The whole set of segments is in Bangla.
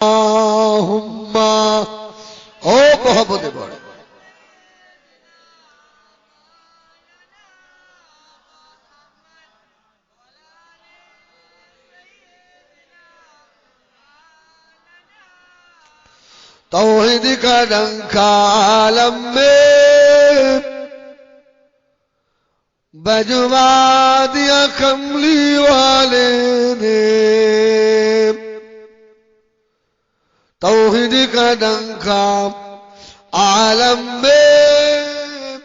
আল্লাহুম্মা ও মহব্বতে পড়ে तौहीद का डंका आलम में बजवा दिया कमली वाले ने तौहीद का डंका आलम में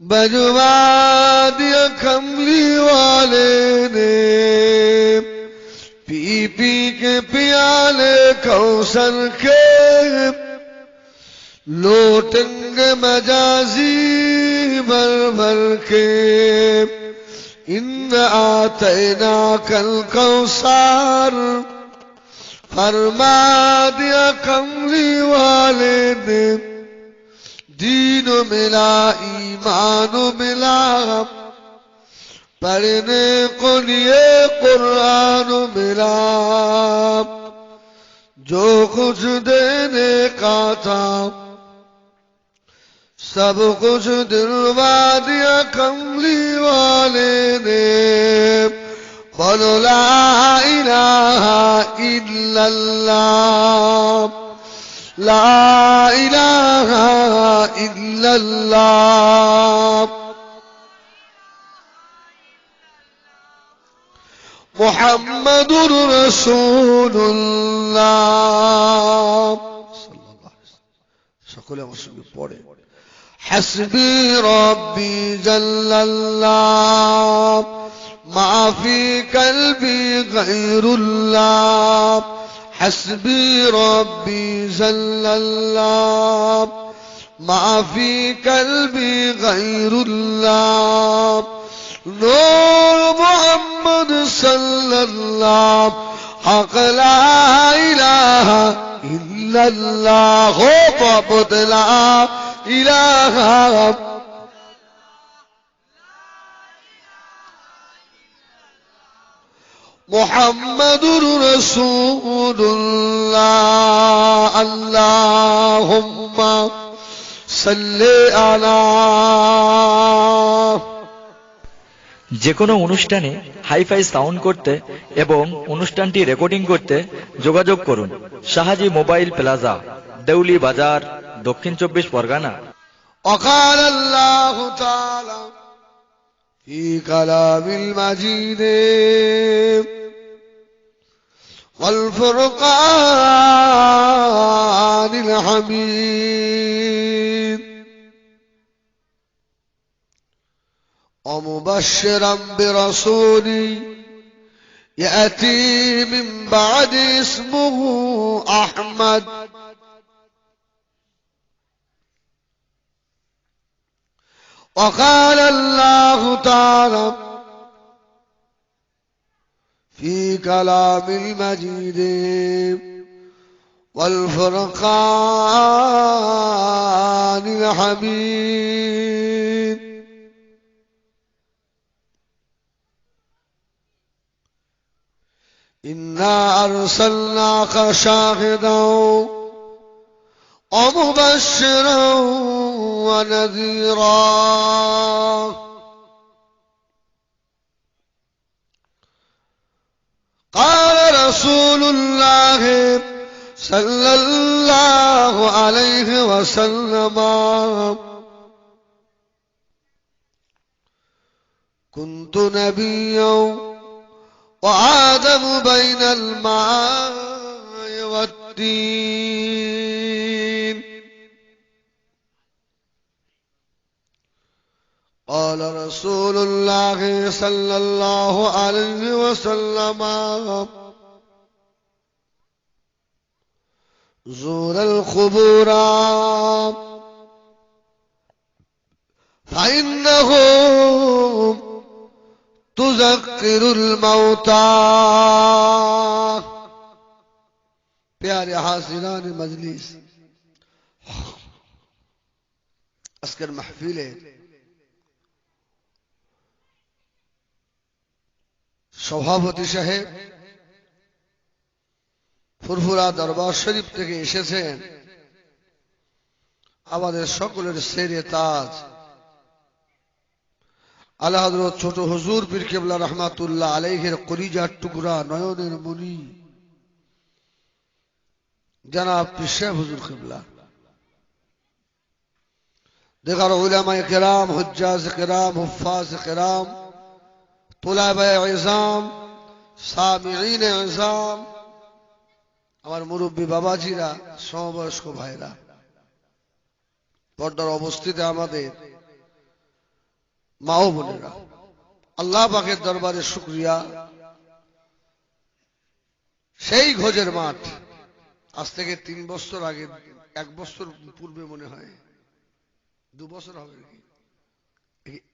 बजवा दिया कमली वाले ने पी पी के पियाले कौसर के लोटेंगे मजाजी भर भर के इन आतना कल कौसार फरमा दिया कमली वाले ने दीन मिला ईमान मिला पढ़ने को लिए कुरान मिला जो कुछ देने का था सब कुछ दिलवा दिया कमली वाले ने बोलो ला इलाहा इल्लल्लाह ला इलाहा इल्लल्लाह मुहम्मदुर रसूलुल्लाह সকলে আমার সঙ্গে পড়ে हस्बी रब्बी जल्लल्लाह मा फी कल्बी गैरुल्लाह हस्बी रब्बी जल्लल्लाह मा फी कल्बी गैरुल्लाह नूर मोहम्मद सल्लल्लाह हक ला इलाहा इल्लल्लाह हो बाबत ला इलाहा मुहम्मदुर रसूलुल्लाह अल्लाहुम्मा सल्ली अला যে কোনো অনুষ্ঠানে হাইফাই সাউন্ড করতে এবং অনুষ্ঠানটি রেকর্ডিং করতে যোগাযোগ করুন শাহাজি মোবাইল প্লাজা দেউলি বাজার দক্ষিণ 24 পরগনা وقال الله تعالى في كلام المجيد والفرقان الحميد ومبشرا برسول يأتي من بعد اسمه أحمد وقال الله تعالى في كلام المجيد والفرقان الحميد إنا أرسلناك شاهدا ومبشرا ونذيرا قال رسول الله صلى الله عليه وسلم كنت نبيا وآدم بين الماء والدين قال رسول الله صلى الله عليه وسلم زور القبور فإنهم تذكر الموتى प्यारे हाजिरान मजलिस আজকের মাহফিলে সভাপতি সাহেব ফুরফুরা দরবার শরীফ থেকে এসেছেন আমাদের সকলের সেরে তাজ আলা হযরত ছোট হুজুর পীর কেবলা রহমাতুল্লাহ আলাইহির কলিজার টুকরা নয়নের মনি জনাব পীর সাহেব হুজুর কেবলা, دیگر علماء کرام، حجاج کرام، حفاظ کرام، طلباء عظام، سامعین عظام، আমার মুরব্বী বাবাজিরা, সমবয়স্ক ভাইরা, পর্দার অবস্থিতে আমাদের মা ও বোনেরা, আল্লাহ পাকের দরবারে শুকরিয়া। সেই ঘোজের মাঠ আজ থেকে 3 বছর আগে, 1 বছর পূর্বে মনে হয়, 2 বছর হবে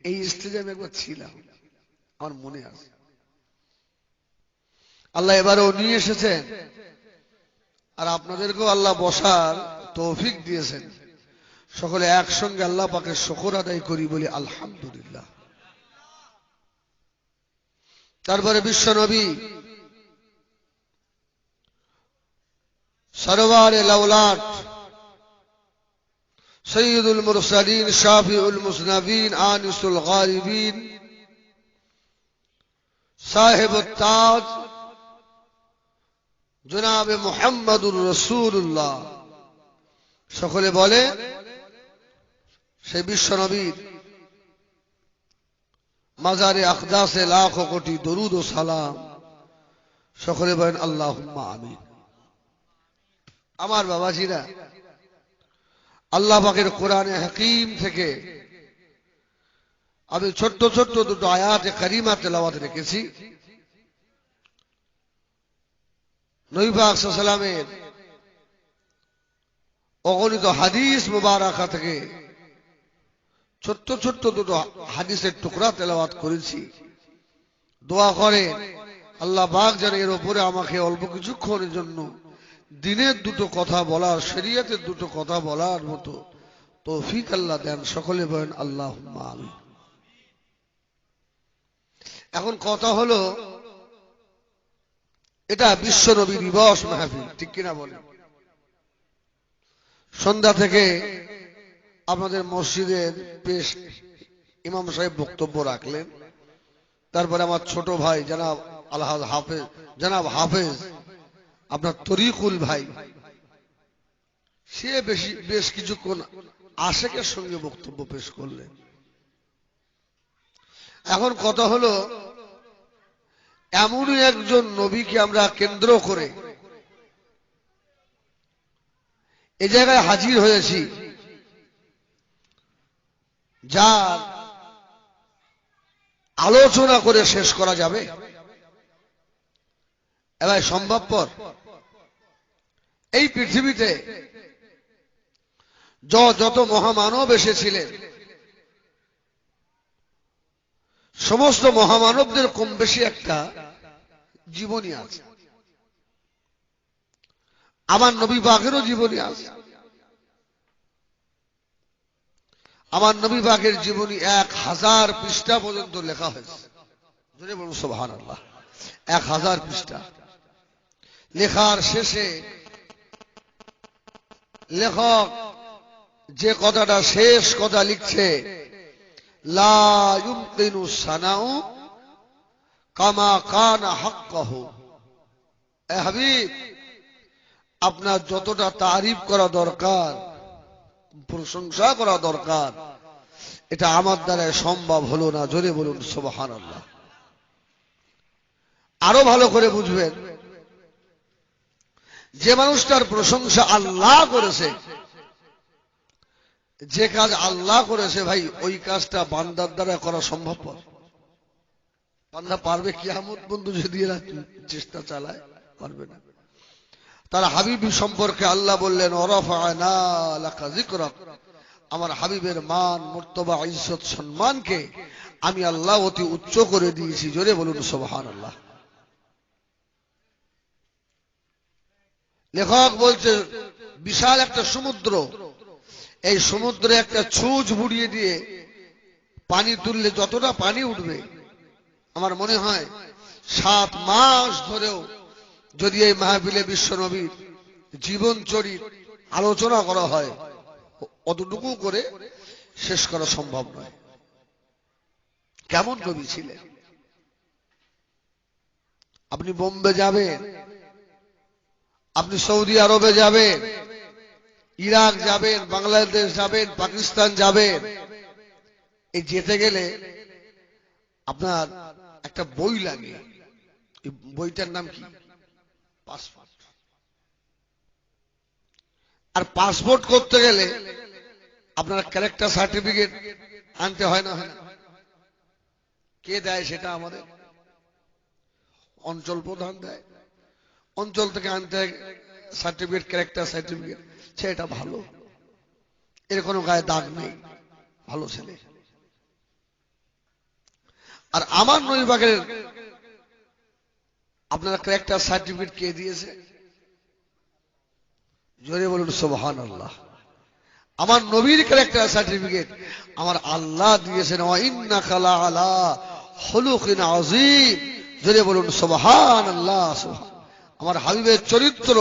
এই স্টেজে আমি একবার ছিলাম, আমার মনে আছে। আল্লাহ এবারেও নিয়ে এসেছেন আর আপনাদেরকেও আল্লাহ বসার তৌফিক দিয়েছেন। সকলে একসঙ্গে আল্লাহ পাকের শুকর আদায় করি, বলি আলহামদুলিল্লাহ। তারপরে বিশ্ব নবী সরওয়ারে লাউলাট সৈয়দুল মুরসালিন শাফিউল মুজনাবিন আনিসুল গারিবিন সাহেবুত তাজ জনাবে মুহাম্মদুর রাসূলুল্লাহ, সকলে বলে সেই বিশ্ব নবীর মাজারে আকদাসে লাখো কোটি দরুদ ও সালাম। সকলে বলেন আল্লাহুম্মা আমিন। আমার বাবাজিরা, আল্লাহ পাকের কোরআনে হাকিম থেকে আমি ছোট্ট ছোট্ট 2 আয়াতে কারিমা তেলাওয়াত রেখেছি। নবী পাক সাল্লাল্লাহু আলাইহি ওয়াসাল্লামের অগণিত হাদিস মুবারাকা থেকে ছোট্ট ছোট্ট 2 হাদিসের টুকরা তেলাওয়াত করেছি। দোয়া করে আল্লাহ পাক যেন এর উপরে আমাকে অল্প কিছুক্ষণের জন্য দিনের 2 কথা বলার, শরীয়তের 2 কথা বলার মতো তৌফিক আল্লাহ দেন। সকলে বলেন আল্লাহুম্মা আমিন। এখন কথা হলো, এটা বিশ্ব নবী দিবস মাহফিল, ঠিক কিনা বলেন? সন্ধ্যা থেকে আপনাদের মসজিদের পেশ ইমাম সাহেব বক্তব্য রাখলেন। তারপরে আমার ছোট ভাই জনাব আলহাজ হাফেজ, জনাব হাফেজ আপনার তরিকুল ভাই, সে বেশ কিছুক্ষণ আশেকের সঙ্গে বক্তব্য পেশ করলেন। এখন কথা হলো, এমনই একজন নবীকে আমরা কেন্দ্র করে এই জায়গায় হাজির হয়েছি, যার আলোচনা করে শেষ করা যাবে? এবার সম্ভবপর? এই পৃথিবীতে যত মহামানব এসেছিলেন, সমস্ত মহামানবদের কম বেশি একটা জীবনী আছে। আমার নবী পাকেরও জীবনী আছে। আমার নবী পাকের জীবনী 1000 পৃষ্ঠা পর্যন্ত লেখা হয়েছে। জোরে বলুন সুবহানাল্লাহ। 1000 পৃষ্ঠা লেখার শেষে লেখক যে কথাটা শেষ কথা লিখছে, লা ইউমকিনু সানাউ কামা কানা হাক্কাহু। এ হাবিব, আপনার যতটা তারিফ করা দরকার, প্রশংসা করা দরকার, এটা আমার দ্বারা সম্ভব হলো না। জোরে বলুন সুবহানাল্লাহ। আরো ভালো করে বুঝবেন, যে মানুষটার প্রশংসা আল্লাহ করেছে, যে কাজ আল্লাহ করেছে, ভাই ওই কাজটা বান্দার দ্বারা করা সম্ভব? বান্দা পারবে কিয়ামত বন্ধু যদি এরা চেষ্টা চালায়? পারবে না। তার হাবিব সম্পর্কে আল্লাহ বললেন, ওয়ারাফা'না লাকা যিকরাক, আমার হাবিবের মান, মর্তবা, ইজ্জত, সম্মানকে আমি আল্লাহ অতি উচ্চ করে দিয়েছি। জোরে বলুন সুবহানাল্লাহ। লেখক বলছে, বিশাল একটা সমুদ্র, এই সমুদ্রে একটা ছুঁচ বুড়িয়ে দিয়ে পানি তুললে যতটা পানি উঠবে, আমার মনে হয় 7 মাস ধরেও যদি এই মাহফিলে বিশ্বনবীর জীবন চরিত আলোচনা করা হয়, অতটুকু করে শেষ করা সম্ভব নয়। কেমন নবী ছিলেন? আপনি বোম্বে যাবেন, আপনি সৌদি আরবে যাবেন, ইরাক যাবেন, বাংলাদেশ যাবেন, পাকিস্তান যাবেন, এই যেতে গেলে আপনার একটা বই লাগে। এই বইটার নাম কি? পাসপোর্ট। আর পাসপোর্ট করতে গেলে আপনার ক্যারেক্টার সার্টিফিকেট আনতে হয় না? হয় না? কে দেয় সেটা? আমাদের অঞ্চল প্রধান দেয়। অঞ্চল থেকে আনতে হয় সার্টিফিকেট, ক্যারেক্টার সার্টিফিকেট। সেটা ভালো, এর কোনো গায়ে দাগ নেই, ভালো ছেলে। আর আমার নবী পাকের আপনারা ক্যারেক্টার সার্টিফিকেট কে দিয়েছে? জোরে বলুন সুবহানাল্লাহ। আমার নবীর ক্যারেক্টার সার্টিফিকেট আমার আল্লাহ দিয়েছেন। ওয়া ইন্নাকা লাআলা খুলুকিন আযীম। জোরে বলুন সুবহানাল্লাহ। আমার হাবিবের চরিত্র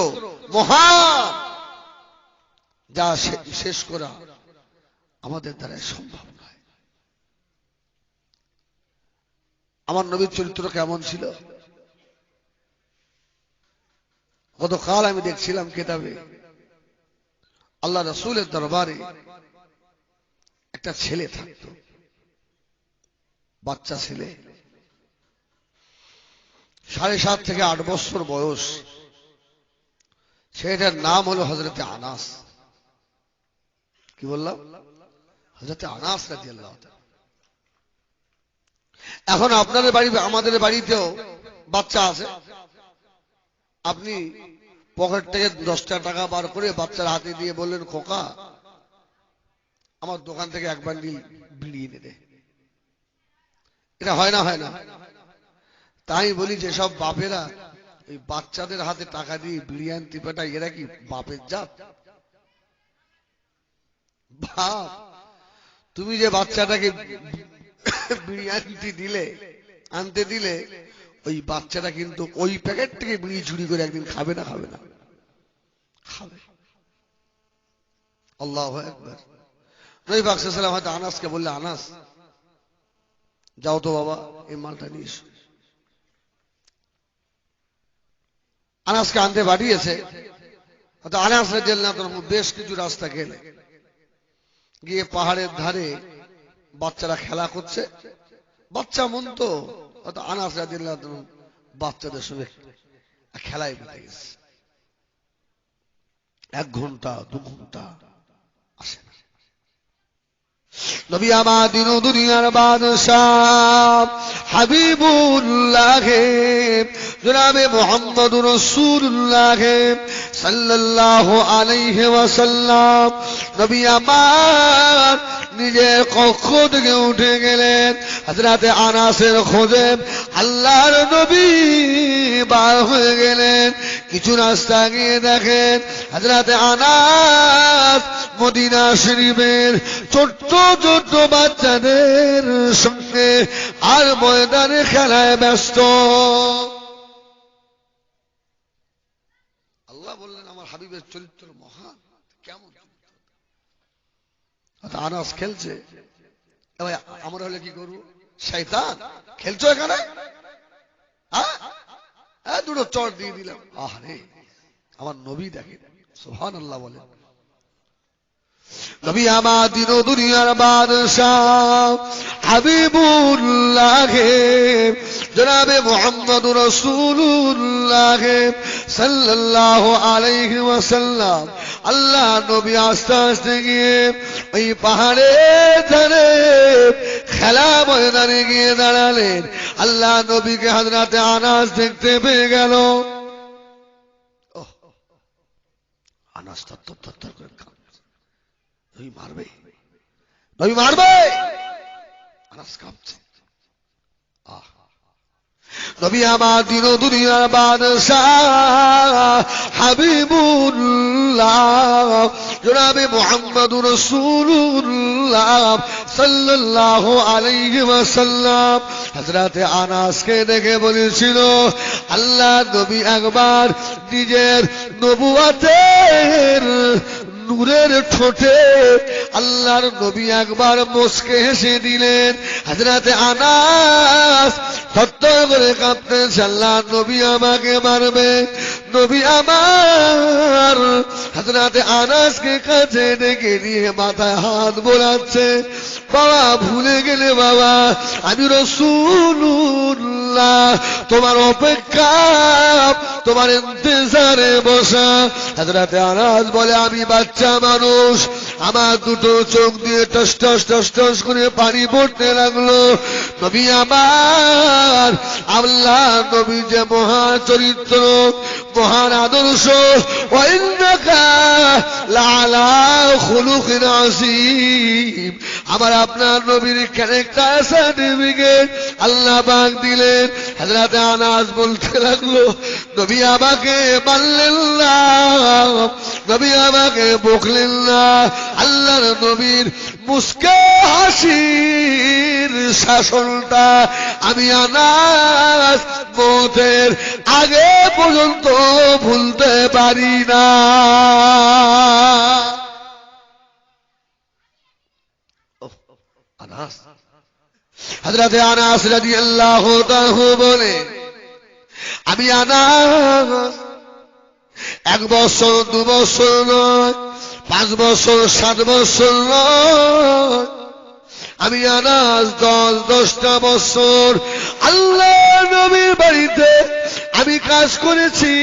মহান, যা শেষ করা আমাদের দ্বারা সম্ভব নয়। আমার নবীর চরিত্র কেমন ছিল? গতকাল আমি দেখছিলাম কিতাবে, আল্লাহ রাসূলের দরবারে একটা ছেলে থাকতো, বাচ্চা ছেলে, 7.5 থেকে 8 বছর বয়স। ছেলেটার নাম হলো হযরতে আনাস। কি বললাম? হযরতে আনাস রাদিয়াল্লাহু তাআলা। এখন আপনাদের বাড়ি, আমাদের বাড়িতেও বাচ্চা আছে। আপনি পকেট থেকে 10টা টাকা বার করে বাচ্চার হাতে দিয়ে বললেন, খোকা আমার দোকান থেকে 1 বান্ডিল বিড়ি এনে দে। এটা হয় না? হয় না? তাই বলি, যেসব বাপেরা এই বাচ্চাদের হাতে টাকা দিয়ে বিড়ি আনতে পাঠায়, এরা কি বাপের জাত? বাপ, তুমি যে বাচ্চাটাকে বিড়ি আনতে দিলে, ওই বাচ্চাটা কিন্তু ওই প্যাকেট থেকে বিড়ি চুরি করে একদিন খাবে না? খাবে না? খাবে। আল্লাহু আকবার। নবী পাক সাল্লাল্লাহু আলাইহি ওয়াসাল্লাম হয়তো আনাসকে বললে, আনাস যাও তো বাবা, এই মালটা নিয়ে এসো। আনাসকে আনতে পাঠিয়েছে। হয়তো আনাস রাদিয়াল্লাহু তাআলা বেশ কিছু রাস্তা গেলে গিয়ে পাহাড়ের ধারে বাচ্চারা খেলা করছে। বাচ্চা মন তো, হয়তো আনাস রাদিয়াল্লাহু তাআলা বাচ্চাদের সঙ্গে খেলায় বেঁধে গেছে। 1 ঘন্টা 2 ঘন্টা আসে না। নবী আমার দিন ও দুনিয়ার বাদশাহ হাবিবুল্লাহ জনাবে মুহাম্মদুর রাসূলুল্লাহ সাল্লাল্লাহু আলাইহি ওয়াসাল্লাম, নবী আমার নিজের কক্ষ থেকে উঠে গেলেন। হযরতে আনাসের খোঁজে আল্লাহর নবী বার হয়ে গেলেন। কিছু রাস্তা গিয়ে দেখেন হযরতে আনাস মদিনা শরীফের ছোট্ট ছোট্ট বাচ্চাদের সঙ্গে আর ময়দানে খেলায় ব্যস্ত। আল্লাহ বললেন, আমার হাবিবের চরিত্র মহান। কেমন? আনাস খেলছে, আমরা হলে কি করবো? শয়তান, খেলছো এখানে? দুটো চড় দিয়ে দিলাম। আরে আমার নবী দেখেন, সুবহানাল্লাহ বলেন। নবী আমার দিন ও দুনিয়ার বাদশাহ হাবিবুল্লাহ জনাবে মুহাম্মদুর রাসূলুল্লাহ সাল্লাল্লাহু আলাইহি ওয়াসাল্লাম, আল্লাহ নবী আস্তে আস্তে গিয়ে ওই পাহাড়ের ধারে খেলা ময়দানে গিয়ে দাঁড়ালেন। আল্লাহ নবীকে হযরতে আনাস দেখতে পেয়ে গেল। আনাস থরথর করে কাঁপছে। নবী মারবে, নবী মারবে, আনাস কাঁপছে। নবী আমার দিন ও দুনিয়ার বাদশাহ হাবিবুল্লাহ জনাবে মুহাম্মদুর রাসূলুল্লাহ সাল্লাল্লাহু আলাইহি ওয়াসাল্লাম হযরতে আনাসকে দেখে বলেছিল, আল্লাহ নবী একবার নিজের নবুয়তের নূরের ঠোঁটে আল্লাহর নবী একবার মুস্কে হেসে দিলেন। হযরতে আনাস থরথর করে কাঁপতেছে, আল্লাহ নবী আমাকে মারবে, নবী আমার। হযরতে আনাসকে কাছে ডেকে নিয়ে মাথায় হাত বোলাচ্ছে, বাবা ভুলে গেলে বাবা, আমি রাসূলুল্লাহ তোমার অপেক্ষা, তোমার ইন্তজারে বসা। হযরতে আনাস বলে, আমি বাচ্চা মানুষ, আমার দুটো চোখ দিয়ে টস টস টস টস করে পানি পড়তে লাগলো। নবী আমার, আল্লাহ নবী যে মহা চরিত্র, মহান আদর্শ, ওয়া ইন্নাকা লাআলা খুলুকিন আযীম, আমার আপনার নবীর ক্যারেক্টার সার্টিফিকেট আল্লাহ পাক দিলেন। হযরতে আনাস বলতে লাগলো, নবী আমাকে মারলেন না, নবী আমাকে বকলেন না, আল্লাহর নবীর মুস্কে হাসির শাসনটা আমি আনাস মওতের আগে পর্যন্ত ভুলতে পারি না। আনাস, হযরতে আনাস রাদিয়াল্লাহু তাআলা বলে, আমি আনাস 1 বছর 2 বছর নয়, 5 বছর 7 বছর নয়, আমি আনাস 10-10টা বছর আল্লাহ নবীর বাড়িতে আমি কাজ করেছি।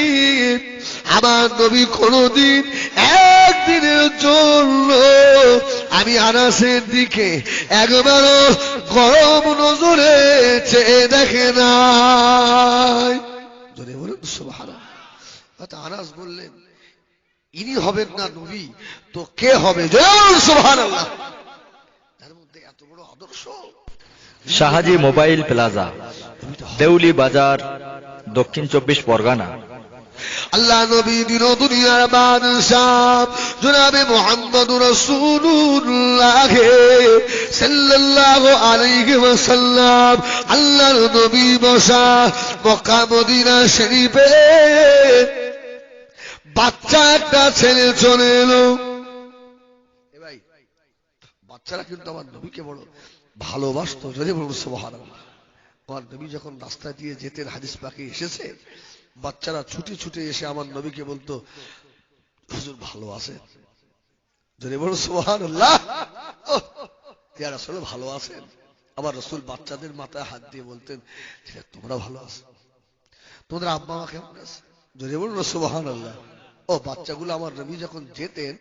আমার নবী কোনদিন একদিনের জন্য আমি আনাসের দিকে একবারও গরম নজরে চেয়ে দেখে নাই। যদি বলুন সুবহানাল্লাহ। আনাস বললেন, ইনি হবেন না নবী তো কে হবে? জয় সুবহানাল্লাহ। তার মধ্যে এত বড় আদর্শ। শাহাজি মোবাইল প্লাজা, দেউলি বাজার, দক্ষিণ 24 পরগনা। আল্লাহ নবী দিন দুনিয়ার বাদশাহ জনাবে মুহাম্মদুর রাসূলুল্লাহ সাল্লাল্লাহু আলাইহি ওয়াসাল্লাম, আল্লাহর নবী বসা মক্কা মদিনা শরীফে বাচ্চা একটা ছেলে চলে এলো। ভাই, বাচ্চারা কিন্তু আমার নবীকে বড় ভালোবাসতো। যদি বলুন সুবহানাল্লাহ। আমার নবী যখন রাস্তা দিয়ে যেতেন, হাদিস পাকে এসেছে, বাচ্চারা ছুটে ছুটে এসে আমার নবীকে বলতো, হুজুর ভালো আছেন? যদি বলুন সুবহানাল্লাহ। ইয়া রাসূল ভালো আছেন? আবার রাসূল বাচ্চাদের মাথায় হাত দিয়ে বলতেন, তোমরা ভালো আছো? তোমাদের আব্বা মা কেমন আছে? যদি বলুন সুবহানাল্লাহ। ও বাচ্চাগুলো আমার নবী যখন যেতেন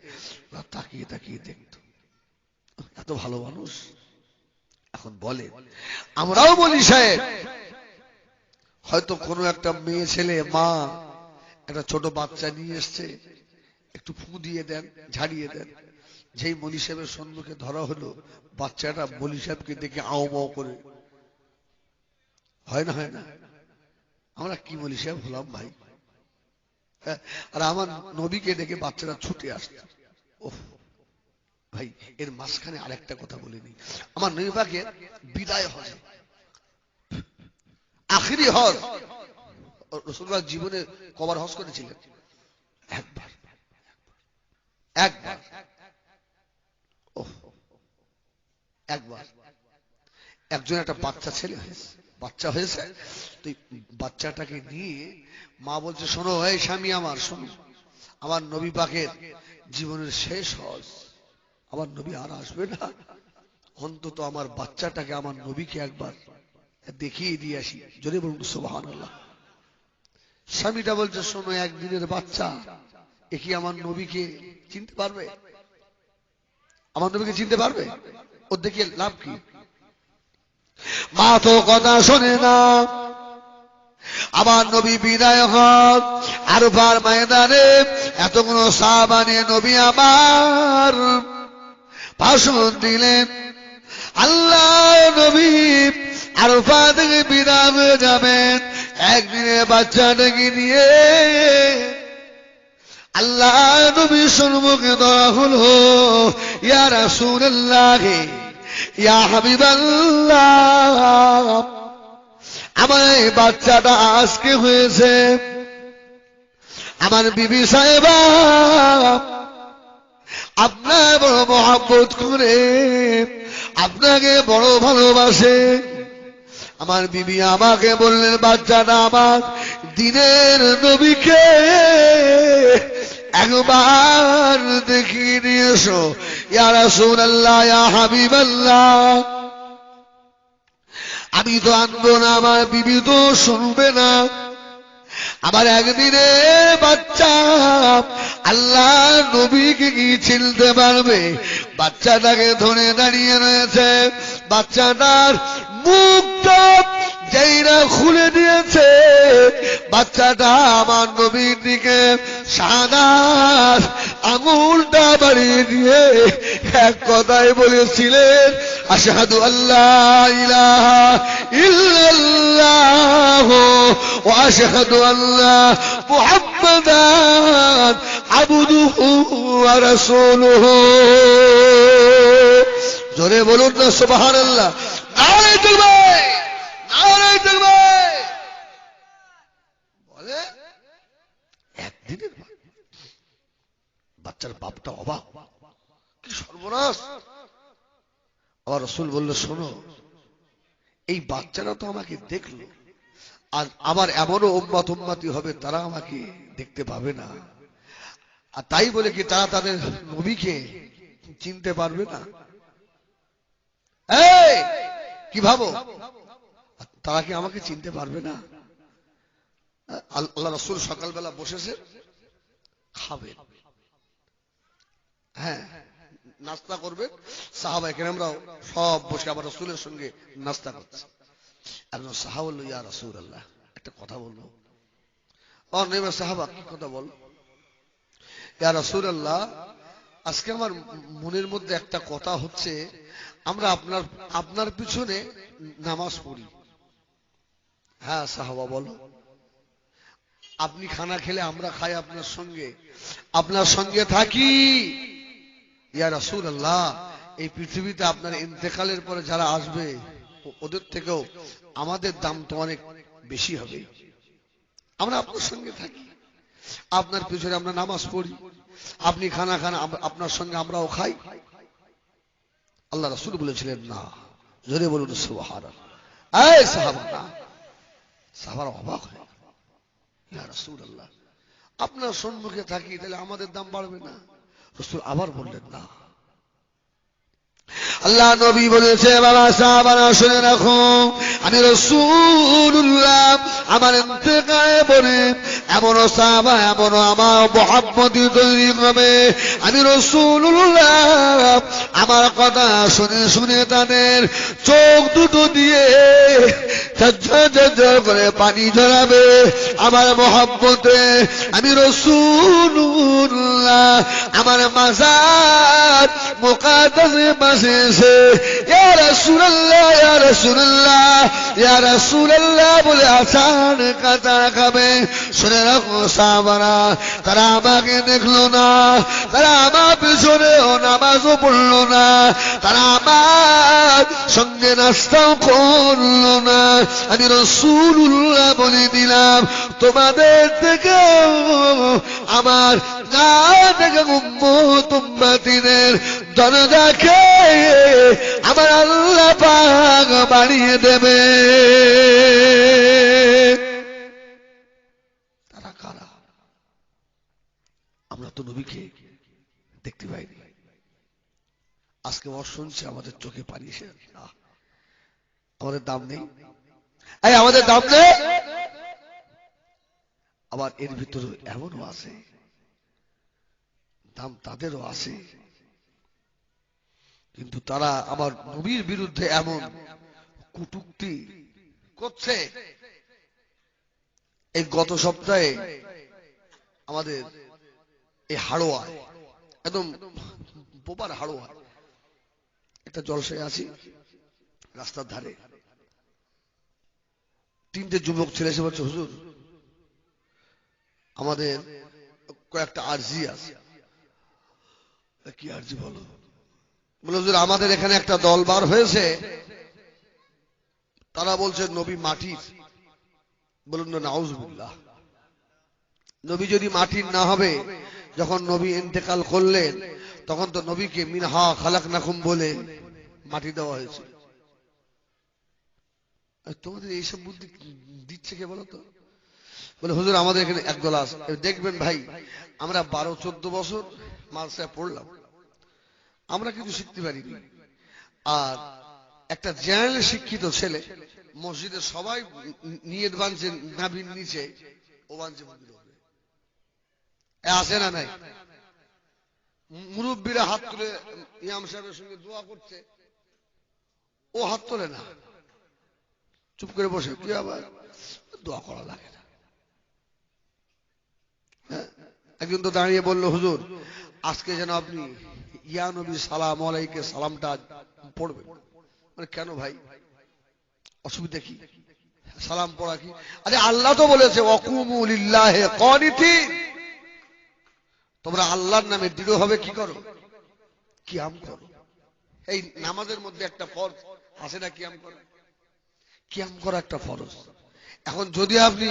তাকিয়ে তাকিয়ে দেখত, এত ভালো মানুষ। এখন বলে, আমরাও বলি সাহেব, হয়তো কোনো একটা মেয়ে ছেলে মা একটা ছোট বাচ্চা নিয়ে এসছে, একটু ফু দিয়ে দেন, ঝাড়িয়ে দেন। যেই মলি সাহেবের সম্মুখে ধরা হলো, বাচ্চাটা মলি সাহেবকে দেখে আও মাও করে, হয় না? হয় না? আমরা কি মলি সাহেব হলাম ভাই? আর আমার নবীকে দেখে বাচ্চারা ছুটে আসছে। ওহ ভাই, এর মাঝখানে আরেকটা কথা বলিনি। আমার নবী পাকের বিদায় হজ, আখিরি হজ, রাসূলুল্লাহ জীবনে কবার হজ করেছিলেন? একবার। একবার। একবার। একজন একটা বাচ্চা ছেলে হয়েছে, বাচ্চা হয়েছে, তো বাচ্চাটাকে নিয়ে মা বলছে, শোনো এই স্বামী আমার, শোনো, আমার নবী পাকের জীবনের শেষ হজ, আমার নবী আর আসবে না, অন্তত আমার বাচ্চাটাকে, আমার নবীকে একবার দেখিয়ে দিয়ে আসি। যদি বলুন সুবহানাল্লাহ। স্বামীটা বলছে, শোনো, একদিনের বাচ্চা, এ কি আমার নবীকে চিনতে পারবে? আমার নবীকে চিনতে পারবে? ওর দেখে লাভ কি? মা তো কথা শোনে না। আমার নবী বিদায় হন আরফার ময়দানে, এতগুলো সাহাবা নিয়ে নবী আমার ভাষণ দিলেন। আল্লাহ নবী আরফা থেকে বিদায় হয়ে যাবেন একদিনের বাচ্চাটাকে নিয়ে। আল্লাহ নবী সম্মুখে ধরা হলো, ইয়া রাসূলুল্লাহ, ইয়া হাবিবাল্লাহ, আমার এই বাচ্চাটা আজকে হয়েছে। আমার বিবি সাহেবা আপনার বড় মহব্বত করে, আপনাকে বড় ভালোবাসে। আমার বিবি আমাকে বললেন, বাচ্চাটা আমার দিনের নবীকে একবার দেখিয়ে নিয়ে এসো। ইয়া রাসূলুল্লাহ, ইয়া হাবিবাল্লাহ, আমি তো আনবো না, আমার বিবি তো শুনবে না। আমার একদিনে বাচ্চা আল্লাহ নবীকে কি চিনতে পারবে? বাচ্চাটাকে ধরে দাঁড়িয়ে রয়েছে। বাচ্চাটার মুখটা যেইরা খুলে দিয়েছে, বাচ্চাটা আমার নবীর দিকে শাহাদাত আঙুলটা বাড়িয়ে দিয়ে এক কথায় বলেছিলেন, আশহাদু আল্লাহ ইলাহা ইল্লাল্লাহ ওয়া আশহাদু আন্না মুহাম্মাদান আবদুহু ওয়া রাসূলুহু। জোরে বলুন না সুবহানাল্লাহ। নারে তাকবীর, নারে তাকবীর। বলে একদিনের বাচ্চার বাপটা অবাক, কি সর্বনাশ। আবার রাসূল বলল, শোনো, এই বাচ্চারা তো আমাকে দেখলো, আর আবার এমনও উম্মতি হবে তারা আমাকে দেখতে পাবে না, আর তাই বলে কি তারা তাদের নবীকে চিনতে পারবে না? এই কি ভাবো, তারা কি আমাকে চিনতে পারবে না? আল্লাহ রাসূল সকালবেলা বসেছে, খাবেন, হ্যাঁ নাস্তা করবে, সাহাবায়ে কেরামরাও সব বসে আবার রাসূলের সঙ্গে নাস্তা করছে। একজন সাহাবা বলল, ইয়া রাসূলুল্লাহ, একটা কথা বলবো। আর নেবে সাহাবা, কি কথা বল? ইয়া রাসূলুল্লাহ, আজকে আমার মনের মধ্যে একটা কথা হচ্ছে, আমরা আপনার পিছনে নামাজ পড়ি। হ্যাঁ সাহাবা বলো। আপনি খানা খেলে আমরা খাই আপনার সঙ্গে থাকি। ইয়া রাসূলুল্লাহ, এই পৃথিবীতে আপনার ইন্তেকালের পরে যারা আসবে ওদের থেকেও আমাদের দাম তো অনেক বেশি হবে। আমরা আপনার সঙ্গে থাকি, আপনার পিছনে আমরা নামাজ পড়ি, আপনি খানা খান, আপনার সঙ্গে আমরাও খাই। আল্লাহ রাসূল বলেছিলেন, না। জোরে বলুন সুবহানাল্লাহ। এই সাহাবা, না। সাহাবারা অবাক হয়ে গেল, ইয়া রাসূলুল্লাহ, আপনার সম্মুখে থাকি, তাহলে আমাদের দাম বাড়বে না? রাসূল আবার বললেন, না। আল্লাহ নবী বলেছে, বাবা সাহাবারা শুনে রাখো, আমি রাসূলুল্লাহ আমার ইন্তেকালে বলে এমন সাহাবা, এমন আমার মুহাম্মদী তৈরি হবে, আমি রাসূলুল্লাহ আমার কথা শুনে শুনে তাদের চোখ দুটো দিয়ে ঝরঝর করে পানি ঝরাবে আমার মুহাব্বতে। আমি রাসূলুল্লাহ আমার মাজার মুকাদ্দাসে পাশে এসে ইয়া রাসূলুল্লাহ, ইয়া রাসূলুল্লাহ, ইয়া রাসূলুল্লাহ বলে আসান কাঁচা খাবে। শুনে রাখো সাহাবারা, তারা আমাকে দেখলো না, তারা আমার পিছনেও নামাজও পড়লো না, তারা আমার সঙ্গে নাস্তাও করলো না। আমি রাসূলুল্লাহ বলে দিলাম, তোমাদের থেকেও আমার না থেকে উম্মতিদের দরজাকে আমার আল্লাহ পাক বাড়িয়ে দেবে। তারা কারা? আমরা তো নবীকে দেখতে পাইনি, আজকে শুনছে, আমাদের চোখে পানি এসে, আমাদের দাম নেই, আমাদের দাম নেই। আবার এর ভিতরে এমনও আছে, দাম তাদেরও আছে, কিন্তু তারা আমার নবীর বিরুদ্ধে এমন কটূক্তি করছে। এই গত সপ্তাহে আমাদের এই হাড়োয়ায়, একদম বোবার হাড়োয়া একটা জলসায় আছি, রাস্তার ধারে তিনটে যুবক ছেলে এসে বলছে, হুজুর আমাদের কয়েকটা আরজি আছে। কি আরজি বলো? বলে হুজুর আমাদের এখানে একটা দল বার হয়েছে, তারা বলছে নবী মাটির। বলুন না নাউজুবিল্লাহ। নবী যদি মাটির না হবে, যখন নবী ইন্তেকাল করলেন তখন তো নবীকে মিনহা খালাকনাকুম বলে মাটি দেওয়া হয়েছে। তোমাদের এইসব বুদ্ধি দিচ্ছে কে বলো তো? বলে হুজুর আমাদের এখানে একদল আছে। দেখবেন ভাই, আমরা 12-14 বছর মাদ্রাসায় পড়লাম, আমরা কিছু শিখতে পারিনি। আর একটা জেনারেল শিক্ষিত ছেলে মসজিদে সবাই নিয়ত বানছে নাভির নিচে, ও বানছে মন্দির হবে। আসে না নাই? মুরব্বীরা হাত তুলে ইমাম সাহেবের সঙ্গে দোয়া করছে, ও হাত তোলে না, চুপ করে বসে। কি আবার দোয়া করা লাগে না। একজন তো দাঁড়িয়ে বলল হুজুর আজকে যেন আপনি ইয়া নবী সালাম আলাইকে সালামটা পড়বেন। মানে কেন ভাই, অসুবিধা কি? সালাম পড়া কি? আরে আল্লাহ তো বলেছে ওয়াকুমু লিল্লাহি কানিতিন, তোমরা আল্লাহর নামে দৃঢ় হবে কি করো? কিয়াম করো। এই নামাজের মধ্যে একটা ফরজ আছে না কিয়াম করা? কিয়াম করা একটা ফরজ। এখন যদি আপনি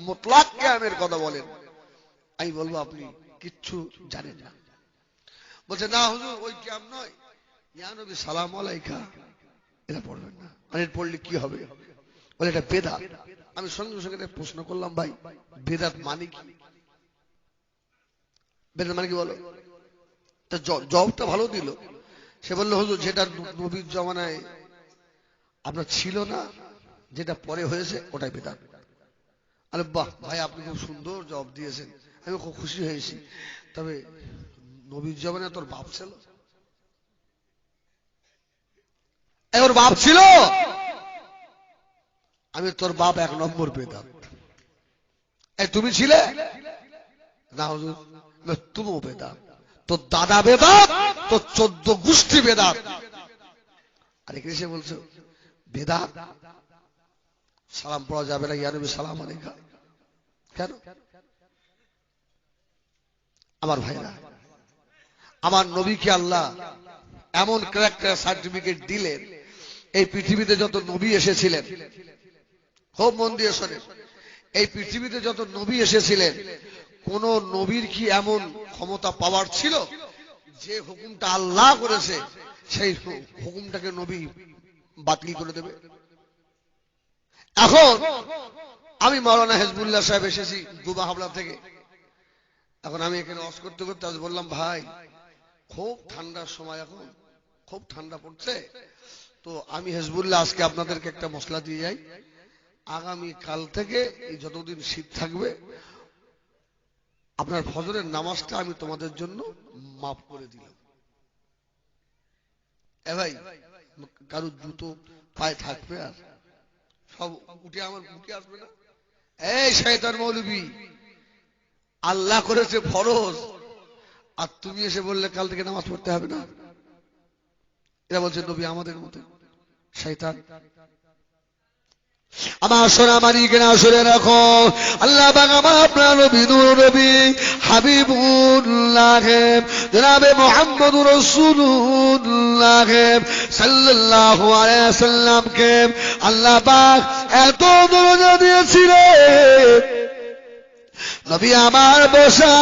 মুতলাক কিয়ামের কথা বলেন, আমি বলবো আপনি কিচ্ছু জানেন না। বলছে না হুজুর ওই কিয়াম নয়, ইয়া নবী সালাম আলাইকা এটা পড়বেন না। মানে পড়লে কি হবে? বলে এটা বেদাত। আমি সঙ্গে সঙ্গে প্রশ্ন করলাম, ভাই বেদাত মানে কি? বেদাত মানে কি বলো? তা জবাবটা ভালো দিল। সে বললো হুজুর যেটা নবীর জমানায় আপনার ছিল না, যেটা পরে হয়েছে ওটাই বেদাত। আরে বাহ ভাই, আপনি খুব সুন্দর জবাব দিয়েছেন, আমি খুব খুশি হয়েছি। তবে নবীর জমানায় তোর বাপ ছিল? ওর বাপ ছিল? আমি তোর বাপ 1 নম্বর বেদাত। তুমি ছিলে না হুজুর? তুমিও বেদাত, তোর দাদা বেদাত, তোর 14 গোষ্ঠী বেদাত। আরে কি সে বলছো বেদাত? সালাম পড়া যাবে না ইয়া নবী সালাম আলাইকা? কেন? আমার ভাইরা, আমার নবীকে আল্লাহ এমন ক্যারেক্টার সার্টিফিকেট দিলেন, এই পৃথিবীতে যত নবী এসেছিলেন, খুব মন দিয়ে শোনেন, এই পৃথিবীতে যত নবী এসেছিলেন কোন নবীর কি এমন ক্ষমতা পাওয়ার ছিল যে হুকুমটা আল্লাহ করেছে সেই হুকুমটাকে নবী বাতিল করে দেবে? এখন আমি মাওলানা হিজবুল্লাহ সাহেব এসেছি দুবা হাবলা থেকে। এখন আমি এখানে ওয়াজ করতে করতে আজ বললাম ভাই খুব ঠান্ডার সময়, এখন খুব ঠান্ডা পড়ছে, তো আমি হিজবুল্লাহ আজকে আপনাদেরকে একটা মশলা দিয়ে যাই, আগামী কাল থেকে এই যতদিন শীত থাকবে আপনার ফজরের নামাজটা আমি তোমাদের জন্য মাফ করে দিলাম। এ ভাই কারুর জুতো পায়ে থাকবে আর সব উঠে আমার বুকে আসবে না? এই শয়তান মৌলবী, আল্লাহ করেছে ফরজ আর তুমি এসে বললে কাল থেকে নামাজ পড়তে হবে না? এরা বলছে নবী আমাদের মতো শয়তান। আমার সোনা মারি কেনা শুনে রাখো, আল্লাহ পাক আমার আপনার নবী নূর নবী হাবিবুল্লাহ জনাবে মুহাম্মদুর রাসূলুল্লাহ সাল্লাল্লাহু আলাইহি ওয়াসাল্লামকে আল্লাহ পাক এত দরজা দিয়েছিলেন, নবী আমার বসা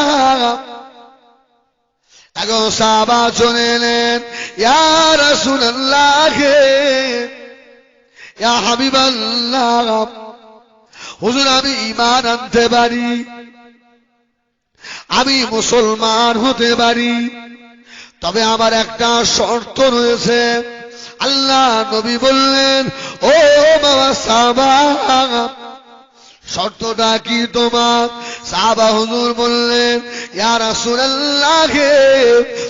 এখন সাহাবা চলে এলেন, ইয়া রাসূলুল্লাহ ইয়া হাবিবাল্লাহ, হুজুর আমি ঈমান আনতে পারি, আমি মুসলমান হতে পারি, তবে আমার একটা শর্ত রয়েছে। আল্লাহ নবী বললেন, ও বাবা সাহাবা শর্তটা কি তোমার? সাহাবা হুজুর বললেন, ইয়া রাসূলুল্লাহ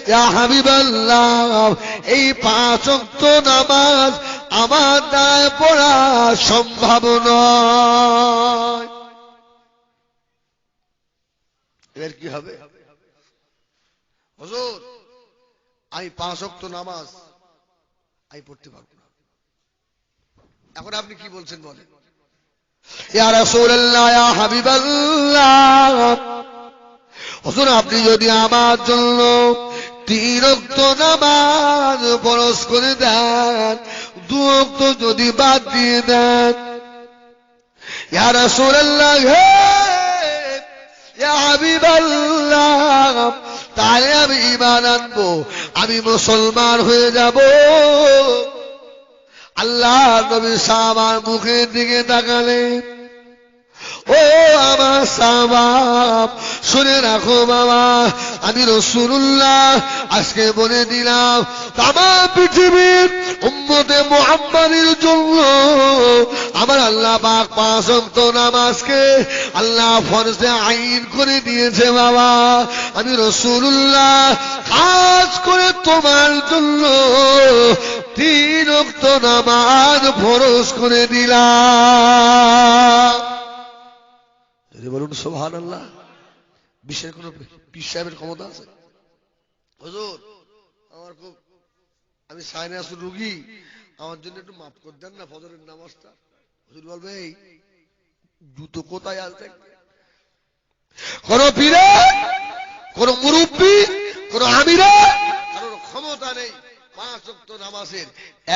ইয়া হাবিবাল্লাহ, এই 5 ওয়াক্ত নামাজ আমার দ্বারা পড়া সম্ভব নয়। এর কি হবে? হুজুর আমি 5 ওয়াক্ত নামাজ আমি পড়তে পারবো না। এখন আপনি কি বলছেন বলেন? ইয়া রাসূলুল্লাহ ইয়া হাবিবাল্লাহ, হুজুর আপনি যদি আমার জন্য 3 ওয়াক্ত নামাজ ফরজ করে দেন, 2 ওয়াক্ত যদি বাদ দিয়ে দেন, ইয়া রাসূলুল্লাহ ইয়া হাবিবাল্লাহ, তাহলে আমি ঈমান আনবো, আমি মুসলমান হয়ে যাব। আল্লাহ নবী সাহাবার মুখের দিকে তাকালেন, ও আমার সাহাবা শুনে রাখো বাবা, আমি রাসূলুল্লাহ আজকে বলে দিলাম তাম পৃথিবীর উম্মতে মুহাম্মাদের জন্য আমার আল্লাহ পাক 5 ওয়াক্ত নামাজকে আল্লাহ ফরজে আইন করে দিয়েছে বাবা। আমি রাসূলুল্লাহ খাস করে তোমার জন্য 3 ওয়াক্ত নামাজ ফরজ করে দিলাম। যদি বলুন সুবহানাল্লাহ। বিশ্বের কোন পীর সাহেবের ক্ষমতা আছে? হুজুর আমার খুব, আমি সাইনাসের রোগী, আমার জন্য একটু মাফ করে দেন না ফজরের নামাজটা। হুজুর বলবে এই জুতো কোথায় আসবে? কোন পীরে, কোন মুরব্বী, কোন আমিরে কারোর ক্ষমতা নেই 5 ওয়াক্ত নামাজের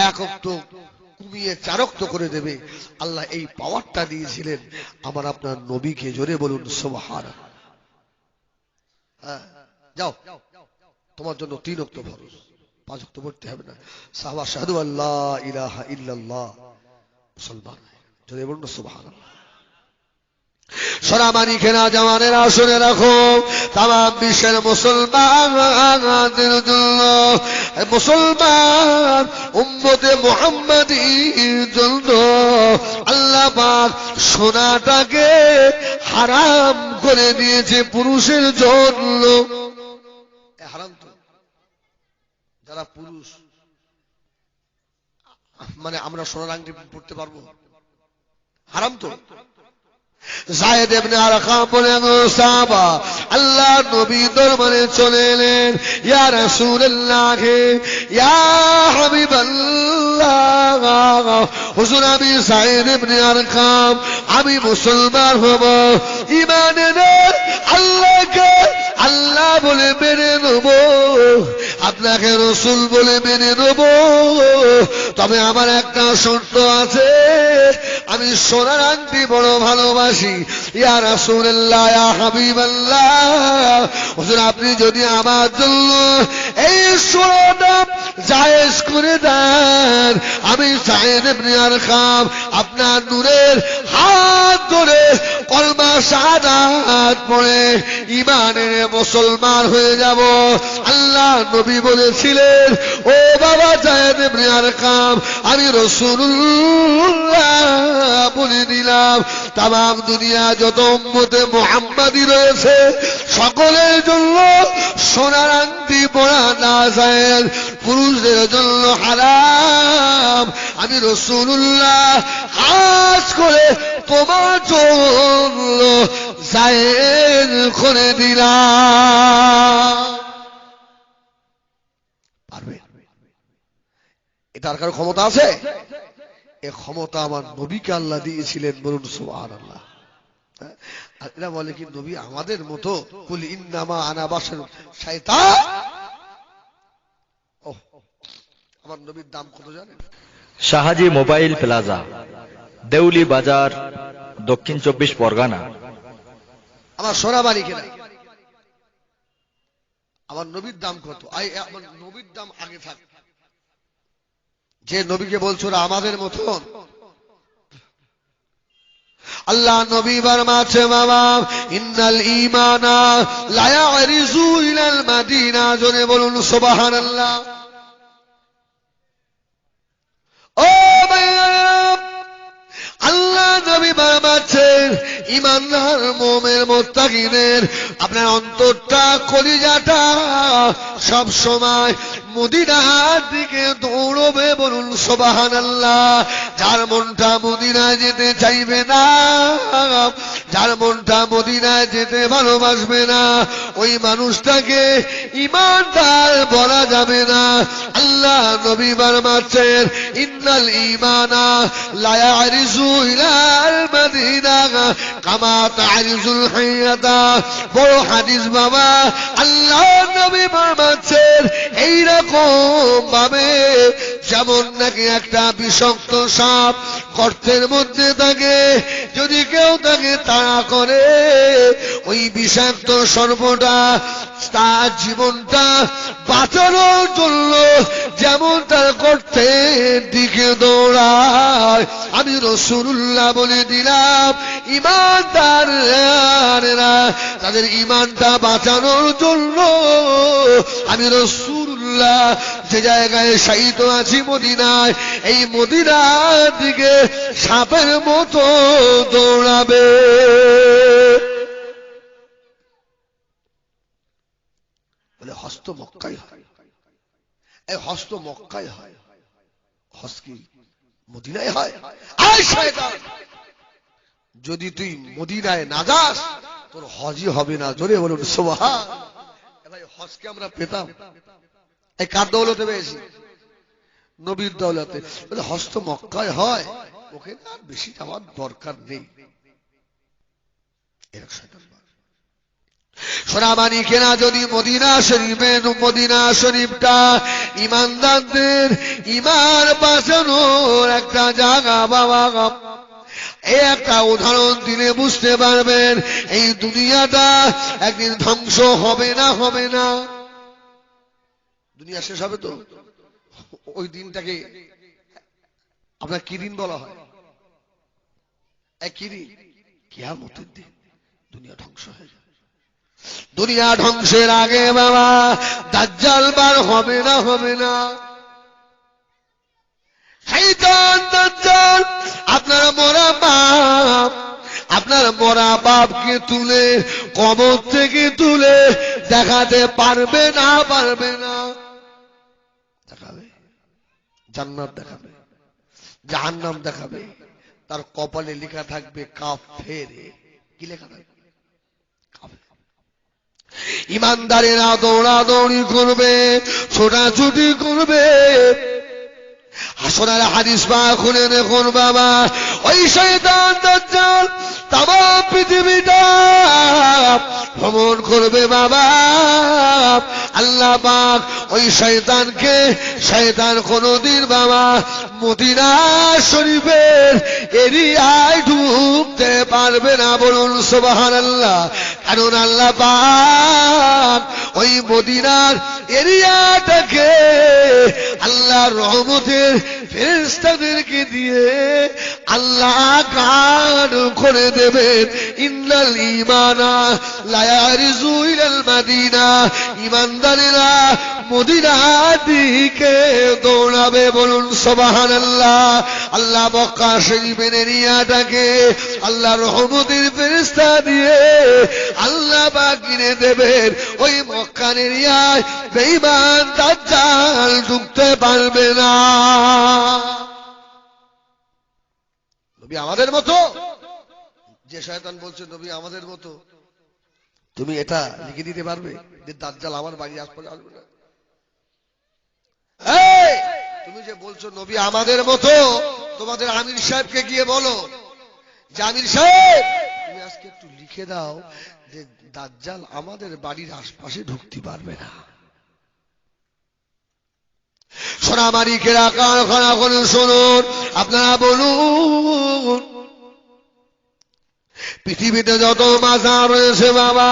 1 ওয়াক্ত কমিয়ে 4 ওয়াক্ত করে দেবে। আল্লাহ এই পাওয়ারটা দিয়েছিলেন আমার আপনার নবীকে। জোরে বলুন সুবহানাল্লাহ। যাও তোমার জন্য 3 ওয়াক্ত ফরজ, 5 ওয়াক্ত পড়তে হবে না। সাহাবা শাহাদু আল্লাহ ইলাহা ইল্লাল্লাহ, মুসলমান। জোরে বলুন সুবহানাল্লাহ। সোনামানি খেনা জামানেরা শুনে রাখো, তাম বিশ্বের মুসলমানদের জন্য, মুসলমান উম্মতে মুহাম্মাদীর জন্য আল্লাহ পাক সোনাটাকে হারাম করে দিয়েছে পুরুষের জন্য। হারাম তো, যারা পুরুষ মানে আমরা সোনার আংটি পড়তে পারবো? হারাম তো। যায়েদ ইবনে আরকাম বলেন, সাহাবা আল্লাহ নবী দরবারে চলে এলেন, ইয়া রাসূলুল্লাহ ইয়া হাবিবাল্লাহ, হুজুর আমি যায়েদ ইবনে আরকাম, আমি মুসলমান হব, ঈমান এনে আল্লাহকে আল্লাহ বলে মেনে নেব, আপনাকে রাসূল বলে মেনে নেব, তবে আমার একটা শর্ত আছে, আমি সোনার আংটি বড় ভালোবাসি। ইয়া রাসূলুল্লাহ ইয়া হাবিবাল্লাহ, হুজুর আপনি যদি আমার জন্য এই সোনাটা জায়েজ করে দেন, আমি যায়েদ ইবনে আরকাম আপনার নূরের হাত ধরে কলমা শাহাদাত পড়ে ঈমানের মুসলমান হয়ে যাব। আল্লাহ নবী বলেছিলেন, ও বাবা যায়েদ ইবনে আরকাম, আমি রাসূলুল্লাহ বলে দিলাম তাম দুনিয়া যত উম্মতে মুহাম্মাদী রয়েছে সকলের জন্য সোনার আংটি পরা না যায়, পুরুষদের জন্য হারাম। আমি রাসূলুল্লাহ খাস করে তোমার জন্য জায়েজ করে দিলাম। পারবে? এটার কারো ক্ষমতা আছে? এ ক্ষমতা আমার নবীকে আল্লাহ দিয়েছিলেন। বলুন সুবহানাল্লাহ। আর এরা বলে কি নবী আমাদের মতো? কুল ইন্নামা আনা বাশারুন শাইতান। ও আমার নবীর দাম কত জানেন? শাহাজি মোবাইল প্লাজা, দেউলি বাজার, দক্ষিণ 24 পরগনা। আমার সোনাবাড়ি কেনা। আমার নবীর দাম কত? আমার নবীর দাম আগে থাক। যে নবীকে বলছো আমাদের মতন, আল্লাহ নবী ফরমাচ্ছে বাবা, ইন্নাল ঈমানা লা ইয়ারিজু ইলাল মাদিনা। জোরে বলুন সুবহানাল্লাহ। ও ভাইরা, আল্লাহ নবী ফরমাচ্ছেন ঈমানদার মুমিন মুত্তাকিদের আপনার অন্তরটা কলিজাটা সব সময় মদিনার দিকে দৌড়বে। বলুন সুবহানাল্লাহ। যার মনটা মদিনায় যেতে চাইবে না, যার মনটা মদিনায় যেতে ভালোবাসবে না, ওই মানুষটাকে ঈমানদার বলা যাবে না। আল্লাহ নবী ফরমাচ্ছেন ইন্নাল ঈমানা লা ইয়ারিজু ইলাল মাদিনা কামা তা'রিজুল হাইয়াতা। বড় হাদিস বাবা। আল্লাহ নবী ফরমাচ্ছেন এইরকম ভাবে যেমন নাকি একটা বিষাক্ত সাপ গর্তের মধ্যে থাকে, যদি কেউ তাকে তাড়া করে ওই বিষাক্ত সর্পটা তার জীবনটা বাঁচানোর জন্য যেমন তার গর্তের দিকে দৌড়ায়, আমি রাসূলুল্লাহ বলে দিলাম ঈমানদাররা তাদের ঈমানটা বাঁচানোর জন্য আমি রাসূলুল্লাহ যে জায়গায় শায়িত আছি মদিনায়, এই মদিনার দিকে সাপের মতো দৌড়াবে। বলে হস্ত মক্কায় হয়, এই হস্ত মক্কায় হয়, হজ কি মদিনায় হয়? আয় শয়তান, যদি তুই মদিনায় না যাস তোর হজই হবে না। জোরে বলুন সুবহান। ভাই হজকে আমরা পেতাম এই কার দৌলতে পেয়েছি? নবীর দৌলতে। বলে হস্ত মক্কায় হয়, ওকে না বেশি যাওয়ার দরকার নেই। সোনামানি কেনা যদি মদিনা শরীফের, মদিনা শরীফটা ইমানদারদের ইমান বাঁচানোর একটা জায়গা বাবা। এই একটা উদাহরণ দিলে বুঝতে পারবেন এই দুনিয়াটা একদিন ধ্বংস হবে না, হবে না। দুনিয়া শেষ হবে তো, ওই দিনটাকে আপনার কি দিন বলা হয়? কি দিন? কিয়ামতের দিন। দুনিয়া ধ্বংস হয়ে যাবে। দুনিয়া ধ্বংসের আগে বাবা দাজ্জাল বার হবে না, হবে না। শয়তান দাজ্জাল আপনার মরা বাপ, আপনার মরা বাপকে তুলে কবর থেকে তুলে দেখাতে পারবে না, পারবে না। দেখাবে জান্নাত, দেখাবে জাহান্নাম, দেখাবে। তার কপালে লেখা থাকবে কাফের। কি লেখা থাকবে? ইমানদারেরা দৌড়াদৌড়ি করবে, ছোটাছুটি করবে। হাসনের হাদিস পা খুলে দেখুন বাবা, ওই শয়তান দাজ্জাল তামাম পৃথিবীটা ভ্রমণ করবে বাবা। আল্লাহ পাক ওই শয়তানকে, শয়তান কোনদিন বাবা মদিনা শরীফের এরিয়ায় ঢুকতে পারবে না। বলুন সুবহানাল্লাহ। কারণ আল্লাহ পাক ওই মদিনার এরিয়াটাকে আল্লাহর রহমতের ফেরেশতাদেরকে দিয়ে আল্লাহ গান করে দেবেন। ইন্নাল ঈমানা লা ইয়ারিজু ইলাল মাদিনা, ঈমানদারেরা মদিনার দিকে দৌড়াবে। বলুন সুবহানাল্লাহ। আল্লাহ মক্কা শরীফের এরিয়াটাকে আল্লাহ রহমতের ফেরেশতা দিয়ে আল্লাহ পাক কিনে দেবেন। ওই মক্কার এরিয়ায় বেঈমান দাজ্জাল ঢুকতে পারবে না। নবী আমাদের মতো, যে শয়তান বলছে নবী আমাদের মতো, তুমি এটা লিখে দিতে পারবে যে দাজ্জাল আমার বাড়ি আশপাশে আসবে না? এই তুমি যে বলছো নবী আমাদের মতো, তোমাদের আমির সাহেবকে গিয়ে বলো যে আমির সাহেব তুমি আজকে একটু লিখে দাও যে দাজ্জাল আমাদের বাড়ির আশপাশে ঢুকতে পারবে না। সোনামানিকেরা কারখানা করে শুনুন, আপনারা বলুন পৃথিবীতে যত মাজার রয়েছে বাবা,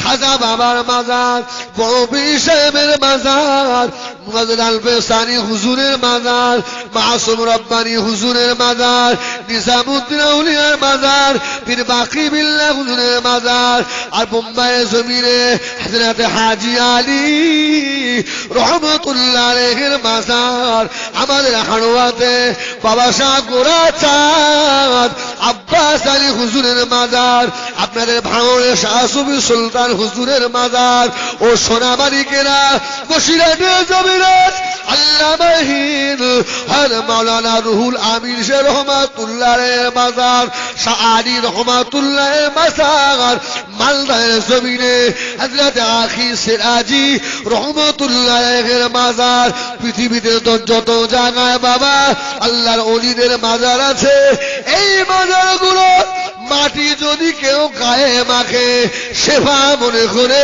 খাজা বাবার মাজার, বড় পীর সাহেবের মাজার, মুয়াজ্জিন আল-ফেসানি হুজুরের মাজার, মাসুম রব্বানি হুজুরের মাজার, নিজামউদ্দিন আউলিয়ার মাজার, পীর বাকি বিল্লাহ হুজুরের মাজার, আর বোম্বাইয়ের জমিনে হযরত হাজী আলী রহমাতুল্লাহ আলাইহির মাজার, আমাদের হাড়োয়াতে বাবা শাহ গোরাচাঁদ আব্বাস আলী হুজুরের মাজার, আপনাদের ভাঙড়ে শাহ সুফি সুলতান হুজুরের মাজার, ও সোনামানিকেরা বসিরহাটের জমিনে আল্লামাহীন আর মাওলানা রুহুল আমিন শেখ রহমাতুল্লাহের মাজার, শাহ আলী রহমাতুল্লাহের মাজার, মালদার জমিনে হযরত আখি সিরাজি রহমাতুল্লাহের মাজার। পৃথিবীতে যত জায়গায় বাবা আল্লাহর ওলিদের মাজার আছে, এই মাজারগুলো মাটি যদি কেউ গায়ে মাখে শেফা মনে করে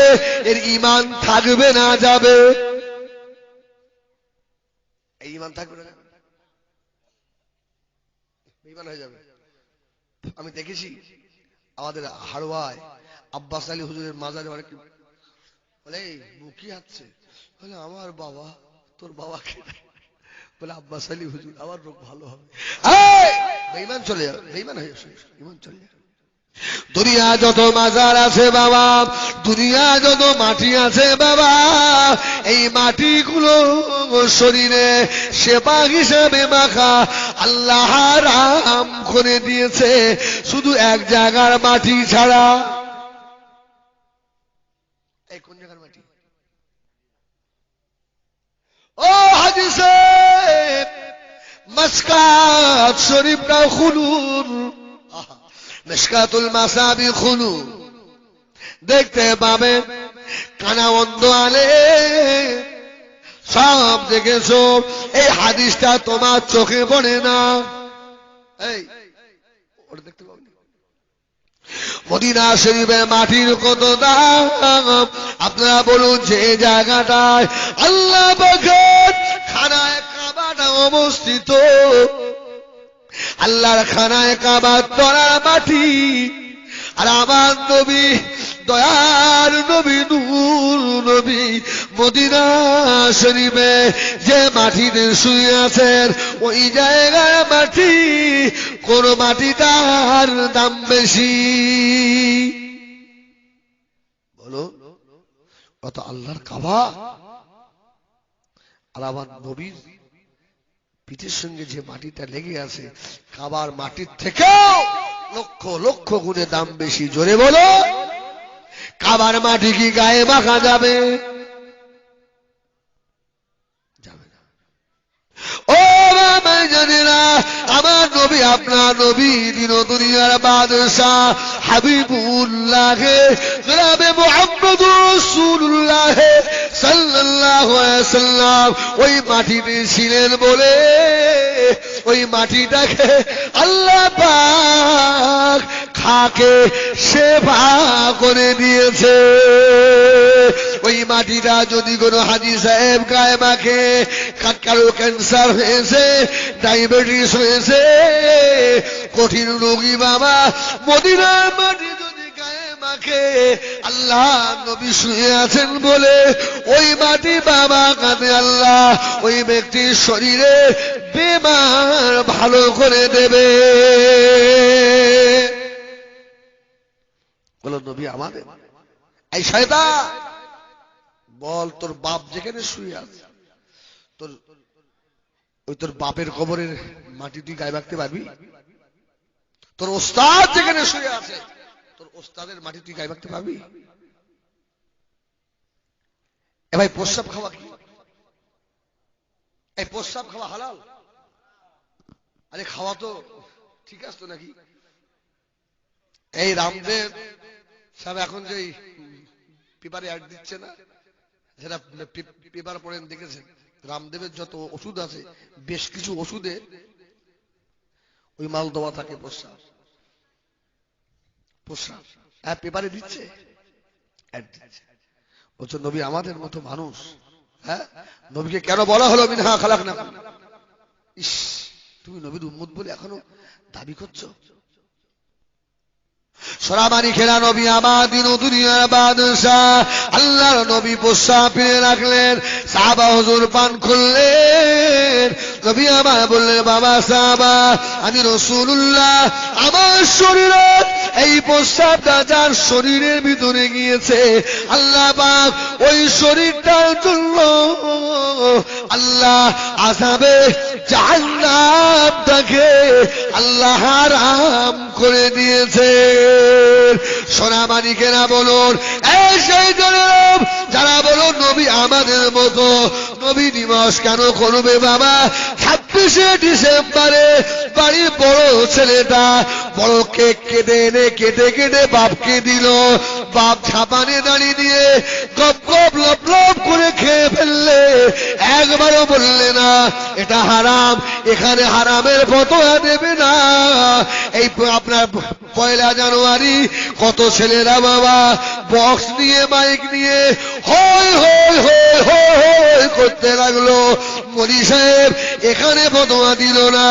এর ঈমান থাকবে না, যাবে। এই ইমান থাকবে না, ইমান হয়ে যাবে। আমি দেখেছি আমাদের হাড়োয়ায় আব্বাস আলী হুজুরের মাজারে বলে বুকি আছে, বলে আমার বাবা, তোর বাবাকে বলে আব্বাস আলী হুজুর, আমার রোগ ভালো হবে। বেঈমান চলে যাবে, বেঈমান হয়ে যাবে, ইমান চলে যাবে। দুনিয়া যত মাজার আছে বাবা, দুনিয়া যত মাটি আছে বাবা, এই মাটিগুলো শরীরে সেবা হিসেবে মাখা আল্লাহ হারাম করে দিয়েছে, শুধু এক জায়গার মাটি ছাড়া। এই কোন জায়গার মাটি? ও হাদিসে মসকাত শরীফটা খুলুন, মিশকাতুল মাসাবি খুলুন, দেখতে পাবেন কানা অন্ধ আলে সব দেখেছো, এই হাদিসটা তোমার চোখে পড়ে না। এই ওটা দেখতে পাবেন। মদিনা শরীফের মাটির কত দাম আপনারা বলুন, যে জায়গাটায় আল্লাহ পাকের খানায় কাবাটা অবস্থিত, আল্লাহর খানায় কাবার তলার মাটি, আর আমার নবী দয়ার নবী নূর নবী মদিনা শরীফে যে মাটিতে শুয়ে আছেন, ওই জায়গার মাটি, কোন মাটিটার দাম বেশি? বলো, কত আল্লাহর কাবা, আর আমার নবীর পিঠের সঙ্গে যে মাটিটা লেগে আছে, কাবার মাটির থেকেও লক্ষ লক্ষ গুণে দাম বেশি। জোরে বলো, কাবার মাটি কি গায়ে মাখা যাবে? যাবে না। ও বাবা জানেরা, আমার নবী আপনার নবী দিন দুনিয়ার বাদশাহ হাবিবুল্লাহ জনাবে মুহাম্মদুর রাসূলুল্লাহ সাল্লাল্লাহু আলাইহি ওয়াসাল্লাম ওই মাটিতে ছিলেন বলে ওই মাটিটাকে আল্লাহ পাক খাকে সেবা করে দিয়েছে। ওই মাটিটা যদি কোনো হাজী সাহেব গায়ে মাখে, কারো ক্যান্সার হয়েছে, ডায়াবেটিস হয়েছে, কঠিন রোগী বাবা, মদিনার মাটি যদি গায়ে মাখে, আল্লাহ নবী শুয়ে আছেন বলে ওই মাটি বাবা কাঁদে, আল্লাহ ওই ব্যক্তির শরীরে বেমার ভালো করে দেবে। বলো নবী আমাদের। এই শয়তান বল, তোর বাপ যেখানে শুয়ে আছে, তোর বাপের কবরের মাটি তুই গায়ে রাখতে পারবি? তোর ওস্তাদ যেখানে শুয়ে আছে, তোর ওস্তাদের মাটি তুই গায়ে রাখতে পারবি? এ ভাই, প্রস্রাব খাওয়া কি? এই প্রস্রাব খাওয়া হালাল? আরে খাওয়া তো ঠিক আছে তো নাকি? এই রামদেব সাহেব এখন যে পেপারে অ্যাড দিচ্ছে না, যারা পেপার পড়েন দেখেছেন, রামদেবের যত ওষুধ আছে, বেশ কিছু ওষুধে ওই মাল দেওয়া থাকে প্রস্রাব। প্রস্রাব হ্যাঁ পেপারে দিচ্ছে, বলছো নবী আমাদের মতো মানুষ। হ্যাঁ, নবীকে কেন বলা হলো মিনহা খালাকনাকুম? ইস, তুমি নবীর উম্মত বলে এখনো দাবি করছো। সরামানি খেলা নবী আমার দিন দুনিয়ার বাদশাহ, আল্লাহর নবী প্রস্রাব ফিরে রাখলেন, সাহাবা হুজুর পান করলেন। নবী আমার বললেন, বাবা সাহাবা, আমি রাসূলুল্লাহ, আমার শরীরে এই প্রস্রাবটা যার শরীরের ভিতরে গিয়েছে, আল্লাহ পাক ওই শরীরটার জন্য আল্লাহ আযাবে জাহান্নামটাকে আল্লাহ হারাম করে দিয়েছে। সোনামানিকেরা বলুন, এই সেই জনম যারা বলুন নবী আমাদের মতো, নবী দিবস কেন করবে বাবা? 26শে ডিসেম্বরে বাড়ির বড় ছেলেটা বড় কেক কেটে এনে কেটে কেটে বাপকে দিল, বাপ ছাপানে দাঁড়িয়ে দিয়ে গপ গপ লপ লপ করে খেয়ে ফেললে, একবারও বললে না এটা হারাম, এখানে হারামের ফতোয়া দেবে না। এই আপনার 1 জানুয়ারি কত ছেলেরা বাবা বক্স নিয়ে মাইক নিয়ে হই হই হই হই করতে লাগলো, মনি সাহেব এখানে ফতোয়া দিল না,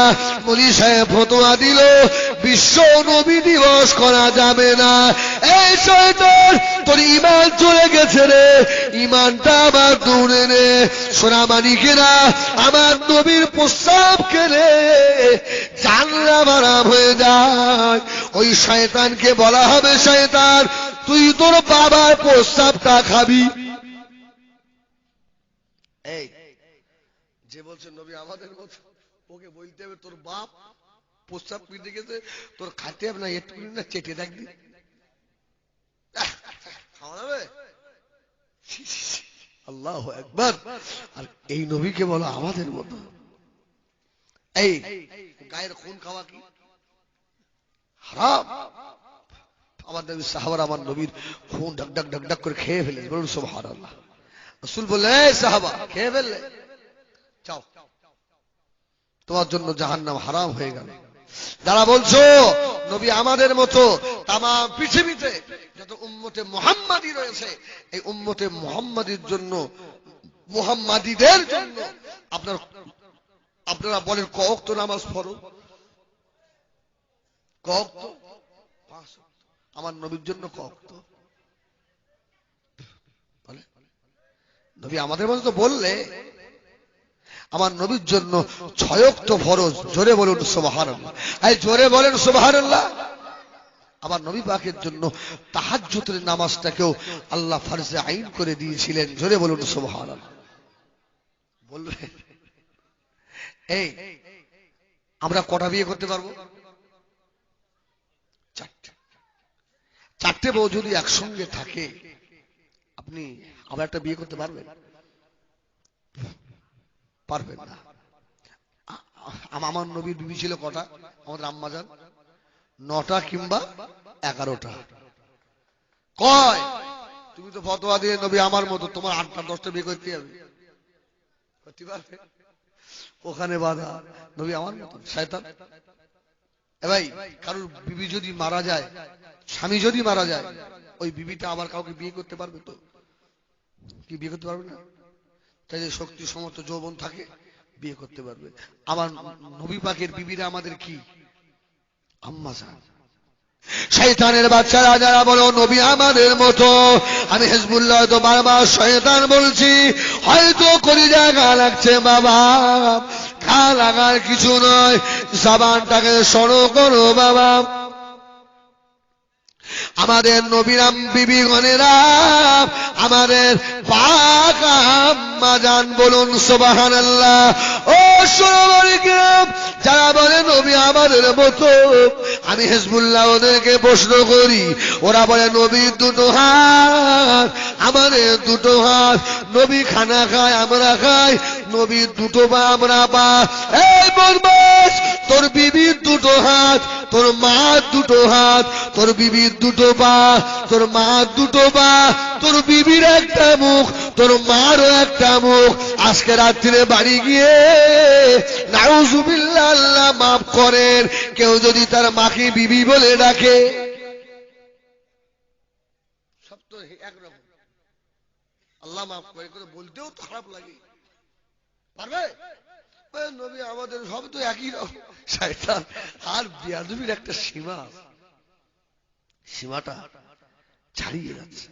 মনি সাহেব ফতোয়া দিল বিশ্ব নবী দিবস করা যাবে না। এই শয়তান, তোর ঈমান চলে গেছে রে, ঈমানটা আবার দৌড়ে নে। সোনামানিকেরা, আমার নবীর প্রস্তাব কেনে জানলাম আরাম হয়ে যায়। ওই শয়তানকে বলা হবে, শয়তান তুই তোর বাবার প্রস্তাবটা খাবি। এই যে বলছে নবী আমাদের মতো, ওকে বলতে হবে তোর বাপ প্রস্তাব পিঠে গেছে, তোর খাতে হবে না, একটু না চেটে দেখবি খাওয়া যাবে। আল্লাহু আকবার। আর এই নবীকে বলো আমাদের মতো। এই গায়ের খুন খাওয়া কি হারাম। আমার নবী সাহাবারা আমার নবীর খুন ডাক ডাক ডাক ডাক করে খেয়ে ফেলে। বলুন সুবহানাল্লাহ। রাসূল বললেন, এই সাহাবা খেয়ে ফেললে, যাও তোমার জন্য জাহান্নাম হারাম হয়ে গেল। যারা বলছো নবী আমাদের মতো, তামাম পৃথিবীতে যত উম্মতে মুহাম্মাদি রয়েছে, এই উম্মতে মুহাম্মাদির জন্য, মুহাম্মাদিদের জন্য আপনারা বলেন ক ওয়াক্ত নামাজ পড়ো? ক ওয়াক্ত? 5 ওয়াক্ত। আমার নবীর জন্য ক ওয়াক্ত বলে? নবী আমাদের মতো বললে আমার নবীর জন্য 6 ওয়াক্ত ফরজ। জোরে বলুন সুবহানাল্লাহ। এই জোরে বলেন সুবহানাল্লাহ। আমার নবী পাকের জন্য তাহাজ্জুদের নামাজটাকেও আল্লাহ ফরজে আইন করে দিয়েছিলেন। জোরে বলুন সুবহানাল্লাহ। বলবেন এই আমরা কটা বিয়ে করতে পারবো? 4টে। 4টে বউ যদি একসঙ্গে থাকে, আপনি আবার একটা বিয়ে করতে পারবেন? পারবেন না। আমার নবীর বিবি ছিল কটা? আমাদের আম্মা জান 9টা কিংবা 11টা। কয় তুমি তো ফতোয়া দিয়ে নবী আমার মতো, তোমার 8টা 10টা বিয়ে করতে হবে। করতে পারবে? ওখানে বাধা, নবী আমার মতো শয়তান। এ ভাই, কারোর বিবি যদি মারা যায়, স্বামী যদি মারা যায়, ওই বিবিটা আবার কাউকে বিয়ে করতে পারবে তো? কি বিয়ে করতে পারবে না? তাই যে শক্তি সমর্থ যৌবন থাকে, বিয়ে করতে পারবে। আমার নবী পাকের বিবিরা আমাদের কি আম্মা জান। শয়তানের বাচ্চারা যারা বলো নবী আমাদের মতো, আমি হিজবুল্লাহ তো বারবার শয়তান বলছি, হয়তো কলিজা গা লাগছে বাবা, গা লাগার কিছু নয়, জবানটাকে সরো করো বাবা। আমাদের নবীরাম বিবিগণেরা, আমাদের পাক আম্মা জান, বলুন সুবহানাল্লাহ। ও সোনামানিকেরাম, যারা বলে নবী আমাদের মতো, আমি হিজবুল্লাহ ওদেরকে প্রশ্ন করি, ওরা বলে নবীর 2টো হাত, আমাদের 2টো হাত, নবী খানা খায় আমরা খাই, নবীর 2টো পা আমরা পা। এই বদমাশ, তোর বিবির 2টো হাত, তোর মা 2টো হাত, তোর বিবির 2টো পা, তোর মা 2টো পা, তোর বিবির একটা মুখ, তোর মারও একটা মুখ। আজকে রাত্রিরে বাড়ি গিয়ে নাউজুবিল্লাহ, আল্লাহ মাফ করেন, কেউ যদি তার মাকে বিবি বলে ডাকে, সব তো একরকম, আল্লাহ মাফ করে, বলতেও তো খারাপ লাগে। পারবে? নবী আমাদের সব তো একই রকম। শয়তান আর বেয়াদবির একটা সীমা, সীমাটা ছাড়িয়ে যাচ্ছে।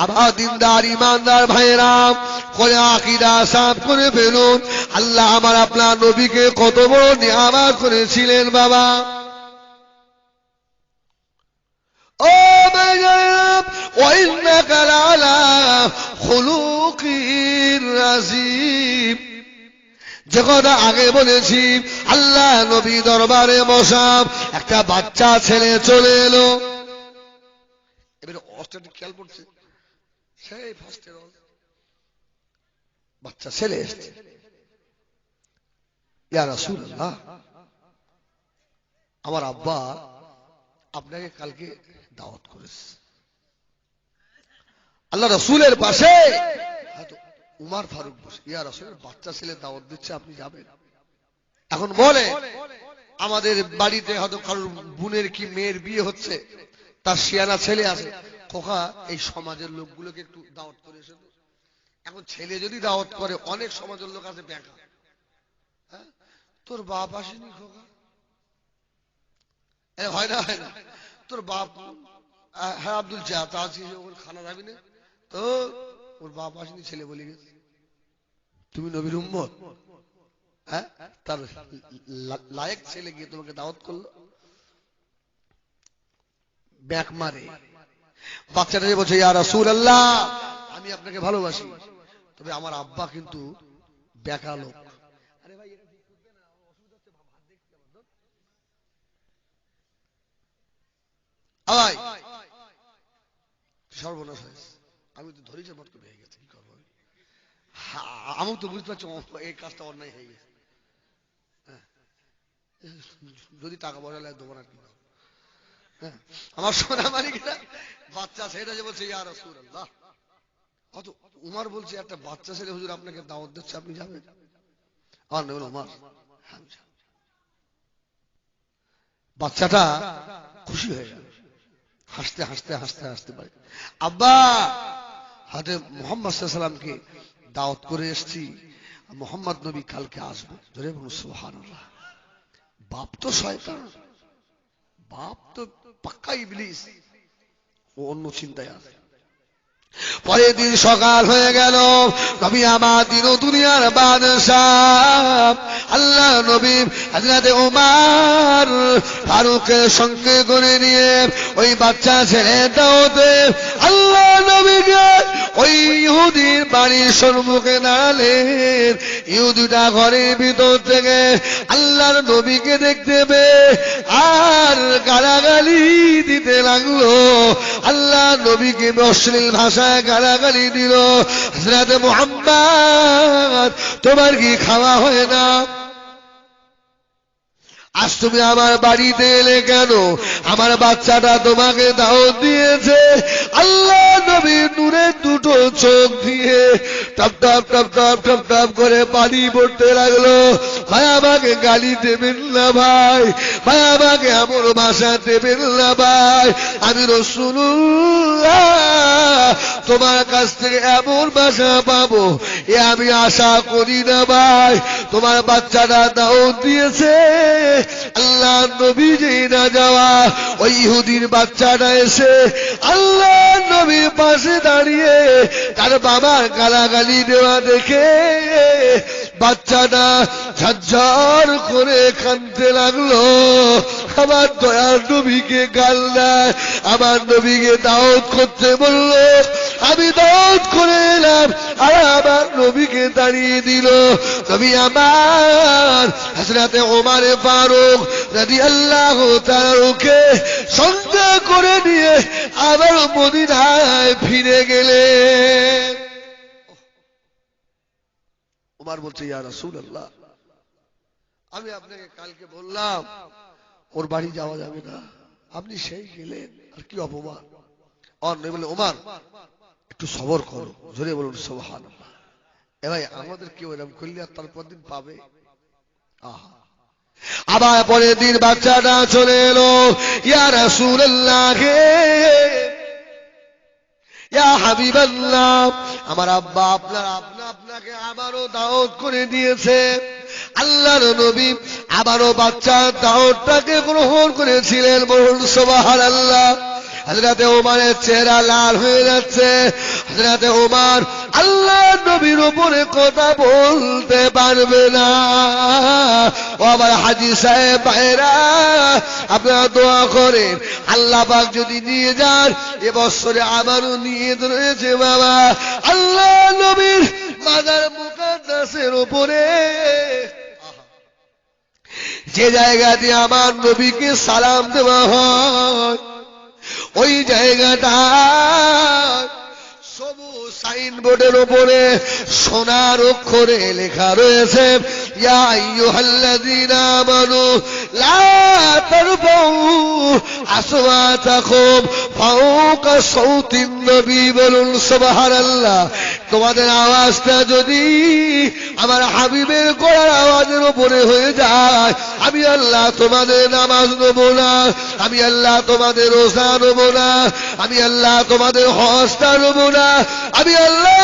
আমার দিনদার ইমানদার ভাইরাম, করে আকীদা সাফ করে ফেলুন। আল্লাহ আমার আপনার নবীকে কত বড় নিয়ামত করেছিলেন বাবা। ও ভাইরাম, ওয়াইন্নাকা লাআলা খুলুকির আযীম। যে কথা আগে বলেছি, আল্লাহ নবী দরবারে বসা, একটা বাচ্চা ছেলে চলে এলো। এবারে অস্ট্রেলিয়া খেয়াল করছে, সেই ফার্স্টের বাচ্চা ছেলে এসছে। ইয়া রাসূলুল্লাহ, আমার আব্বা আপনাকে কালকে দাওয়াত করেছে। আল্লাহ রাসূলের পাশে হয়তো উমর ফারুক বসে, ইয়া রাসূল, বাচ্চা ছেলে দাওয়াত দিচ্ছে, আপনি যাবেন? এখন বলে আমাদের বাড়িতে হয়তো কারোর বোনের কি মেয়ের বিয়ে হচ্ছে, তার শিয়ানা ছেলে আছে, খোকা এই সমাজের লোকগুলোকে একটু দাওয়াত করে এসে তো। এখন ছেলে যদি দাওয়াত করে, অনেক সমাজের লোক আছে বেকা, হ্যাঁ তোর বাপ আসেনি খোকা, হয় না হয় না, তোর বাপ, হ্যাঁ আব্দুল চাচা আছিস, ওর খানা যাবি না তো, ওর বাপ আসেনি, ছেলে বলে গেছে তুমি নবীর উম্মত, হ্যাঁ তার লায়েক ছেলে গিয়ে তোমাকে দাওয়াত করলো, ব্যাক মারে। বাচ্চাটা যে বলছে ইয়া রাসূলুল্লাহ আমি আপনাকে ভালোবাসি, তবে আমার আব্বা কিন্তু বেকা লোক। আরে ভাই এটা ঠিক করবে না, অসুবিধা হচ্ছে, ভাত দেখতে পারো আয় সর্বনাশ হয়েছে, আমি তো ধরেছি মত করে হয়ে গেছে, কি করবো আমি তো বুঝতে পারছি এই কাজটা অন্যায় হয়ে গেছে, যদি টাকা পয়সা লাগে দেবো না, কি আমার সোনা মালিকরা বাচ্চা ছেলেটা যে বলছে ইয়া রাসূলুল্লাহ, অত উমার বলছে একটা বাচ্চা ছেলে হুজুর আপনাকে দাওয়াত দিচ্ছে, আপনি যাবেন? আমার নবী উমার, বাচ্চাটা খুশি হয়ে গেল, হাসতে হাসতে হাসতে হাসতে পারে, আব্বা হাতে মুহাম্মদ সাল্লাল্লাহু আলাইহি ওয়াসাল্লামকে দাওয়াত করে এসেছি, মুহাম্মদ নবী কালকে আসবে, জোরে বলুন সুবহানাল্লাহ। বাপ তো শয়তান, বাপ তো পাক্কা ইবলিস, ও অন্য চিন্তায় আছে। পরের দিন সকাল হয়ে গেল, নবী আমার দিন দুনিয়ার বাদশাহ আল্লাহ নবী হযরত ওমর ফারুককে সঙ্গে করে নিয়ে ওই বাচ্চা ছেলে দাওয়াতে আল্লাহ নবীকে ওই ইহুদির বাড়ির সম্মুখে দাঁড়ালেন। ইহুদিটা ঘরের ভিতর থেকে আল্লাহর নবীকে দেখতে পেয়ে আর গালাগালি দিতে লাগলো, আল্লাহ নবীকে অশ্লীল ভাষায় গালাগালি দিল, হযরত মুহাম্মদ তোমার কি খাওয়া হয় না? আজ তুমি আমার বাড়িতে এলে কেন? আমার বাচ্চাটা তোমাকে দাওয়াত দিয়েছে। আল্লাহ নবী নূরে দুটো চোখ দিয়ে top top top top top top করে পানি পড়তে লাগলো। ভাই আমাকে গালি দেবেন না ভাই, ভাই আমাকে এমন ভাষা দেবেন না ভাই, আমি রাসূলুল্লাহ তোমার কাছ থেকে এমন ভাষা পাবো এ আমি আশা করি না ভাই। তোমার বাচ্চাটা দাওয়াত দিয়েছে, আল্লাহ নবী যে না যাওয়া ওই ইহুদির বাচ্চাটা এসে আল্লাহ নবীর পাশে দাঁড়িয়ে তার বাবার গালাগালি দেওয়া দেখে বাচ্চাটা ঝরঝর করে কাঁদতে লাগলো। আমার দয়ার নবীকে গাল দেয়, আমার নবীকে দাওয়াত করতে বললো, আমি দাওয়াত করে এলাম আর আমার নবীকে দাঁড়িয়ে দিল। নবী আমার হযরত ওমর ফারুক রাদিয়াল্লাহু তাআলাকে সঙ্গে করে নিয়ে আবার মদিনায় ফিরে গেলেন। ওমর বলছে ইয়া রাসূলুল্লাহ আমি আপনাকে কালকে বললাম ওর বাড়ি যাওয়া যাবে না, আপনি সেই গেলেন, আর কি অপমান। আর নবী বলে ওমর একটু সবর করো, জোরে বলুন সুবহানাল্লাহ। এ ভাই আমাদের কেউ এরকম করলে আর তারপর দিন পাবে? আহা, আবার পরের দিন বাচ্চাটা চলে এলো, ইয়া রাসূলুল্লাহ ইয়া হাবিবাল্লাহ আমার আব্বা আপনাকে আবারও দাওয়াত করে দিয়েছে। আল্লাহর নবী আবারও বাচ্চার দাওয়াতটাকে গ্রহণ করেছিলেন, বলুন সুবহানাল্লাহ। হযরত ওমরের চেহারা লাল হয়ে যাচ্ছে। হযরত ওমর আল্লাহ নবীর উপরে কথা বলতে পারবে না। ও আমার হাজী সাহেব ভাইরা আপনারা দোয়া করেন আল্লাহ পাক যদি নিয়ে যান, এবছরে আবারও নিয়ে রয়েছে বাবা আল্লাহ নবীর মাজার মুকাদ্দাসের উপরে, যে জায়গা দিয়ে আমার নবীকে সালাম দেওয়া হয় ওই জায়গাটা সবুজ সাইনবোর্ডের উপরে সোনার অক্ষরে লেখা রয়েছে ইয়া আইয়ুহাল্লাযীনা আমানু লা তারফাউ আসওয়াতাকুম ফাওকা সাউতিন নবী, বলুন সুবহানাল্লাহ। তোমাদের আওয়াজটা যদি আমার হাবিবের গলার আওয়াজের উপরে হয়ে যায়, আমি আল্লাহ তোমাদের নামাজ নেব না, আমি আল্লাহ তোমাদের রোজা নেব না, আমি আল্লাহ তোমাদের হজটা নেব না, আমি আল্লাহ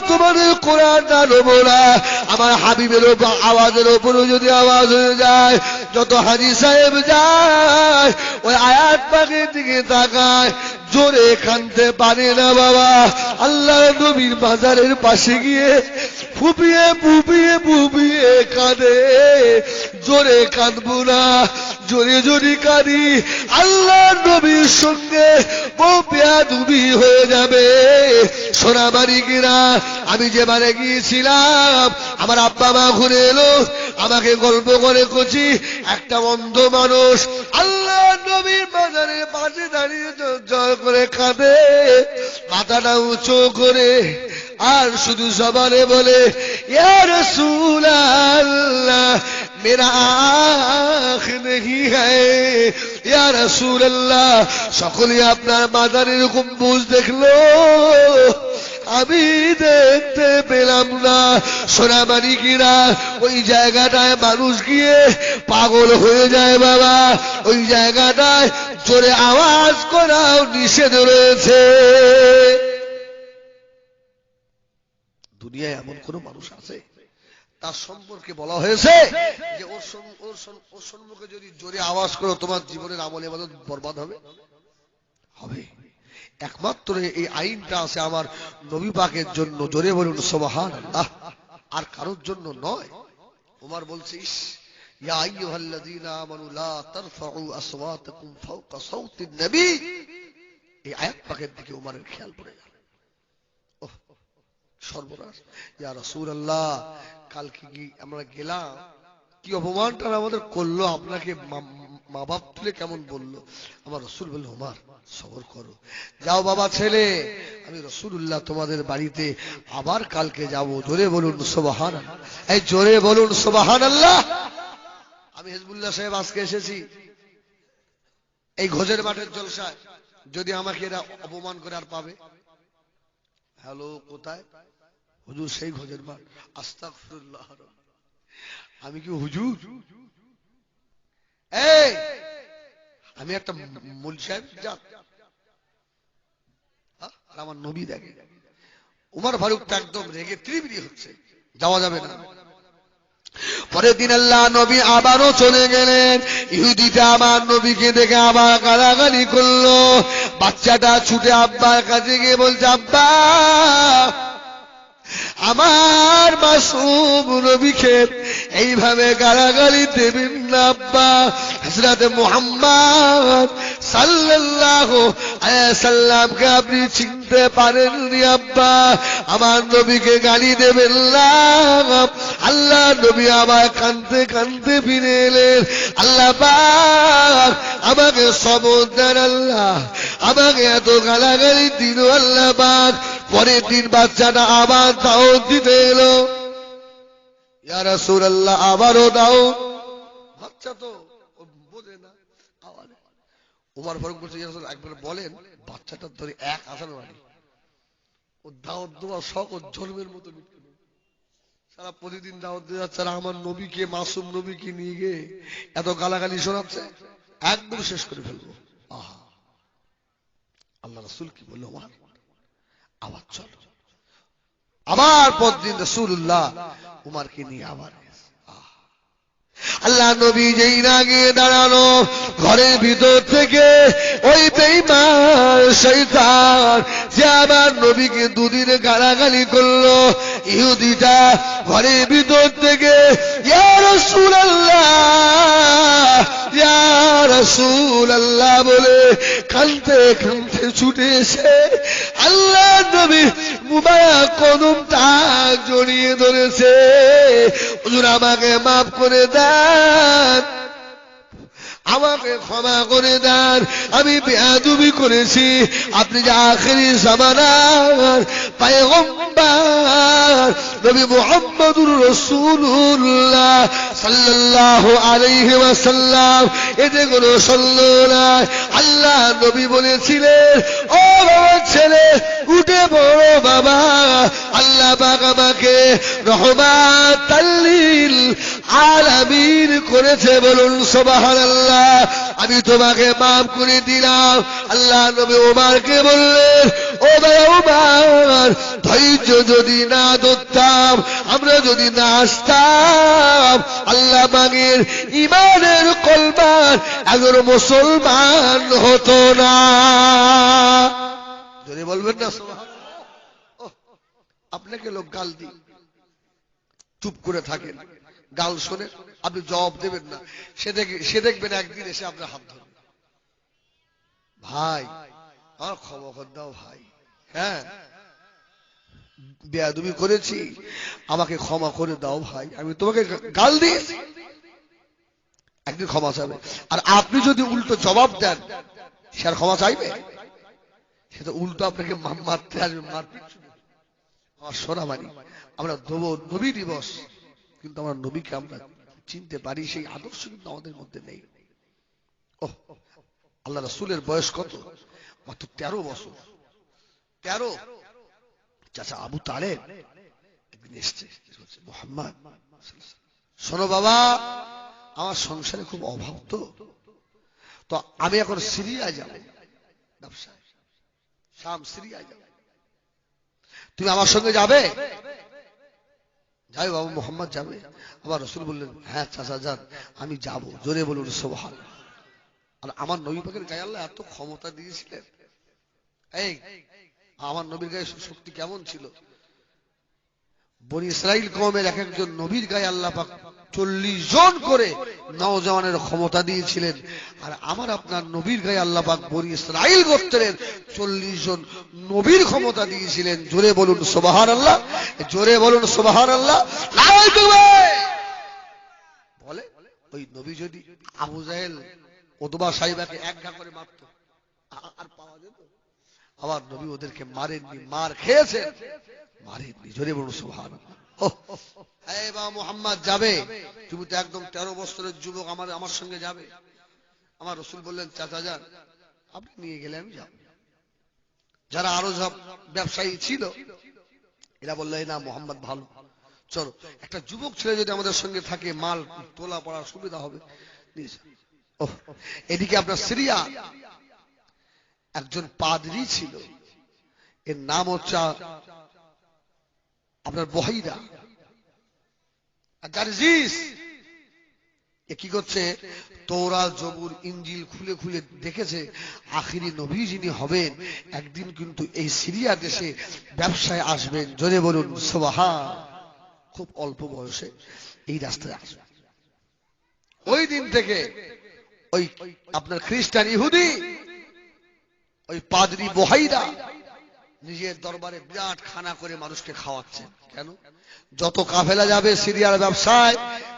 তোমাদের করে কোরআনটা নেবো না, আমার হাবিবের আওয়াজের ওপরে যদি আওয়াজ হয়ে যায়, যত হাজী সাহেব যায় ওই আয়াত পাকের দিকে তাকায়, জোরে কাঁদতে পারে না বাবা। আল্লাহ নবীর বাজারের পাশে গিয়ে ফুপিয়ে ফুপিয়ে ফুপিয়ে কাঁদে। জোরে কাঁদবো না, জোরে জোরে কাঁদি, আল্লাহ নবীর সঙ্গে বউ বেয়াদবি হয়ে যাবে। সোনাবাড়ি কিনা আমি যেবারে গিয়েছিলাম, আমার আব্বা মা ঘুরে এলো, আমাকে গল্প করে কচি একটা অন্ধ মানুষ আল্লাহ নবীর বাজারের পাশে দাঁড়িয়ে জয় করে কাঁদে, মাথাটা উঁচু করে, আর শুধু সবারে বলে ইয়া রাসূলুল্লাহ মেরা আঁখ নেহি হ্যায়, ইয়া রাসূলুল্লাহ সকলে আপনার বাজারের গম্বুজ দেখলো, আমি দেখতে পেলাম না। সোনাবাড়ি কিনা ওই জায়গাটায় মানুষ গিয়ে পাগল হয়ে যায় বাবা, ওই জায়গাটায় জোরে আওয়াজ করাও নিষেধ রয়েছে। দুনিয়ায় এমন কোন মানুষ আছে তার সম্পর্কে বলা হয়েছে যে ওর সম্মুখে যদি জোরে আওয়াজ করো তোমার জীবনের আমল ইবাদত বরবাদ হবে? হবে। একমাত্র এই আইনটা আছে আমার নবী পাকের জন্য, জোরে বলুন সুবহানাল্লাহ, আর কারোর জন্য নয়। ওমর বলছে ইস ইয়া আইয়ুহাল্লাযীনা আমানু লা তারফাউ আসওয়াতাকুম ফাওকা সাওতিন নবী, এই আয়াত পাকের দিকে ওমরের খেয়াল পড়ে গেল। ওহ সর্বনাশ, ইয়া রাসূলুল্লাহ কালকে কি আমরা গেলাম, কি অপমানটা আমাদের করলো, আপনাকে মা বাপ তুলে কেমন বললো। আমার রাসূল বলল ওমর সবর করো, যাও বাবা ছেলে, আমি রাসূলুল্লাহ তোমাদের বাড়িতে আবার কালকে যাব। জোরে বলুন সুবহানাল্লাহ, এই জোরে বলুন সুবহানাল্লাহ। আমি হিজবুল্লাহ সাহেব আজকে এসেছি এই ঘোষের মাঠের জলসায়, যদি আমাকে এরা অপমান করে আর পাবে, হ্যালো কোথায়? হুজুর সেই ঘোষের মাঠ। আস্তাগফিরুল্লাহ, আমি কি হুজুর? এই আমি একটা মুল সাহেব জাত, আর আমার নবী দেখে। উমর ফারুকটা একদম রেগে ত্রিবিরি হচ্ছে, যাওয়া যাবে না। পরের দিন আল্লাহ নবী আবারও চলে গেলেন। ইহুদিটা আমার নবীকে দেখে আবার গালাগালি করলো। বাচ্চাটা ছুটে আব্বার কাছে গিয়ে বলছে আব্বা আমার মাসুম নবীকে এইভাবে গালাগালি দেবেন না আব্বা। হযরত মুহাম্মদ সাল্লাল্লাহু আলাইহি সাল্লামকে আপনি চিনতে পারেননি আব্বা, আমার নবীকে গালি দেবেন না। আল্লাহ নবী আবার কাঁদতে কাঁদতে ফিরে এলেন। আল্লাহ পাক আমাকে সবর দেন, আল্লাহ আমাকে এত গালাগালি দিল আল্লাহ পাক। পরের দিন বাচ্চাটা আবার দাওয়াত দিতে এলো, ইয়া রাসূলুল্লাহ আবারও দাও। বাচ্চা তো বোঝে না আওয়াজ। ওমর ফারুক বলছে ইয়া রাসূল একবার বলেন, বাচ্চাটার ধরে এক আসার বাড়ি, ও দাওয়াত দেওয়া শখ ও জন্মের মতো মিটবে না। সারা প্রতিদিন দাওয়াত দিয়ে যাচ্ছে, আর আমার নবীকে মাসুম নবীকে নিয়ে গিয়ে এত গালাগালি শোনাচ্ছে, একদম শেষ করে ফেলবো। আহা, আল্লাহ রাসূল কি বললো, ওমর আবার চলো। আবার পরদিন রাসূলুল্লাহ উমরকে নিয়ে আবার আল্লাহ নবী যেই না গিয়ে দাঁড়ানো, ঘরের ভিতর থেকে ওই বেঈমান শয়তান যে আবার নবীকে দুদিন গালাগালি করলো, ইহুদিটা ঘরের ভিতর থেকে ইয়া রাসূলুল্লাহ ইয়া রাসূলুল্লাহ বলে কাঁদতে কাঁদতে ছুটে এসে আল্লাহ নবী মুবারক কদমটা জড়িয়ে ধরেছে। হুজুর আমাকে মাফ করে দেন, আমাকে ক্ষমা করে দেন, আমি বেয়াদবি করেছি। আপনি যে আখিরি জামানার পয়গম্বর নবী মুহাম্মদুর রাসূলুল্লাহ সাল্লাল্লাহু আলাইহি ওয়াসাল্লাম, এতে কোনো সন্দেহ নাই। আল্লাহ নবী বলেছিলেন ও বাবা ছেলে উঠে পড়ো বাবা, আল্লাহ পাক আমাকে রহমাতাল লিল আলামিন করেছে, বলুন সুবহানাল্লাহ। আমি তোমাকে মাফ করে দিলাম। আল্লাহ নবী ওমরকে বললেন, ও ভাই ওমর, ধৈর্য যদি না ধরতাম, আমরা যদি না আসতাম, আল্লাহ পাকের ঈমানের কলমার একজন মুসলমান হতো না। যদি বলবেন না সুবহানাল্লাহ। আপনাকে লোক গাল দি, চুপ করে থাকেন, গাল শোনে, আপনি জবাব দেবেন না, সে দেখবেন একদিন এসে আপনার হাত ধরবে, ভাই আমার ক্ষমা করে দাও ভাই, হ্যাঁ বেয়াদবি করেছি, আমাকে ক্ষমা করে দাও ভাই, আমি তোমাকে গাল দিয়েছি, একদিন ক্ষমা চাইবে। আর আপনি যদি উল্টো জবাব দেন, সে আর ক্ষমা চাইবে? সে তো উল্টো আপনাকে মারতে আসবে, মারপিট শুরু। আমার সোনা মানি, আমরা নবী দিবস, কিন্তু আমার নবীকে আমরা চিনতে পারি, সেই আদর্শ কিন্তু আমাদের মধ্যে নেই। ও আল্লাহ রাসূলের বয়স কত? মাত্র 13 বছর। 13। চাচা আবু তালেব একদিন এসছে, মুহাম্মদ, শোনো বাবা, আমার সংসারে খুব অভাব, তো আমি এখন সিরিয়া যাব ব্যবসায়, শাম সিরিয়া যাব, তুমি আমার সঙ্গে যাবে? যাই বাবু, মোহাম্মদ যাবে। আবার রাসূল বললেন, হ্যাঁ চাচা যান, আমি যাব। জোরে বলুন সুবহানাল্লাহ। আর আমার নবী পাকের গায়ে আল্লাহ এত ক্ষমতা দিয়েছিলেন। এই আমার নবীর গায়ে শক্তি কেমন ছিল? বনি ইসরাইল কওমের এক একজন নবীর গায়ে আল্লাহ পাক 40 জন করে নওজওয়ানের ক্ষমতা দিয়েছিলেন। আর আমার আপনার নবীর গায়ে আল্লাহ পাক বনি ইসরাইল গোত্রের 40 জন নবীর ক্ষমতা দিয়েছিলেন। জোরে বলুন সুবহানাল্লাহ, জোরে বলুন সুবহানাল্লাহ। বলে ওই নবী যদি আবু জাহেল উতবা সাইবাকে এক ঘা করে মারত, আর পাওয়া যেত? আমার নবী ওদেরকে মারেননি, মার খেয়েছেন, মারেননি। জোরে বলুন সুবহানাল্লাহ। এই বাবা মুহাম্মদ যাবে, তুমি তো একদম 13 বছরের যুবক, আমার সঙ্গে যাবে। আমার রাসূল বললেন, চাচা যান, আপনি নিয়ে গেলে আমি যাব। যারা আরো সব ব্যবসায়ী ছিল এরা বললেন, না মুহাম্মদ ভালো, চলো, একটা যুবক ছেলে যদি আমাদের সঙ্গে থাকে, মাল তোলা পড়ার সুবিধা হবে। এদিকে আপনার সিরিয়া একজন পাদ্রী ছিল, এর নাম হচ্ছে আপনার বহিরা গার্জিস। এ কি করছে? তওরাত, জবুর, ইনজিল খুলে খুলে দেখেছে আখিরি নবী যিনি হবেন একদিন কিন্তু এই সিরিয়া দেশে ব্যবসায় আসবেন। জোরে বলুন সুবহান। খুব অল্প বয়সে এই রাস্তায় আসবে। ওই দিন থেকে ওই আপনার খ্রিস্টান ইহুদি ওই পাদ্রী বহিরা নিজের দরবারে বিরাট খানা করে মানুষকে খাওয়াচ্ছেন। কেন? যত কাফেলা যাবে সিরিয়ার ব্যবসায়,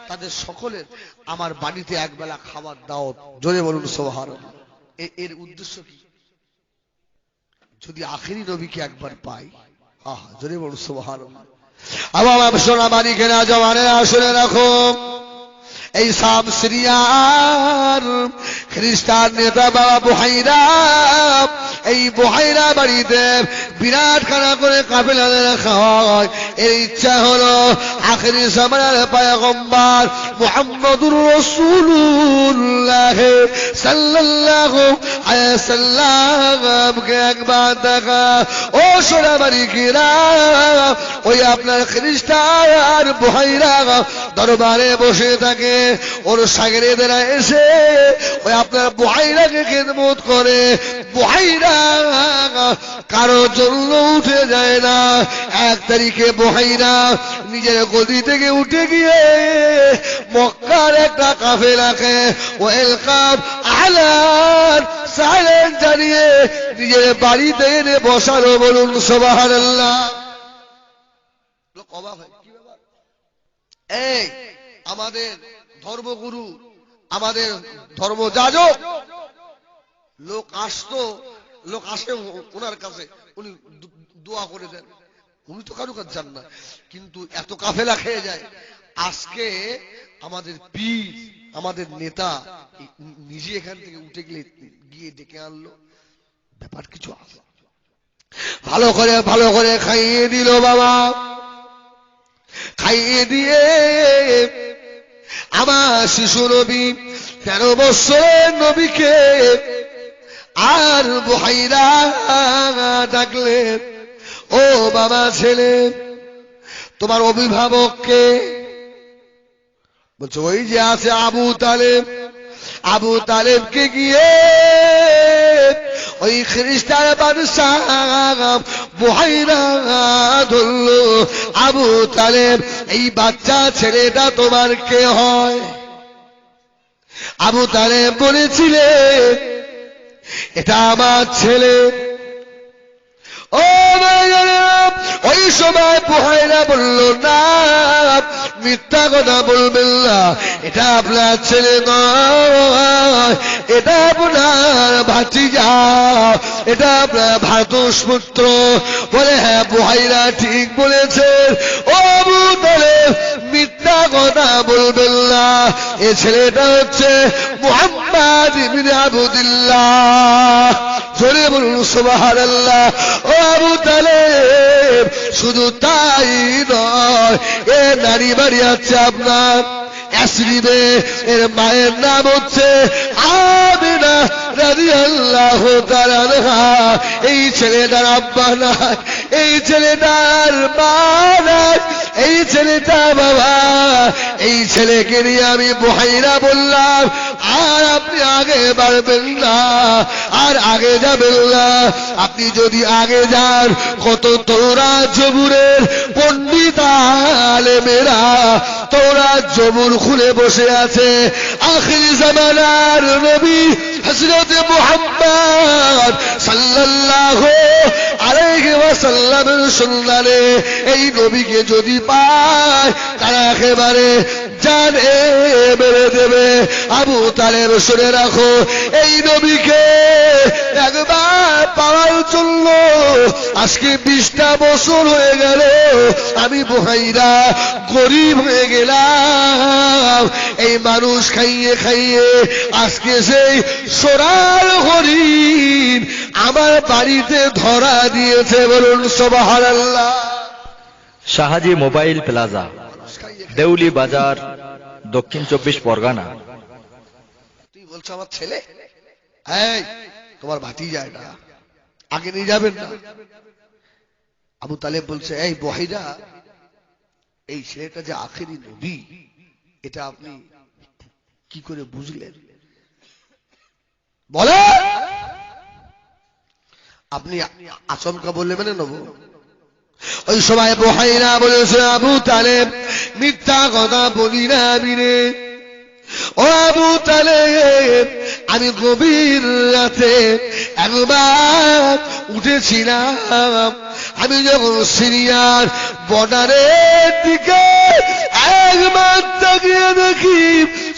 তাদের সকলের আমার বাড়িতে একবেলা খাবার দাও। জোরে বলুন সুবহানাল্লাহ। এর উদ্দেশ্য কি? যদি আখেরি নবীকে একবার পাই, আহা, জোরে বলুন সুবহানাল্লাহ। আমার সোনা বাড়ি কেনা জওয়ানেরা শুনে রাখো, এই শাম সিরিয়ার খ্রিস্টান নেতা বাবা বুহাইরা, এই বুহাইরা বাড়িতে বিরাট খানা করে কাফেলাদের খাওয়ায়। এর ইচ্ছা হলো আখিরি জামানার পয়গম্বর মুহাম্মদুর রাসূলুল্লাহ সাল্লাল্লাহু আলাইহি ওয়াসাল্লামকে একবার দেখা। ও সোনা বাড়ি কিরা, ওই আপনার খ্রিস্টান বুহাইরা দরবারে বসে থাকে, ওর সাগরেদেরা এসে ওই আপনার বুহাইরাকে খেদমত করে। বুহাইরা কারো জন্য উঠে যায় না। 1 তারিখে বুহাইরা নিজের গদি থেকে উঠে গিয়ে মক্কার একটা কাফেলাকে ওয়েলকাম আহলান সালাম জানিয়ে নিজের বাড়িতে এনে বসালো। বলুন সুবহানাল্লাহ। লোক অবাক হয়, কি ব্যাপার? এই আমাদের ধর্মগুরু, আমাদের ধর্মযাজক, লোক আসে ওনার কাছে, উনি দোয়া করে দেন, উনি তো কারো কাছে যান না, কিন্তু এত কাফেলা খেয়ে যায়। আজকে আমাদের পীর, আমাদের নেতা নিজে এখান থেকে উঠে গিয়ে ডেকে আনলো। ব্যাপার কিছু আছে। ভালো করে খাইয়ে দিল বাবা। খাইয়ে দিয়ে আমার শিশু নবী 13 বছরের নবীকে আর বুহাইরা ডাকলেন, ও বাবা ছেলে, তোমার অভিভাবককে? বলছে ওই যে আছে আবু তালেব। আবু তালেবকে গিয়ে ওই খ্রিস্টান বাদশাহ বুহাইরা ধরল, আবু তালেব, এই বাচ্চা ছেলেটা তোমার কে হয়? আবু তালেব বলেছিলেন, এটা আমার ছেলে। ও ওই সময় বুহাইরা বলল, না, মিথ্যা কথা বলবেন না, এটা আপনার ছেলে নয়, এটা আপনার ভাতিজা, এটা আপনার ভ্রাতুষ্পুত্র। বলে হ্যাঁ বুহাইরা ঠিক বলেছেন। ও আবু তালেব, মিথ্যা কথা বলবেন না, এ ছেলেটা হচ্ছে মুহাম্মদ ইবনে আবদুল্লাহ। জোরে বলুন সুবহানাল্লাহ। ও আবু তালেব, শুধু তাই নয়, এ নারী বাড়ি আছে আপনার এসরিবে, এর মায়ের নাম হচ্ছে আমিনা রাদিয়াল্লাহু তাআলা আনহা। এই ছেলেটার আব্বা নাই, এই ছেলেটার মা নাই, এই ছেলেটা বাবা। এই ছেলেকে নিয়ে আমি বুহাইরা বললাম, আর আপনি আগে বাড়বেন না, আর আগে যাবেন না। আপনি যদি আগে যান, কত তওরাত জবুরের পণ্ডিত আলেমেরা তওরাত জবুর খুলে বসে আছে। আখির জামানার নবী হযরত মুহাম্মদ সাল্লাল্লাহু আলাইহি ওয়াসাল্লামের সন্ধানে এই নবীকে যদি পায়, তারা একেবারে জানে মেরে দেবে। আবু তালেব, শুনে রাখো, এই নবীকে একবার পাওয়ার জন্য আজকে 20টা বছর হয়ে গেল আমি বুহাইরা গরিব হয়ে গেলাম। এই মানুষ খাইয়ে খাইয়ে আজকে সেই সোনার হরিণ আমার বাড়িতে ধরা দিয়েছে। বলুন সুবহানাল্লাহ। শাহাজি মোবাইল প্লাজা, দেউলি বাজার, দক্ষিণ 24 পরগনা। তুই বলছো আমার ছেলে? এই তোমার ভাতিজা, এটা আগে নিয়ে যাবেন না। আবু তালেব বলছে, এই বুহাইরা, এই ছেলেটা যে আখেরি নবী, এটা আপনি কি করে বুঝলেন? বলে আপনি আচমকা বললে মেনে নেব? ওই সময় বুহাইরা বলেছে, আবু তালেব, মিথ্যা কথা বলি না আমি রে। ও আবু তালেব, আমি গভীর রাতে একবার উঠেছিলাম। আমি যখন সিরিয়ার বর্ডারের দিকে একবার তাকিয়ে দেখি,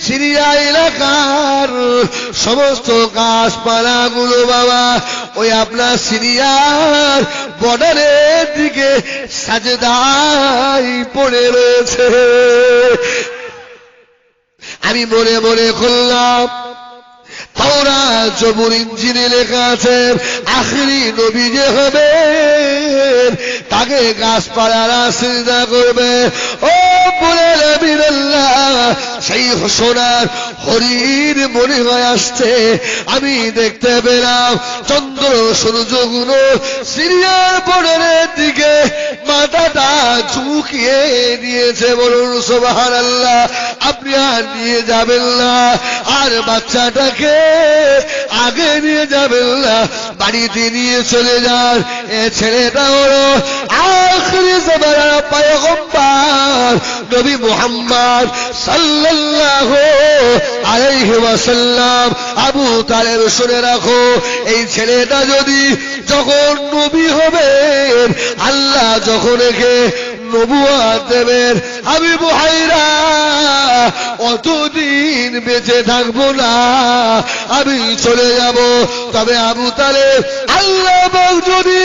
সিরিয়া এলাকার সমস্ত গাছপালাগুলো বাবা ওই আপনার সিরিয়ার বর্ডারের দিকে সাজদায় পড়ে রয়েছে। আমি মনে মনে করলাম, তাওরাত জবুর ইঞ্জিলে লেখা আছে আখেরি নবী যে হবে তাকে গাছপালারা সিজদা করবে। ও বলে নবীল্লাহ, সেই সোনার হরিণ মনে হয়ে আসছে। আমি দেখতে পেলাম চন্দ্র সূর্যগুলো সিরিয়ার বর্ডারের দিকে মাথাটা ঝুঁকিয়ে দিয়েছে। বলুন সুবহানাল্লাহ। আপনি আর নিয়ে যাবেন না, আর বাচ্চাটাকে আগে নিয়ে যাবেন না, বাড়িতে নিয়ে চলে যান। এ ছেলেটা হলো আখিরি জামানার পয়গম্বর নবী মুহাম্মদ সাল্লাল্লাহু আলাইহি ওয়াসাল্লাম। আবু তালেব, শুনে রাখো, এই ছেলেটা যদি যখন নবী হবেন, আল্লাহ যখন একে নবুয়ত দেবেন, আমি বুহাইরা অতদিন বেঁচে থাকবো না, আমি চলে যাব। তবে আবু তালেব, আল্লাহ যদি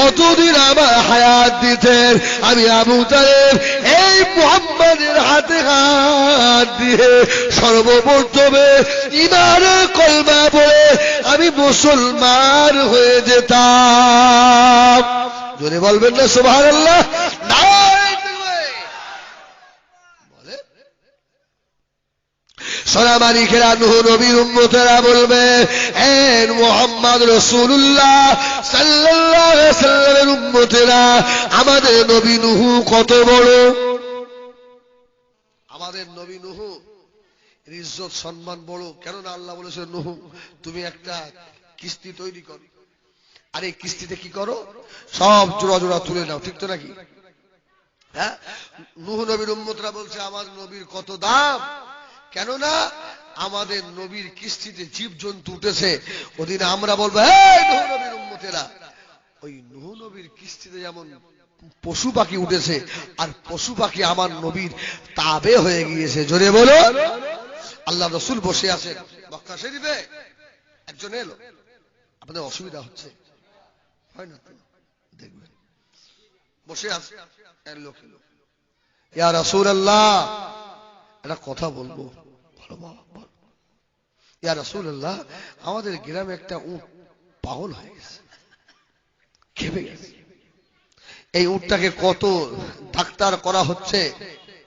অতদিন আমার হায়াত দিতেন, আমি আবু তালেব এই মুহাম্মাদের হাতে হাত দিয়ে সর্বপ্রথমে ঈমানের কলমা বলে আমি মুসলমান হয়ে যেতাম। জোরে বলবেন না সুবহানাল্লাহ? সোনামানিকেরা, নূহ নবীর উম্মতেরা বলবে, এ মুহাম্মদ রাসূলুল্লাহ সাল্লাল্লাহু আলাইহি ওয়াসাল্লামের উম্মতেরা, আমাদের নবী নূহ কত বড়। আমাদের নবী নূহ এর ইজ্জত সম্মান বড়, কেননা আল্লাহ বলেছে নূহ তুমি একটা কিস্তি তৈরি করো, আর এই কিস্তিতে কি করো, সব জোড়া জোড়া তুলে নাও, ঠিক তো নাকি? হ্যাঁ, নূহ নবীর উম্মতরা বলছে আমাদের নবীর কত দাম, কেননা আমাদের নবীর কিস্তিতে জীবজন্তু উঠেছে। ওদিন আমরা বলবো, হে নূহ নবীর উম্মতেরা, ওই নূহ নবীর কিস্তিতে যেমন পশু পাখি উঠেছে, আর পশু পাখি আমার নবীর তাবে হয়ে গিয়েছে। জোরে বলো। আল্লাহ রাসূল বসে আছেন মক্কা শরীফে, একজন এলো, আপনাদের অসুবিধা হচ্ছে হয় না তো, দেখবেন বসে আছে লোক এলো, ইয়া রাসূলুল্লাহ একটা কথা বলবো। বলো বাবা বল। ইয়া রাসূলুল্লাহ, আমাদের গ্রামে একটা উট পাগল হয়ে গেছে, খেপে গেছে। এই উটটাকে কত ডাক্তার করা হচ্ছে,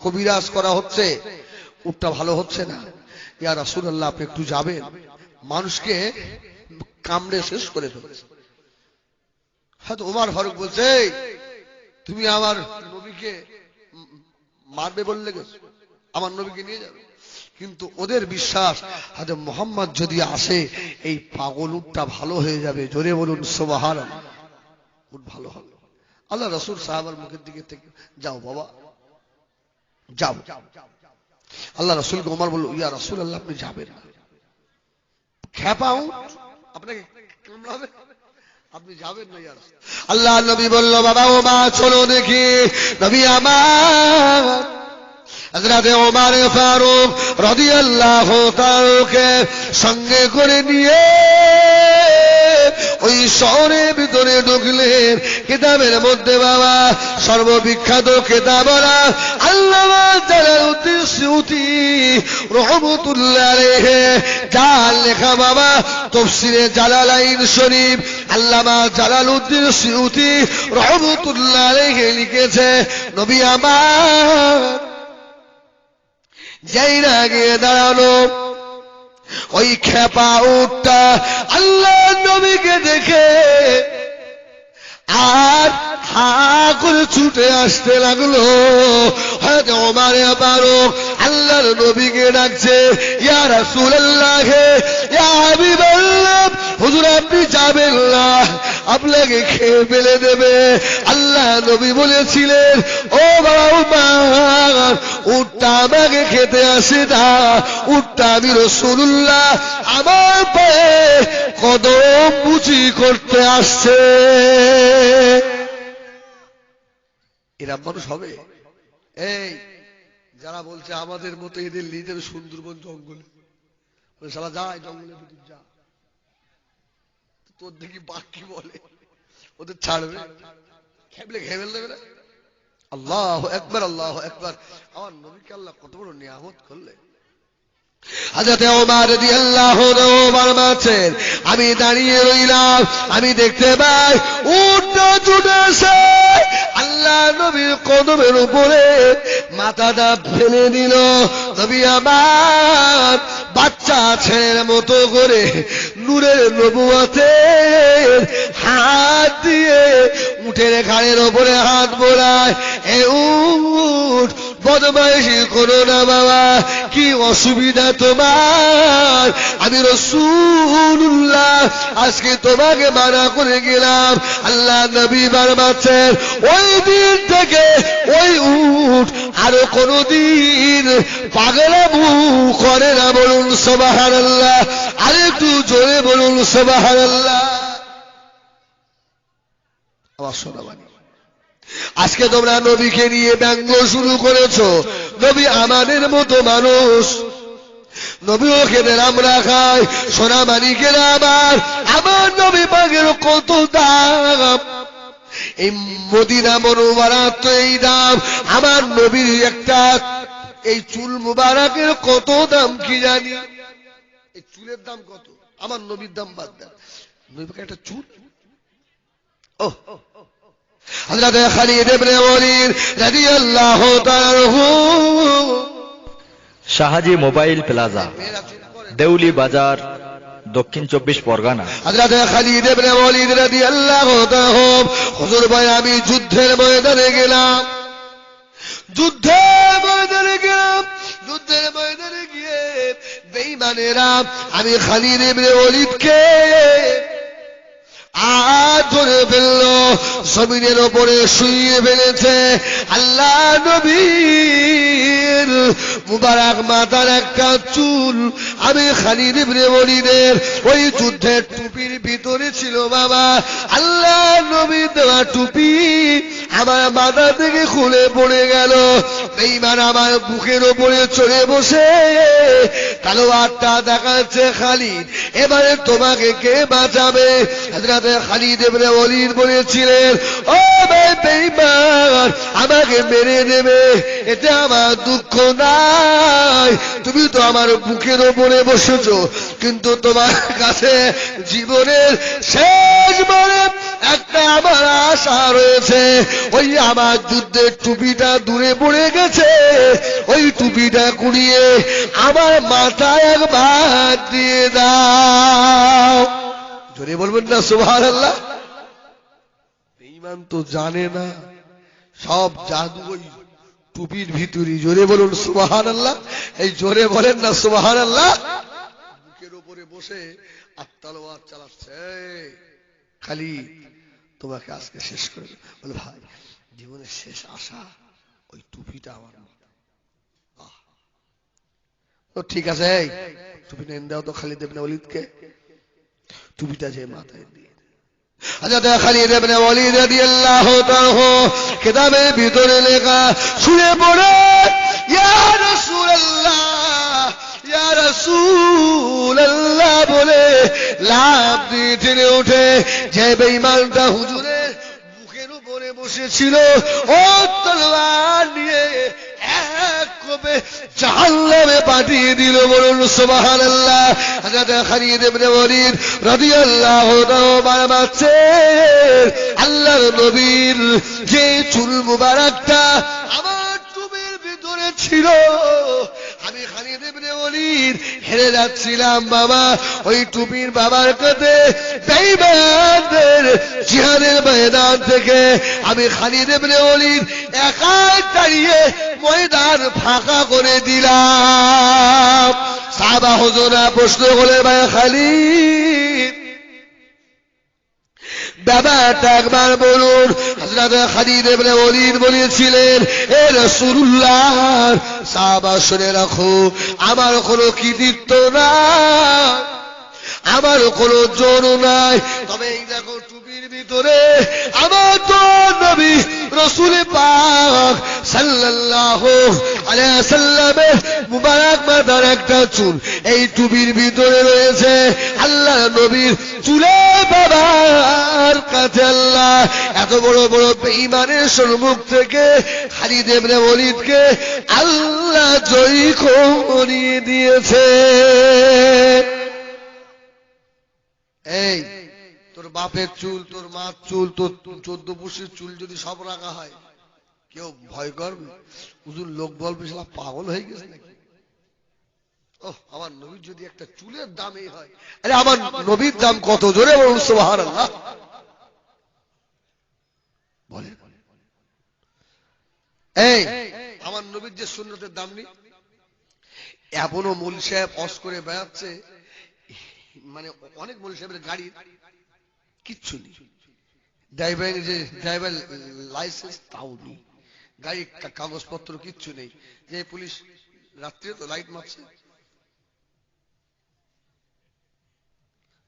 কবিরাজ করা হচ্ছে, উটটা ভালো হচ্ছে না। ইয়া রাসূলুল্লাহ, আপনি একটু যাবেন, মানুষকে কামড়ে শেষ করে ফেলছে। হয়তো ওমর ফারুক বলছে, তুমি আমার নবীকে মারবে বললে গেছো, আমার নবীকে নিয়ে যাবে। কিন্তু ওদের বিশ্বাস, হযরত মুহাম্মদ যদি আসে এই পাগল উটটা ভালো হয়ে যাবে। জোরে বলুন সুবহানাল্লাহ। উট ভালো হবে। আল্লাহ রাসূল সাহাবার মুখের দিকে থেকে, যাও বাবা যাও। আল্লাহ রাসূলকে ওমর বলল, ইয়া রাসূলুল্লাহ আপনি যাবেন না, খেপা উট আপনাকে কামড়াবে, আপনি যাবেন না। ইয়া রাসূল, আল্লাহ নবী বলল, বাবা ও মা চলো দেখি। নবী আমার হযরত ওমর ফারুক রাদিয়াল্লাহু তাআলাকে সঙ্গে করে নিয়ে ওই শহরের ভিতরে ঢুকলেন। কিতাবের মধ্যে বাবা সর্ববিখ্যাত কিতাব আল্লামা জালালউদ্দিন সিউতি রাহমাতুল্লাহ আলাইহি যার লেখা বাবা তাফসীরে জালালাইন শরীফ, আল্লামা জালালউদ্দিন সিউতি রাহমাতুল্লাহ আলাইহি লিখেছে, নবী আমার যেই না গিয়ে দাঁড়ানো ওই খেপা উটটা আল্লাহ নবীকে দেখে আর হা করে ছুটে আসতে লাগলো। হয়তো ওমর ফারুক আল্লাহর নবীকে ডাকছে, ইয়া রাসূলুল্লাহ, ইয়া হাবিবাল্লাহ, হুজুর আপনি যাবেন না, আপনাকে খেয়ে ফেলে দেবে। আল্লাহ নবী বলেছিলেন, ও বাবা ওমর, উটটা আমাকে খেতে আসে না, উটটা আমি রাসূলুল্লাহ আমার পায়ে কদম মুচি করতে আসছে। এরা মানুষ হবে? এই যারা বলছে আমাদের মতো এদের নিয়ে যাবে সুন্দরবন জঙ্গলে, সারা যায় জঙ্গলের ভিতর যা, তোর দেখি বাঘ কি বলে, ওদের ছাড়বে, খেবলে খেয়ে দেবে না। আল্লাহু আকবার, আল্লাহু আকবার। আমার নবীকে আল্লাহ কত বড় নিয়ামত করলে। হযরত ওমর রাদিয়াল্লাহু আনহু বলছেন, আমি দাঁড়িয়ে রইলাম, আমি দেখতে পাই উটটা ছুটেছে, আল্লাহ নবীর কদমের উপরে মাথাটা ফেলে দিল। নবী আমার বাচ্চা ছেলের মতো করে নূরের নবুয়তের হাত দিয়ে উটের ঘাড়ের উপরে হাত বোলায়, এ উট বদমাইশি করো না বাবা, কি অসুবিধা তোমার, আমি রাসূলুল্লাহ আজকে তোমাকে মানা করে গেলাম। আল্লাহ নবী বারবাচ্ছেন, ওই দিন থেকে ওই উট আরো কোনদিন পাগলামু করে না। বলুন সুবহানাল্লাহ, আরেকটু জোরে বলুন সুবহানাল্লাহ। আওয়াজ শোনা বানি। আজকে তোমরা নবীকে নিয়ে ব্যঙ্গ শুরু করেছো। নবী আমাদের মতো মানুষ, নবীও খেতে আমরা খাই। সোনা মানিকেরা আমার নবী পাকের কত দাম, এই মদিনা মুনাওয়ারার তো এই দাম। আমার নবীর একটা এই চুল মুবারকের কত দাম কি জানি, এই চুলের দাম কত, আমার নবীর দাম বাদ দেন, নবী পাকের একটা চুল। ও হযরত খালিদ ইবনে ওয়ালিদ রাদিয়াল্লাহু তাআলা শাহাজি মোবাইল প্লাজা, দেউলি বাজার, দক্ষিণ 24 পরগনা। হযরত খালিদ ইবনে ওয়ালিদ রাদিয়াল্লাহু তাআলা, হুজুর ভাই আমি যুদ্ধের ময়দানে গেলাম, যুদ্ধের ময়দানে গিয়ে বেঈমানেরা আমি খালিদ ইবনে ওয়ালিদকে ধরে ফেললো, জমিনের ওপরে শুইয়ে ফেলেছে। আল্লাহ নবীর মুবারক মাথার একটা চুল আমি খালিদ ইবনে ওয়ালিদের ওই যুদ্ধের টুপির ভিতরে ছিল বাবা। আল্লাহ নবীর দেওয়া টুপি আমার মাথা থেকে খুলে পড়ে গেল। বেঈমান আমার বুকের ওপরে চড়ে বসে তলোয়ারটা দেখাচ্ছে, খালিদ এবারে তোমাকে কে বাঁচাবে? হযরত খালিদ ইবনে ওয়ালিদ বলেছিলেন, ও বেঈমান আমাকে মেরে দেবে, এতে আমার দুঃখ নাই, তুমি তো আমার বুকের ওপরে বসেছো, কিন্তু তোমার কাছে জীবনের শেষ বলে একটা আমার আশা রয়েছে, ওই আমার যুদ্ধের টুপিটা দূরে পড়ে গেছে, ওই টুপিটা কুড়িয়ে আমার মাথায় একবার দিয়ে দাও। জোরে বলবেন না সুবহানাল্লাহ। বেঈমান তো জানে না সব জাদু ওই টুপির ভিতরে। জোরে বলুন সুবহানাল্লাহ। এই জোরে বলেন না সুবহানাল্লাহ। বুকের উপরে বসে আর তলোয়ার চালাচ্ছে, খালিদ তোমাকে আজকে শেষ করে দেব। বলে ভাই জীবনের শেষ আশা ওই টুপিটা আমার। তো ঠিক আছে, এই টুপিটা এনে দাও তো খালিদ ইবনে ওয়ালিদকে। টুপিটা যে মাথায় দিয়ে হযরত খালিদ ইবনে ওয়ালিদ রাদিয়াল্লাহু তাআলা কিতাবের ভিতরে লেখা, শুনে পড়ে ইয়া রাসূলুল্লাহ ইয়া রাসূলুল্লাহ বলে লাফ দিয়ে টেনে ওঠে। যে বেঈমানটা হুজুরের বুকের উপরে বসেছিল ও তলোয়ার নিয়ে এক কোপে জাহান্নামে পাঠিয়ে দিল। বলুন সুবহানাল্লাহ। হযরত খালিদ ইবনে ওয়ালিদ রাদিয়াল্লাহু তাআলা বাঁচছেন। আল্লাহর নবীর যে চুল মুবারকটা আমার টুপির ভিতরে ছিল, আমি খালিদ ইবনে ওয়ালিদ হেরে যাচ্ছিলাম বাবা, ওই টুপির বাবার কাছে বেঈমানদের জিহাদের ময়দান থেকে আমি খালিদ ইবনে ওয়ালিদ একাই দাঁড়িয়ে ময়দান ফাঁকা করে দিলাম। সাহাবা হুজুরা প্রশ্ন করে, ভাই খালিদ ব্যাপারটা একবার বলুন। হযরত খালিদ ইবনে ওয়ালিদ বলেছিলেন, এ রাসূলুল্লাহ সাহাবা শুনে রাখো, আমার কোনো কৃতিত্ব নাই, আমার কোনো জোর নাই, তবে এই দেখো টুপির ভিতরে আমার তো নবী রাসূল পাক সাল্লাল্লাহু আলাইহি ওয়াসাল্লামের মুবারক মাথার একটা চুল এই টুপির ভিতরে রয়েছে। আল্লাহ নবীর চুলে বাবার কাছে আল্লাহ এত বড় বড় বেঈমানের সম্মুখ থেকে খালিদ ইবনে ওয়ালিদকে আল্লাহ জয়ী করিয়ে দিয়েছে। এই তোর বাপের চুল, তোর মার চুল, তোর 14 পুরুষের চুল যদি সব রাখা হয় কেউ ভয় করবে? হুজুর লোক বলবে শালা পাগল হয়ে গেছে নাকি। ও আমার নবীর যদি একটা চুলের দাম এই হয়, আরে আমার নবীর দাম কত, জোরে বলুন সুবহানাল্লাহ। বলে এই আমার নবীর যে সুন্নতের দাম নেই, এখনো মূল সাহেব অস করে বেড়াচ্ছে, মানে অনেক মূল সাহেবের গাড়ির কিচ্ছু নেই, ড্রাইভার লাইসেন্স তাও নেই, গাড়ির কাগজপত্র কিচ্ছু নেই, যে পুলিশ রাত্রে তো লাইট মারছে।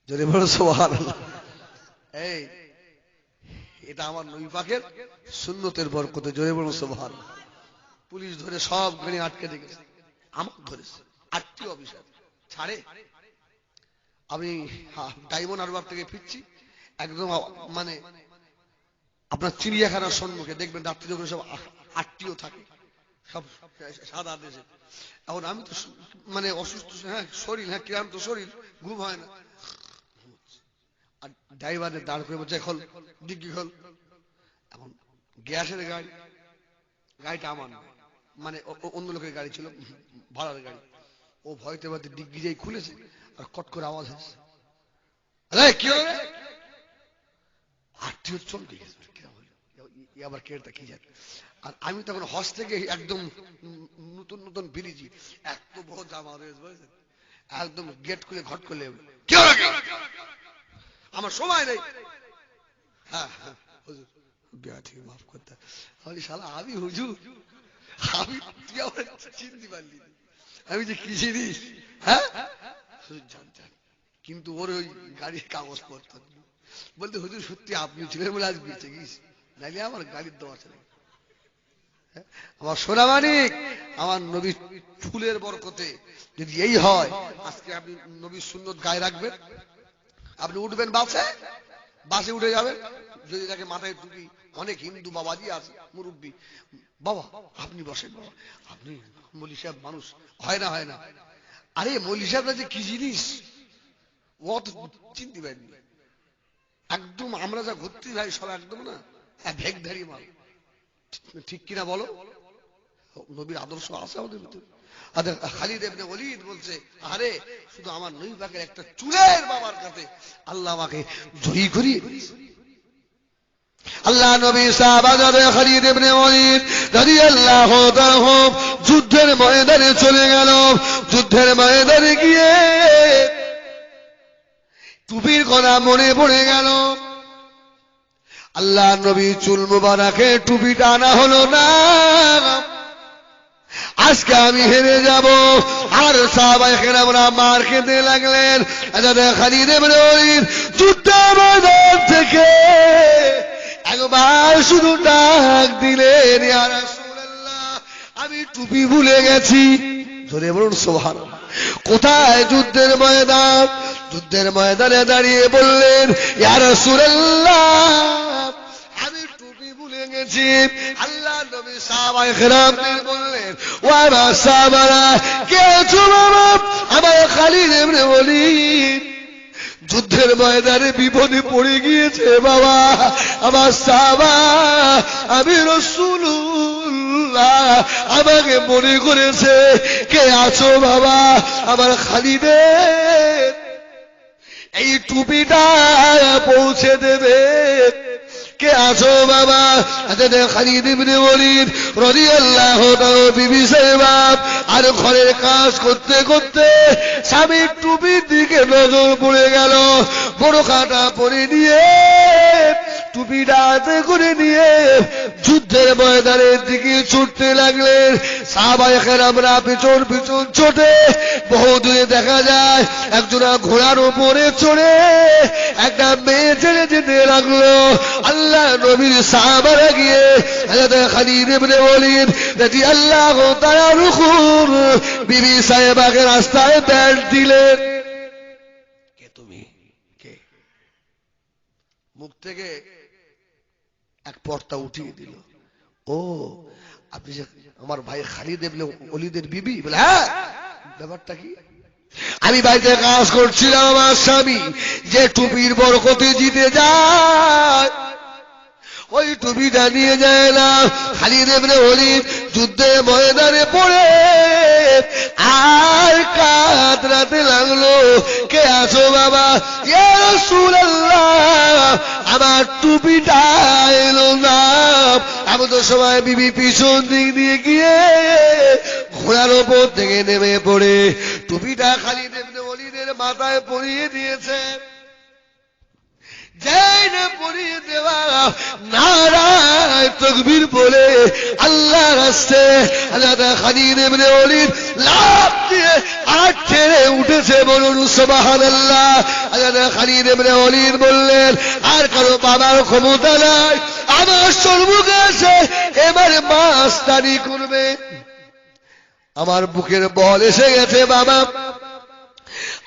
যদি বলো সুবহানাল্লাহ। এই এটা আমার নবী পাকের সুন্নতের বরকতে, জোরে বলো সুবহানাল্লাহ। পুলিশ ধরে সব গাড়ি আটকে রেখেছে, আমার ধরেছে আটটি অফিসার ছাড়ে। আমি ডায়মন্ড হারবার থেকে ফিরছি, একদম মানে আপনার চিড়িয়াখানার সম্মুখে দেখবেন রাত্রি যখন সব আটটিও থাকে, সব সাদা দেশে। এখন আমি তো মানে অসুস্থ, হ্যাঁ শরীর, হ্যাঁ ক্লান্ত শরীর, ঘুম হয় না। আর ড্রাইভারের দাঁড় করে বলছে খোল ডিগ্গি খোল। এখন গ্যাসের গাড়ি, গাড়িটা আমার না, মানে অন্য লোকের গাড়ি ছিল, ভাড়ার গাড়ি। ও ভয়তে ভয়তে ডিগ্গি যাই খুলেছে, আর কট করে আওয়াজ হয়েছে, কি হলো রে? আত্মীয় চমকে গেছে, আবার কেটা কি জানে। আর আমি তখন হস থেকে একদম নতুন নতুন বিরিজি, এত বড় জামা রয়েছে বুঝেছেন, একদম গেট খুলে ঘট করলে কি হলো, আমার সময় নেই। হ্যাঁ হ্যাঁ হুজুর, ঠিক মাফ করতে। আমি শালা, আমি হুজুর, আমি তুই আমার চিনতে পারলি, আমি যে কি জিনিস। হ্যাঁ জান জান, কিন্তু ওর ওই গাড়ির কাগজপত্র বলতে, হুজুর সত্যি আপনি ছিলেন বলে আজ বেঁচে গেছি, নাইলে আমার গাড়ির দেওয়া ছিল। আমার সোনা মানিক, আমার নবীর ফুলের বরকতে যদি এই হয়, আজকে আপনি নবীর সুন্নত গায়ে রাখবেন, আপনি উঠবেন বাসে, বাসে উঠে যাবেন, যদি তাকে মাথায় টুপি, অনেক হিন্দু বাবাজি আছে মুরব্বী, বাবা আপনি বসেন, বাবা আপনি মৌলী সাহেব মানুষ, হয় না হয় না। আরে মৌলী সাহেবরা যে কি জিনিস, ও তো চিনতে পারেনি একদম। আমরা যা ঘুরতে যাই সব একদম না, হ্যাঁ ভেগধারী মাল, ঠিক কিনা বলো? নবীর আদর্শ আছে আমাদের ভিতরে। খালিদ ইবনে ওলীদ বলছে, আরে শুধু আমার নবী পাকের একটা চুলের বাবার কাছে আল্লাহ আমাকে জয়ী করিয়ে দিয়েছে। আল্লাহ নবী সাহাবায়ে খালিদ ইবনে ওলীদ রাদিয়াল্লাহু তাআলা যুদ্ধের ময়দানে চলে গেল। যুদ্ধের ময়দানে গিয়ে টুপির কথা মনে পড়ে গেল। আল্লাহ নবী চুল মুবারকে টুপিটা আনা হলো না। আজকে আমি হেরে যাব। আর সাহাবায়ে কেরামরা মার খেতে লাগলেন। খালিদ ইবনে ওলীদ যুদ্ধের ময়দান থেকে একবার শুধু ডাক দিলেন, ইয়া রাসূলুল্লাহ আমি টুপি ভুলে গেছি। জোরে বলুন সুবহানাল্লাহ। কোথায়? যুদ্ধের ময়দান। যুদ্ধের ময়দানে দাঁড়িয়ে বললেন, ইয়া রাসূলুল্লাহ আমি টুপি ভুলে গেছি। আল্লাহ নবী সাহাবায়ে কেরামদের বললেন, ও আমার সাহাবারা, কে আছো বাবা? আমার খালিদ ইবনে ওলীদ যুদ্ধের ময়দানে বিপদে পড়ে গিয়েছে বাবা। আমার সাহাবা, আমি রাসূলুল্লাহ আমাকে মনে করেছে। কে আছো বাবা? আমার খালিদের এই টুপিটা পৌঁছে দেবে। কে আছো বাবা? খালিদ ইবনে ওলীদ রাদিয়াল্লাহু তাআলা বিবি সাহেব আর ঘরের কাজ করতে করতে স্বামীর টুপির দিকে নজর পড়ে গেল। বোরখাটা পরে নিয়ে, টুপিটা হাতে করে নিয়ে যুদ্ধের ময়দানের দিকে ছুটতে লাগলেন। সাহাবায়ে কেরামরা পিছন পিছন ছোটে। বহু দূরে দেখা যায় একজনা ঘোড়ার উপরে চড়ে একটা মেয়ে ছেড়ে যেতে লাগলো। আল্লাহ নবীর সাহাবারা গিয়ে খালিদ ইবনে ওলীদ রাদিয়াল্লাহু তাআলা রুকুর বিবি সাহেবাকে রাস্তায় ব্যাট দিলেন। কে তুমি? কে? মুখ থেকে এক পর্দা উঠিয়ে দিল। ও আপনি যে আমার ভাই খালিদ ইবনে ওলীদের বিবি? বলে হ্যাঁ। ব্যাপারটা কি? আমি বাড়িতে কাজ করছিলাম, আমার স্বামী যে টুপির বরকতে জিতে যায় ওই টুপিটা নিয়ে যায় না। খালিদ ইবনে ওলীদ যুদ্ধের ময়দানে পড়ে আর কাতরাতে লাগলো। কে আছো বাবা? ইয়া রাসূলুল্লাহ আমার টুপিটা এলো না। এমন তো সময় বিবি পিছন দিক দিয়ে গিয়ে ঘোড়ার ওপর থেকে নেমে পড়ে টুপিটা খালিদ ইবনে ওলীদের মাথায় পরিয়ে দিয়েছে। জেনে পরিয়ে দেওয়া নারায়ে তাকবীর বলে আল্লাহর রাস্তায় হযরত খালিদ ইবনে ওলীদ লাফ দিয়ে আট ছেড়ে উঠেছে। বলুন সুবহানাল্লাহ। হযরত খালিদ ইবনে ওলীদ বললেন, আর কারো বাবার ক্ষমতা নাই, আমার সম্মুখে এসে এবারে মাস্তানি করবে। আমার বুকের বল এসে গেছে বাবা।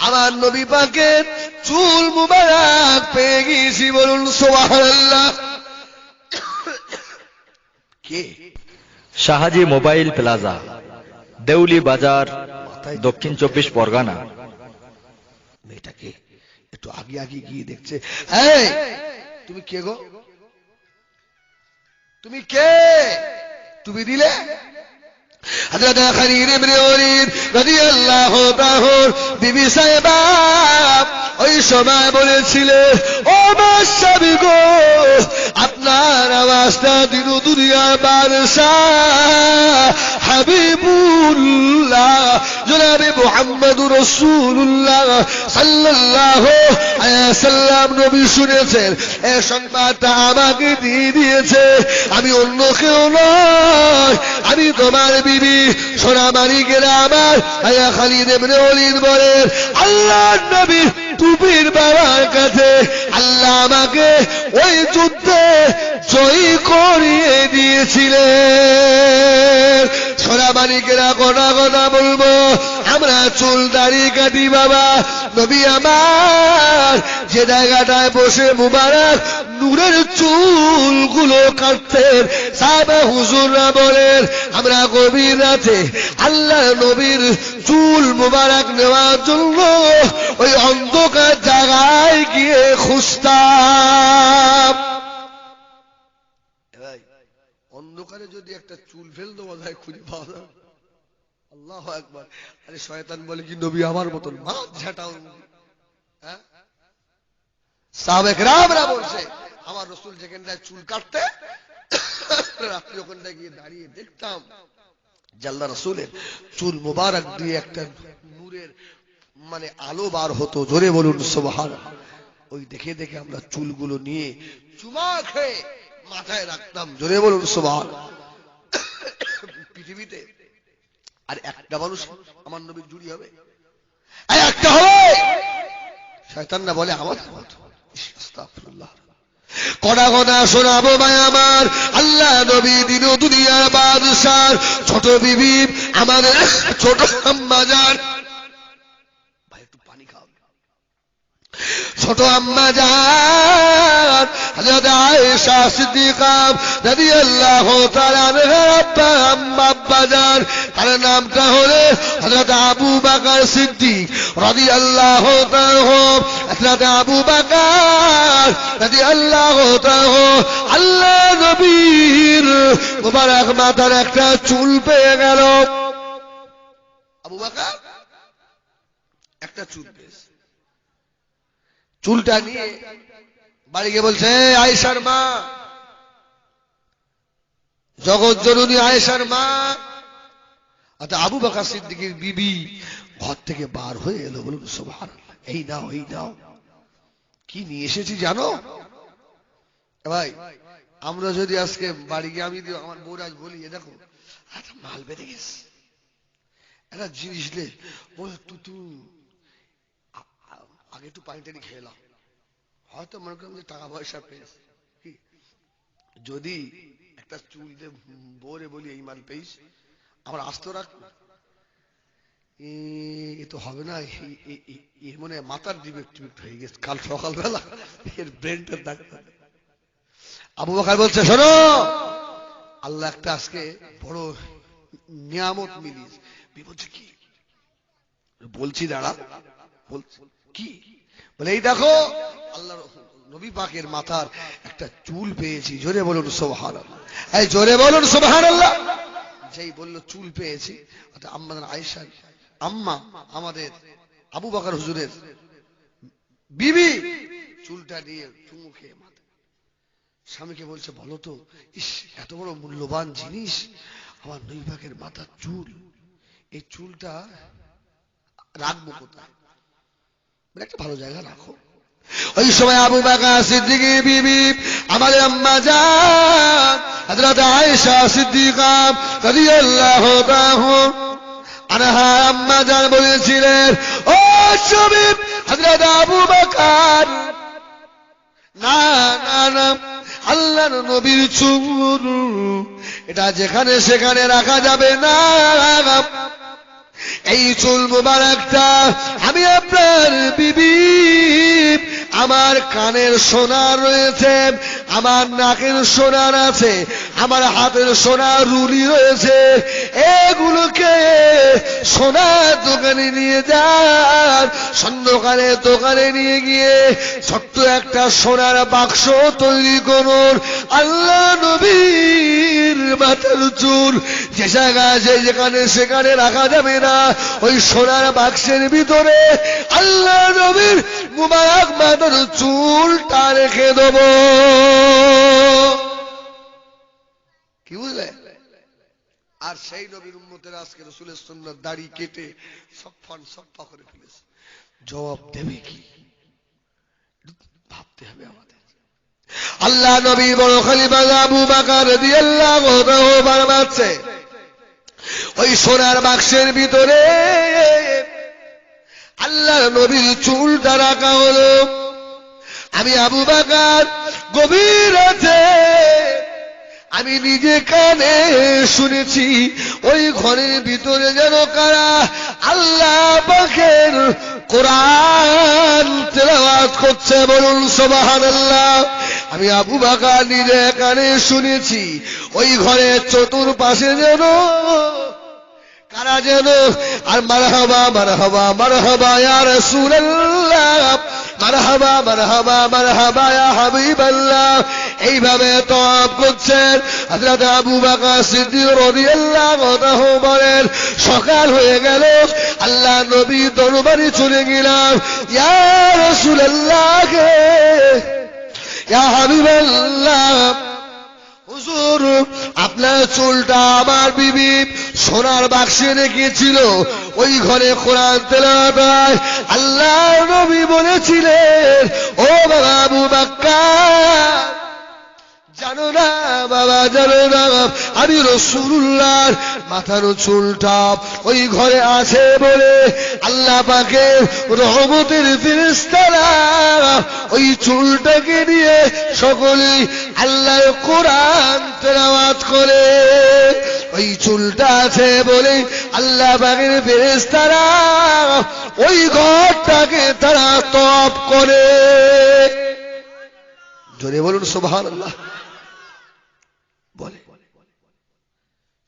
আমার নবী পাকের চুল মুবারক পেয়ে গেছি। বলুন সুবহানাল্লাহ। কে? শাহাজি মোবাইল প্লাজা, দেউলি বাজার, দক্ষিণ 24 পরগনা। মেয়েটাকে একটু আগে আগে গিয়ে দেখছে। এই তুমি কে গো? তুমি কে? তুমি দিলে? হযরত খালিদ ইবনে ওয়ালিদ রাদিয়াল্লাহু তাআলা বিবি সাহেবা ওই সময় বলেছিলেন, ও মাশাবি গো, আপনার আওয়াজটা দিন দুনিয়ার বাদশাহ হাবিবুল্লাহ জনাবে মুহাম্মদুর রাসূলুল্লাহ সাল্লাল্লাহু আলাইহি ওয়াসাল্লাম নবী শুনেছেন। এই সংবাদটা আমাকে দিয়ে দিয়েছে, আমি অন্য কেউ নয়, আমি তোমার বিবি সোনামারি গেলে আমার আয়া খালিদ ইবনে ওয়ালিদ বলেন, আল্লাহর নবী টুপির বাবার কাছে আল্লাহ আমাকে ওই যুদ্ধে জয়ী করিয়ে দিয়েছিলেন। সোনামানিকেরা গোনা গোনা বলবো, আমরা চুল দাড়ি কাটি বাবা, নবী আমার যে জায়গাটায় বসে মুবারক নূরের চুলগুলো কাটতেন, সাহাবা হুজুররা বলেন আমরা গভীর রাতে আল্লাহ নবীর চুল মুবারক নেওয়ার জন্য ওই অন্ধকার জায়গায় গিয়ে খুঁজতাম। অন্ধকারে যদি একটা চুল ফেল দেওয়া যায় খুঁজে পাওয়া যায়? আল্লাহু আকবার। আরে শয়তান বলে কি নবী আমার মতন মাছ ঝাঁটাও? হ্যাঁ, সাহাবা কেরামরা বলছে আমার রাসূল যেখানটায় চুল কাটতে রাত্রি ওখানটায় গিয়ে দাঁড়িয়ে দেখতাম আল্লাহ রাসূলের চুল মুবারক দিয়ে একটা নূরের মানে আলো বার হতো। জোরে বলুন সুবহানাল্লাহ। ওই দেখে দেখে আমরা চুলগুলো নিয়ে চুমা খেয়ে মাথায় রাখতাম। জোরে বলুন সুবহানাল্লাহ। পৃথিবীতে আর একটা মানুষ আমার নবীর জুড়ি হবে? একটা হবে? শয়তান না বলে আমাদের মতো। আস্তাগফিরুল্লাহ। কড়া কড়া শোনাবো ভাই আমার, আল্লাহ নবী দিন দুনিয়ার বাদশাহ ছোট বিবি আমাদের ছোট আম্মা জান, ভাই একটু পানি খাও। ছোট আম্মা জান হযরত আয়েশা সিদ্দিকা রাদিয়াল্লাহু তাআলা আম্মা জান, তার নামটা হলো হযরত আবু বকর সিদ্দিক রাদিয়াল্লাহু তাআলা। হযরত আবু বকর রাদিয়াল্লাহু তাআলা আল্লাহ নবীর মুবারক মাথার একটা চুল পেয়ে গেল। আবু বকর একটা চুল পেয়েছে, চুলটা নিয়ে বাড়ি গিয়ে বলছে, আয়েশার মা, জগৎ জননী আয়েশার মা। আচ্ছা, আবু বকর সিদ্দিকের বিবি ঘর থেকে বার হয়ে এলো। বলুন সুবহানাল্লাহ। এই নাও, এই নাও, কি নিয়ে এসেছি জানো ভাই? আমরা যদি আজকে বাড়ি গিয়ে আমি আমার বউর আজ বলি, দেখো একটা মাল বেঁধে গেছে, একটা জিনিস লে, তুই আগে একটু পানি টানি খেলাম, হয়তো মনে করলাম যে টাকা পয়সা পেয়েছে। যদি একটা চুল দিয়ে বউরে বলি এই মাল পেয়েছ, আমার আস্ত রাখ, এ তো হবে না, এর মনে মাথার ডিবেক্ট হয়ে গেছে, কাল সকালবেলা এর ব্রেনটার ডাক্তার। আবু বকর বলছে, শোনো, আল্লাহ একটা আজকে বড় নিয়ামত মিলিয়েছে। বলছে কি? বলছি দাঁড়া। বলছি কি? বলে এই দেখো আল্লাহ নবী পাকের মাথার একটা চুল পেয়েছি। জোরে বলুন সুবহানাল্লাহ। এই জোরে বলুন সুবহানাল্লাহ। যেই বললো চুল পেয়েছি, আম্মা আয়েশা আম্মা আমাদের আবু বকর হুজুরের বিবি চুলটা দিয়ে চুমু খেয়ে মাথা স্বামীকে বলছে, বলো তো, ইস এত বড় মূল্যবান জিনিস আমার নবী পাকের মাথার চুল, এই চুলটা রাখবো কোথায়? একটা ভালো জায়গা রাখো। ওই সময় আবু বকর সিদ্দিকের বিবি আমাদের আম্মা জান হযরত আয়েশা সিদ্দিকা রাদিয়াল্লাহু তাআলা আনহা আম্মা জান বলেছিলেন, ও স্বামী হযরত আবু বকর, না না না, আল্লাহর নবীর চুল এটা যেখানে সেখানে রাখা যাবে না। এই চুল মুবারকটা আমি আপনার বিবি আমার কানের সোনা রয়েছে, আমার নাকের সোনার আছে, আমার হাতের সোনার রুলি রয়েছে, এগুলোকে সোনার দোকানে নিয়ে যান। স্বর্ণকারের দোকানে নিয়ে গিয়ে ছোট্ট একটা সোনার বাক্স তৈরি করুন। আল্লাহ নবীর মাথার চুল যে জায়গায় যেখানে সেখানে রাখা যাবে না, ওই সোনার বাক্সের ভিতরে আল্লাহ নবীর মুবারক মাথার চুলটা রেখে দেব। কি বুঝলে? আর সেই নবীর উম্মতের আজকে রাসূলের সুন্নাত দাড়ি কেটে সফা করে ফেলেছে। জবাব দেবে কি? ভাবতে হবে আমাদের। আল্লাহ নবী বড় খলিফা আবু বকর রাদিয়াল্লাহু তাআলা ফরমাচ্ছে, ওই সোনার বাক্সের ভিতরে আল্লাহ নবীর চুলটা রাখা হলো। আমি আবু বকর গভীর রাতে আমি নিজে কানে শুনেছি, ওই ঘরের ভিতরে যেন কারা আল্লাহ পাকের কোরআন তেলাওয়াত করছে, বলুন সুবহানাল্লাহ। আমি আবু বকর নিজে কানে শুনেছি, ওই ঘরের চতুর্পাশে যেন কারা যেন আর মারহাবা মারহাবা মারহাবা ইয়া রাসূলুল্লাহ, মারহাবা মারহাবা মারহাবা ইয়া হাবিবাল্লাহ, এইভাবে তওয়াব করছেন। হযরত আবু বকর সিদ্দিক রাদিয়াল্লাহু তাআলা বলেন, সকাল হয়ে গেল, আল্লাহ নবী দরবারে চলে গেলাম। ইয়া রাসূলুল্লাহ, ইয়া হাবিবাল্লাহ, হুজুর আপনার চুলটা আমার বিবি সোনার বাক্সে রেখেছিল, ওই ঘরে কোরআন তেলাওয়াত হয়। আল্লাহ নবী বলেছিলেন, ও বাবা আবু বকর, জানো না বাবা, জানো না আমি রাসূলুল্লাহর মাথার চুলটা ওই ঘরে আছে বলে আল্লাহ পাকের রহমতের ফেরেশতারা ওই চুলটাকে নিয়ে সকলেই আল্লাহর কোরআন তেলাওয়াত করে। ওই চুলটা আছে বলে আল্লাহ পাকের ফেরেশতারা ওই ঘরটাকে তারা তওয়াব করে। জোরে বলুন সুবহানাল্লাহ। বলে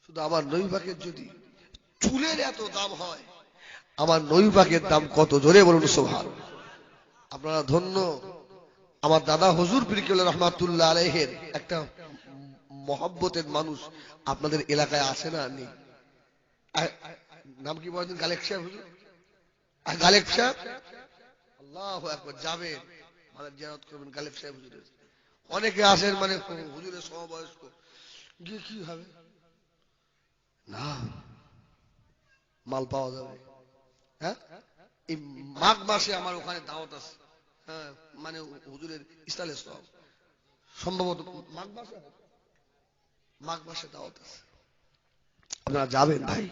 শুধু আমার নবী পাকের যদি চুলের এত দাম হয়, আমার নবী পাকের দাম কত? জোরে বলুন সুবহানাল্লাহ। আপনারা ধন্য। আমার দাদা হুজুর পীর কেবলা রহমাতুল্লাহ আলাইহির একটা মহব্বতের মানুষ আপনাদের এলাকায় আছে না? নেই? নাম কি বলেন? গালেক সাহেব হুজুর। গালেক সাহেব, আল্লাহু আকবার, যাবেন মানে জিয়ারত করবেন গালেক সাহেব হুজুরের। অনেকে আসেন মানে হুজুরের সমবয়স্ক, গিয়ে কি হবে না, মাল পাওয়া যাবে। হ্যাঁ, এই মাঘ মাসে আমার ওখানে দাওয়াত আছে। হ্যাঁ, মানে হুজুরের ইসলামের সব সম্ভবত মাঘ মাসে দাওয়াত আছে, আপনারা যাবেন ভাই।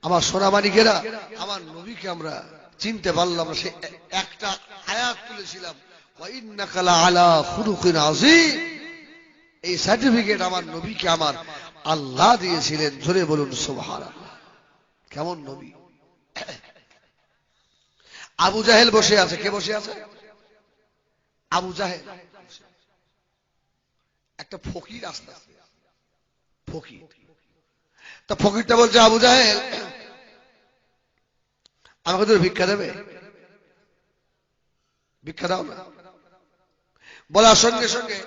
আমার সোনামানিকেরা, আমার নবীকে আমরা চিনতে পারলাম না। সে একটা আয়াত তুলেছিলাম, ওয়া ইন্নাকা লাআলা খুলুকিন আযীম। এই সার্টিফিকেট আমার নবীকে আমার আল্লাহ দিয়েছিলেন। জোরে বলুন সুবহানাল্লাহ। কেমন নবী! আবু জাহেল বসে আছে। কে বসে আছে? আবু জাহেল। একটা ফকির আসতে ফকির, তা ফকিরটা বলছে, আবু জাহেল আমাকে তো ভিক্ষা দেবে, ভিক্ষা দাও না। বলার সঙ্গে সঙ্গে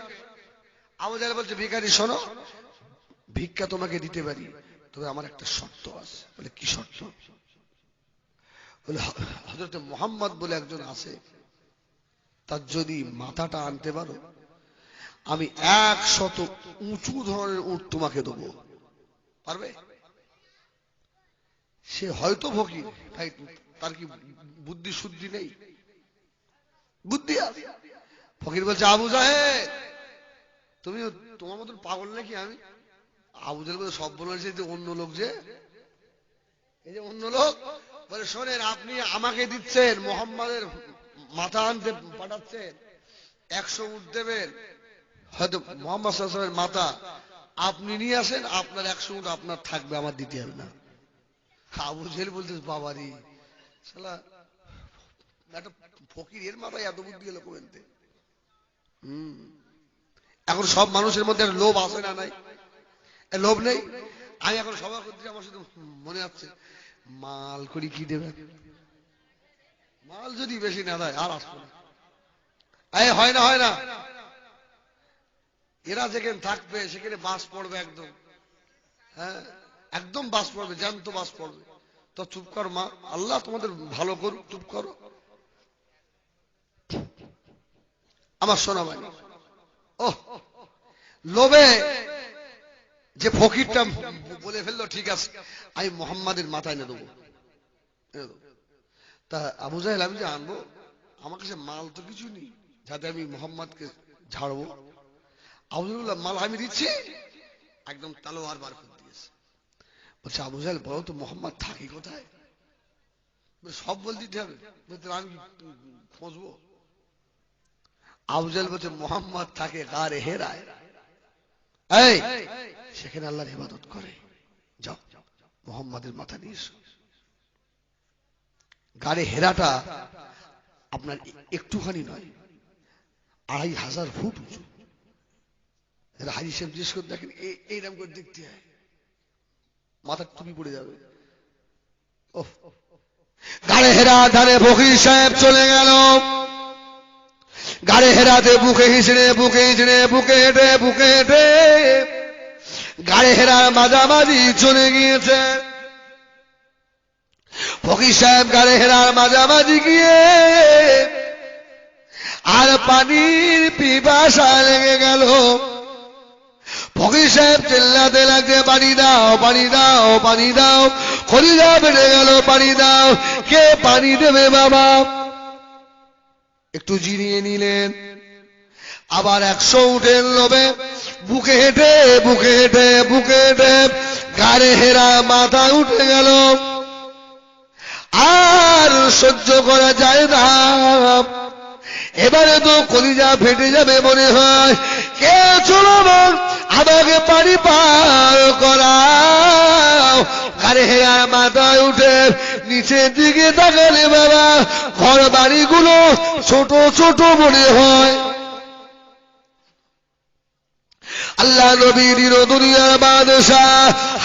আবু জাহেল বলছে, ভিখারি শোনো, ভিক্ষা তোমাকে দিতে পারি, তবে আমার একটা শর্ত আছে। বলে কি শর্ত? বলে হযরত মুহাম্মদ বলে একজন আছে, তার যদি মাথাটা আনতে পারো, আমি 100 উঁচু ধরনের উট তোমাকে দেবো। পারবে? সে হয়তো ফকির ভাই, তার কি বুদ্ধি শুদ্ধি নেই? বুদ্ধি আছে। ফকির বলছে, আবু জাহেল তুমি তোমার মতন পাগল নাকি আমি? আবু জাহেল বলে, সব বলেছে যে অন্য লোক, যে এই যে অন্য লোক। বলে, শোনেন, আপনি আমাকে দিচ্ছেন, মুহাম্মাদের মাথা আনতে পাঠাচ্ছেন, 100 উট দেবেন, হয়তো মুহাম্মদ সাল্লাল্লাহু আলাইহি ওয়াসাল্লামের মাথা আপনি নিয়ে আসেন, আপনার 100 উট আপনার থাকবে, আমার দিতে হবে না। আবু জাহেল বলতে, বাবারি শালা একটা ফকির এর মাথায় এত বুদ্ধি এলো কমেন্টে। এখন সব মানুষের মধ্যে লোভ আসে না নাই? লোভ নেই? আমি এখন সভা করছি, আমার শুধু মনে হচ্ছে মাল করি কি দেবে, মাল যদি বেশি না দেয় আর আসবো না। হয় না, হয় না? এরা যেখানে থাকবে সেখানে বাস পড়বে একদম, হ্যাঁ একদম বাস পড়বে, জ্যান্ত বাস পড়বে। তো চুপ কর মা, আল্লাহ তোমাদের ভালো করুক, চুপ করো। আমার শোনা ভাই, ও লোভে যে ফকিরটা বলে ফেললো ঠিক আছে আমি মোহাম্মদের মাথায় এনে দেবো। তা আবু জাহেল আমি যে আনবো, আমার কাছে মাল তো কিছু নেই যাতে আমি মোহাম্মদকে ঝাড়বো। আবু জাহেল মাল আমি দিচ্ছি, একদম তালোয়ার বার করে দিয়েছে। বলছে আবু জাহেল বলো তো মোহাম্মদ থাকে কোথায়? সব বল দিতে হবে, আমি খুঁজবো। আবু জাহেল বলছে মোহাম্মদ থাকে গারে হেরায়, সেখানে আল্লাহর ইবাদত করে, যাও মোহাম্মদের মাথা নিয়ে এসো। গারে হেরাটা আপনার একটুখানি নয়, 2500 ফুট উঁচু। হাজি সাহেব জিজ্ঞেস করে দেখেন এইরকম করে দেখতে হয়, মাথার টুপি পড়ে যাবে। গাড়ে হেরা ধারে ফকির সাহেব চলে গেল। গাড়ে হেরাতে বুকে হিঁচড়ে বুকে হিঁচড়ে বুকে হেঁটে বুকে হেঁটে গাড়ে হেরার মাঝামাঝি চলে গিয়েছে। ফকির সাহেব গাড়ে হেরার মাঝামাঝি গিয়ে আর পানির পিপাসা লেগে গেল। ফকির সাহেব চিল্লাতে লাগছে পানি দাও পানি দাও পানি দাও। খলিজা বেড়ে গেল, পানি দাও। কে পানি দেবে বাবা? একটু জিরিয়ে নিলেন, আবার 100 উঠের লোভে বুকে হেঁটে বুকে হেঁটে বুকে হেঁটে গাড়ে হেরা মাথা উঠে গেল। আর সহ্য করা যায় না, এবারে তো কলিজা ফেটে যাবে মনে হয়। কে চলো আমাকে পানি পার করাও। গাড়ে হেরা মাথায় উঠে নিচের দিকে তাকালে বাবা ঘর বাড়িগুলো ছোট ছোট মনে হয়। আল্লাহ নবীর দুনিয়ার বাদশাহ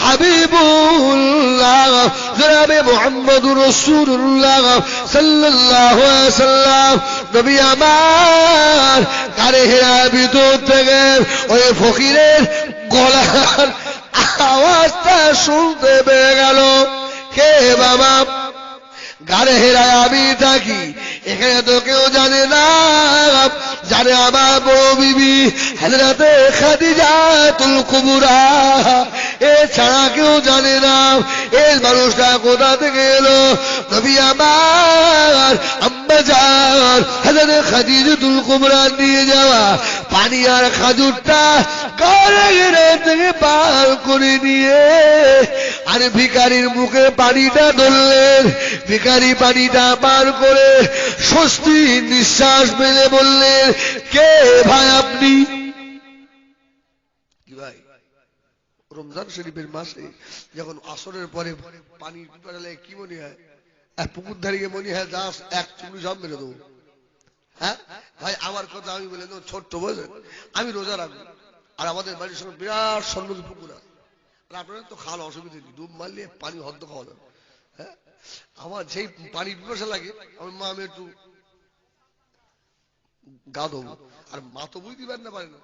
হাবিবুল্লাহ জনাবে মুহাম্মদুর রাসূলুল্লাহ সাল্লাল্লাহু আলাইহি সাল্লাম নবী আমার গাড়ে হেরা ভিতর থেকে ওই ফকিরের গলার আওয়াজটা শুনতে পেয়ে গেল। কে বাবা? গাড়ে হেরায় আমি থাকি, এখানে তো কেউ জানে না। জানে আমার বড় বিবি হযরতে খাদিজাতুল কুবরা, এছাড়া কেউ জানে না। এই মানুষটা কোথা থেকে এলো? নবী আমার আম্মা জান হযরতে খাদিজাতুল কুবরা নিয়ে যাওয়া পানি আর খাজুরটা গাড়ে হেরা থেকে পার করে নিয়ে আর ভিখারির মুখে পানিটা ধরলেন। ভিখারি পানিটা পার করে স্বস্তি নিঃশ্বাস মেলে বললেন, কে ভাই আপনি? কি ভাই, রমজান শরীফের মাসে যখন আসরের পরে পানি পিপাসালে কি মনে হয়? পুকুর ধারিয়ে মনে হয় দাস এক চুমড়ি সব মেরে দেবো। হ্যাঁ ভাই, আমার কথা আমি বলে দেবো, ছোট্ট বোঝেন আমি রোজা রাখবো, আর আমাদের বাড়ির সঙ্গে বিরাট সম্মুখী পুকুর আছে, আর আপনারা তো খাওয়ার অসুবিধা নেই, ডুব মারলে পানি হদ্দ খাওয়া যাবে। হ্যাঁ, আমার যেই পানি পিপাসা লাগে আমার মা আমি একটু গা ধোবো, আর মা তো বুঝতে পারেন না, পারে না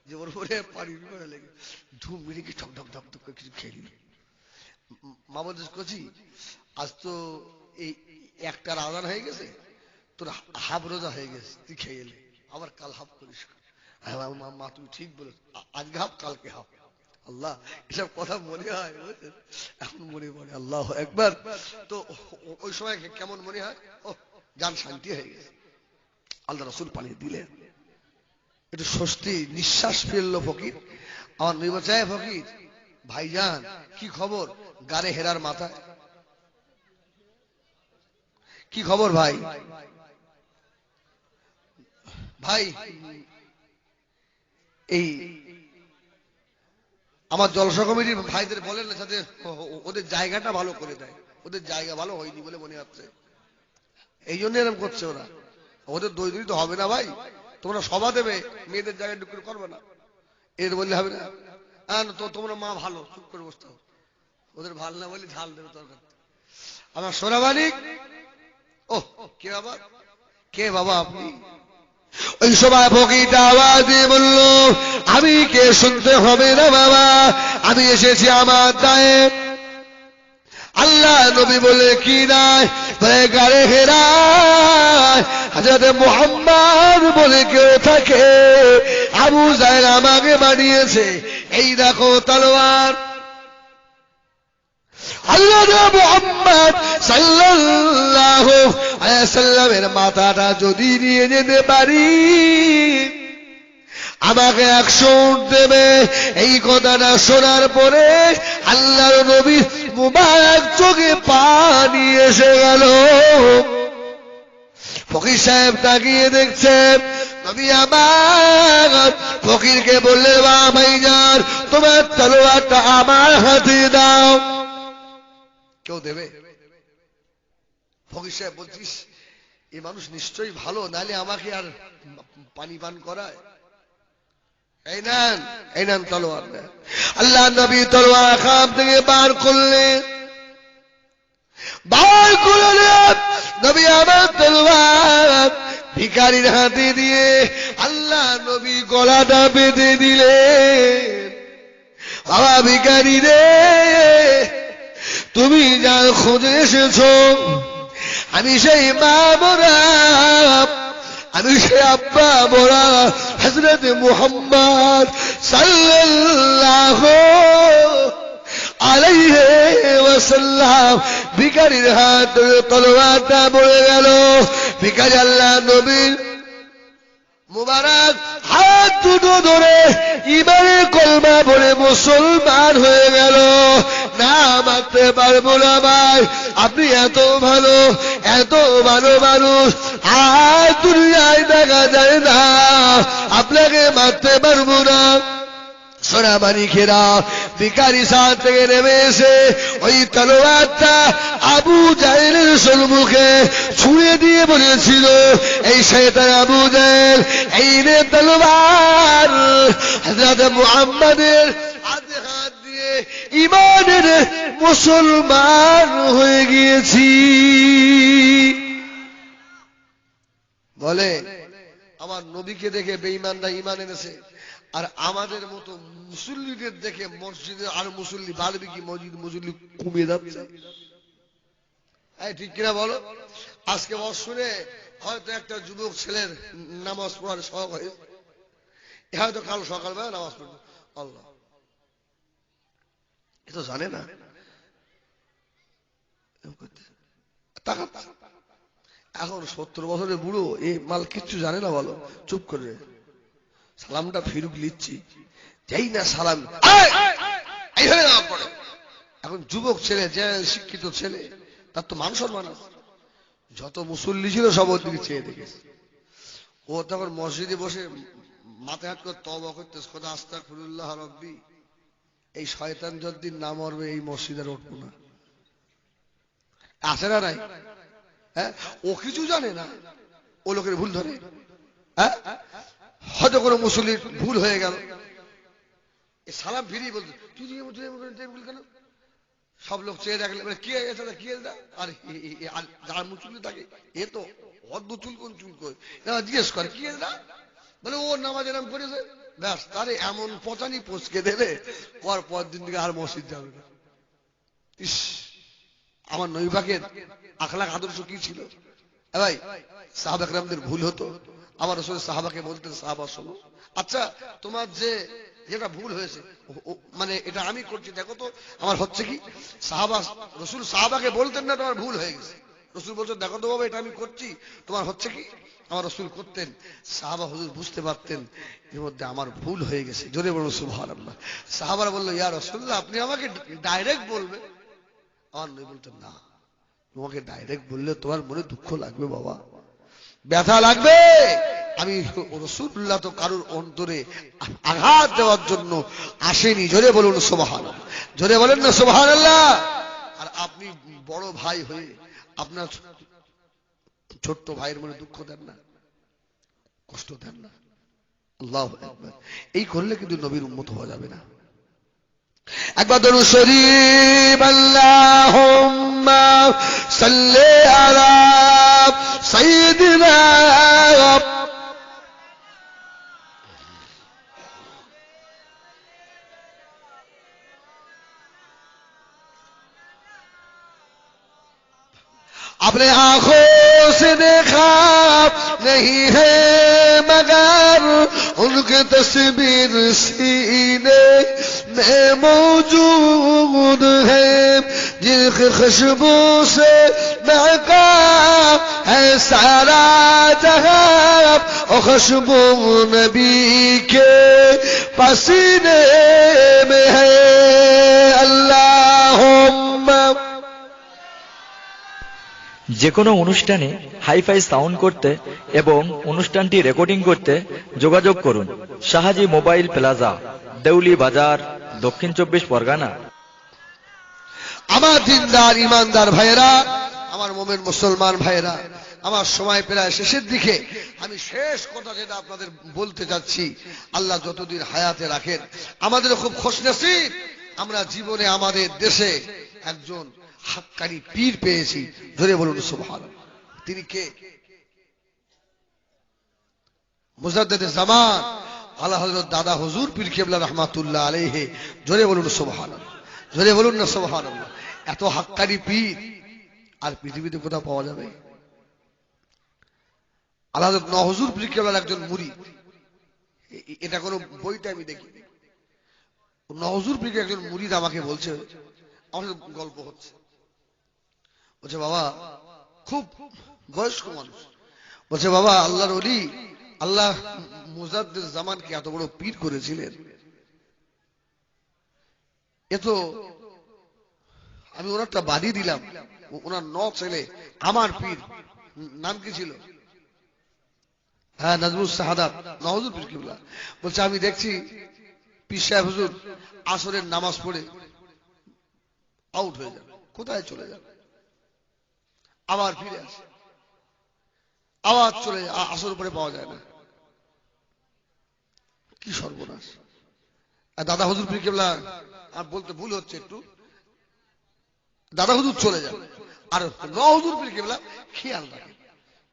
যে ওর পরে পানি পিপাসা লেগে ধুম মেরে কি ঠক ঠক ঠক ঠক করে কিছু খেয়ে নিল। মা বলছে কচি আজ তো এই একটার আজান হয়ে গেছে, তোর হাফ রোজা হয়ে গেছে, তুই খেয়ে এলে, আবার কাল হাফ করিস। মা তুমি ঠিক বলে, আজকে হাফ কালকে হাফ। আল্লাহ, এসব কথা মনে হয় এখন মনে পড়ে, আল্লাহ একবার। তো ওই সময় কেমন মনে হয়, ও জান শান্তি হয়ে গেছে, আল্লাহ রাসূল পানি দিলেন, একটু স্বস্তি নিঃশ্বাস ফেললো ফকির। আমার নির্বাচয় ফকির ভাইজান কি খবর? গাড়ে হেরার মাথায় কি খবর ভাই? ভাই এই আমার জলসা কমিটির ভাইদের বলেন না যাতে ওদের জায়গাটা ভালো করে দেয়, ওদের জায়গা ভালো হয়নি বলে মনে হচ্ছে। এই জন্য এরকম করছে ওরা। ওদের দই দই তো হবে না ভাই, তোমরা সভা দেবে মেয়েদের জায়গায় ঢুকে করবে না, এর বললে হবে না। তো তোমরা মা ভালো, চুপ করে বসতে হবে, ওদের ভাল না বলে ঝাল দেবে তরকারি। আমার সোনা মানিক, ও কে বাবা, কে বাবা আপনি? ওই সময় ফকিরটা আওয়াজ দিয়ে বলল, আমি কে শুনতে হবে না বাবা, আমি এসেছি আমার দায়ে। আল্লাহ নবী বলে কি নাই, গাড়ে হেরায় হযরত মুহাম্মদ বলে কেউ থাকে, আবু জাহেল আমাকে বানিয়েছে, এই দেখো তলোয়ার। আল্লাহ মুহাম্মদ সাল্লাল্লাহু আলাইহি ওয়াসাল্লামের মাথাটা যদি নিয়ে যেতে পারি আমাকে 100 উট দেবে। এই কথাটা শোনার পরে আল্লাহর নবী মুবারক চোখে পানি এসে গেল। ফকির সাহেব তাকিয়ে দেখছেন, নবী আমার ফকিরকে বললেন, বাবা ভাইজান তোমার তলোয়ারটা আমার হাতে দাও। কেউ দেবে? ফকির সাহেব বলছিস এই মানুষ নিশ্চয়ই ভালো, নাহলে আমাকে আর পানি পান করায়। এই নেন তলোয়ার। আল্লাহ নবী তলোয়ার খাম থেকে বার করলেন, নবী আমার তলোয়ার ভিখারির হাতে দিয়ে আল্লাহ নবী গলাটা বেঁধে দিলেন। বাবা ভিখারি রে, তুমি যা খুঁজে এসেছো, আমি সেই মা মোরা, আমি সেই আব্বা মোরা হযরত মুহাম্মদ সাল্লাল্লাহু আলাইহি ওয়াসাল্লাম। ভিখারির হাত তলোয়ারটা পড়ে গেল। ভিখারি আল্লাহ নবীর মুবারক হাত দুটো ধরে ইমানের কলমা বলে মুসলমান হয়ে গেল। না মানতে পারবো না ভাই, আপনি এত ভালো মানুষ আর দুনিয়ায় দেখা যায় না, আপনাকে মানতে পারবো না। সোনা মানিকেরা, ভিখারি সাথ থেকে নেমে এসে ওই তলোয়ারটা আবু জাহেলের সম্মুখে ছুঁড়ে দিয়ে বলেছিল, এই শয়তান আবু জাহেল, এই নে তলোয়ার, হযরত মুহাম্মাদের হাতে হাত দিয়ে ঈমানের মুসলমান হয়ে গিয়েছি। বলে আমার নবীকে দেখে বেঈমানরা ঈমান এনেছে, আর আমাদের মতো মুসল্লিদের দেখে মসজিদে আর মুসল্লি বাড়বে কি, মসজিদ মুসল্লি কমে যাচ্ছে। ঠিক কিনা বলো? আজকে শুনে হয়তো একটা যুবক ছেলের নামাজ পড়ার শখ হয়ে, হয়তো কাল সকালবেলা নামাজ পড়বে, আল্লাহ এ তো জানে না। এখন 70 বছরের বুড়ো, এই মাল কিচ্ছু জানে না, বলো চুপ করে সালামটা ফিরুক লিচ্ছি, যেই না সালাম এইভাবে নামাজ পড়ে। এখন যুবক ছেলে, যে শিক্ষিত ছেলে, তার তো মান সম্মান আছে। যত মুসল্লি ছিল সব ওর দিকে চেয়ে দেখেছে। ও তখন মসজিদে বসে মাথায় হাত করে তওবা করতেছে, খোদা আস্তাগফিরুল্লাহ রব্বি, এই শয়তান যতদিন না মরবে এই মসজিদের উঠবো না। আছে না নাই? হ্যাঁ, ও কিছু জানে না, ও লোকের ভুল ধরে। হ্যাঁ, হয়তো কোনো মুসল্লির ভুল হয়ে গেল, সালাম ফিরিয়ে বলতো তুই কেন? সব লোক চেয়ে দেখলে কি কি, আর যার মুসল্লি থাকে এ তো অদ্ভু চুল কোন চুল করে জিজ্ঞেস করে কি না, বলে ও নামাজ এরম করেছে, ব্যাস তারে এমন পচানি পচকে দেবে, পর দিন থেকে আর মসজিদ যাবে না। ইস, আমার নবী পাকের আখলাক আদর্শ কি ছিল ভাই? সাহাবা কেরামদের ভুল হতো, আমার রাসূল সাহাবাকে বলতেন, সাহাবা শোনো, আচ্ছা তোমার যেটা ভুল হয়েছে, মানে এটা আমি করছি, দেখো তো আমার হচ্ছে কি। রাসূল সাহাবাকে বলতেন না তোমার ভুল হয়ে গেছে, রাসূল বলতেন দেখো তো বাবা এটা আমি করছি, তোমার হচ্ছে কি। আমার রাসূল করতেন, সাহাবা হুজুর বুঝতে পারতেন এর মধ্যে আমার ভুল হয়ে গেছে। জোরে বলুন সুবহানাল্লাহ। সাহাবারা বললো, ইয়া রাসূলুল্লাহ আপনি আমাকে ডাইরেক্ট বলবেন। আমার নবী বলতেন, না, তোমাকে ডাইরেক্ট বললে তোমার মনে দুঃখ লাগবে বাবা, ব্যথা লাগবে। আমি রাসূলুল্লাহ তো কারোর অন্তরে আঘাত দেওয়ার জন্য আসেনি। জোরে বলুন সুবহানাল্লাহ, জোরে বলেন না সুবহানাল্লাহ। আর আপনি বড় ভাই হয়ে আপনার ছোট্ট ভাইয়ের মনে দুঃখ দেন না, কষ্ট দেন না। আল্লাহু আকবার। এই করলে কিন্তু নবীর উম্মত হওয়া যাবে না। একবার দরুদ শরীফ আল্লাহুম্মা সাল্লি আলা সাইয়্যিদিনা अपने आंखों से देखा नहीं है मगर उनके तस्वीर सीने में मौजूद है, जिनकी खुशबू से महका है सारा जहां, और खुशबू नबी के पसीने में है। अल्लाहुम्मा। যে কোনো অনুষ্ঠানে হাইফাই সাউন্ড করতে এবং অনুষ্ঠানটি রেকর্ডিং করতে যোগাযোগ করুন শাহাজি মোবাইল প্লাজা, দেউলি বাজার, দক্ষিণ 24 পরগনা। আমার দিনদার ইমানদার ভাইয়েরা, আমার মোমেন মুসলমান ভাইয়েরা, আমার সময় প্রায় শেষের দিকে। আমি শেষ কথা যেটা আপনাদের বলতে যাচ্ছি, আল্লাহ যতদিন হায়াতে রাখেন, আমাদের খুব খুশনসিব, আমরা জীবনে আমাদের দেশে একজন হাক্কানি পীর পেয়েছি। ধরে বলুন সুবহানাল্লাহ। তিনি কে? মুজাদ্দিদে জামান আলা হযরত দাদা হুজুর পীর কেবলা রাহমাতুল্লাহ আলাইহি। জোরে বলুন সুবহানাল্লাহ, জোরে বলুন না সুবহানাল্লাহ। এত হাক্কানি পীর আর পৃথিবীতে কোথাও পাওয়া যাবে? আলা হযরত হুজুর পীর কেবলার একজন মুরিদ, এটা কোনো বইতে আমি দেখি। হুজুর পীর একজন মুরিদ আমাকে বলছে, আমার সাথে গল্প হচ্ছে, বলছে বাবা, খুব বয়স্ক মানুষ, বলছে বাবা আল্লাহর ওলি, আল্লাহ মুজাদ্দিদ জামানকে এত বড় পীর করেছিলেন, এ তো আমি ওনারটা বাড়িয়ে দিলাম, ওনার 9 ছেলে আমার পীর। নাম কি ছিল? হ্যাঁ, নাজমুস সাহাদাত হুজুর পীর কেবলা। বলছে আমি দেখছি পীর সাহেব হুজুর আসরের নামাজ পড়ে আউট হয়ে যাবে, কোথায় চলে যাবে, আবার ফিরে আসে, আওয়াজ চলে যায়, আসর উপরে পাওয়া যায় না। কি সর্বনাশ! দাদা হুজুর পীর কেবলা, আর বলতে ভুল হচ্ছে একটু, দাদা হুজুর চলে যান আর হুজুর পীর কেবলা খেয়াল রাখে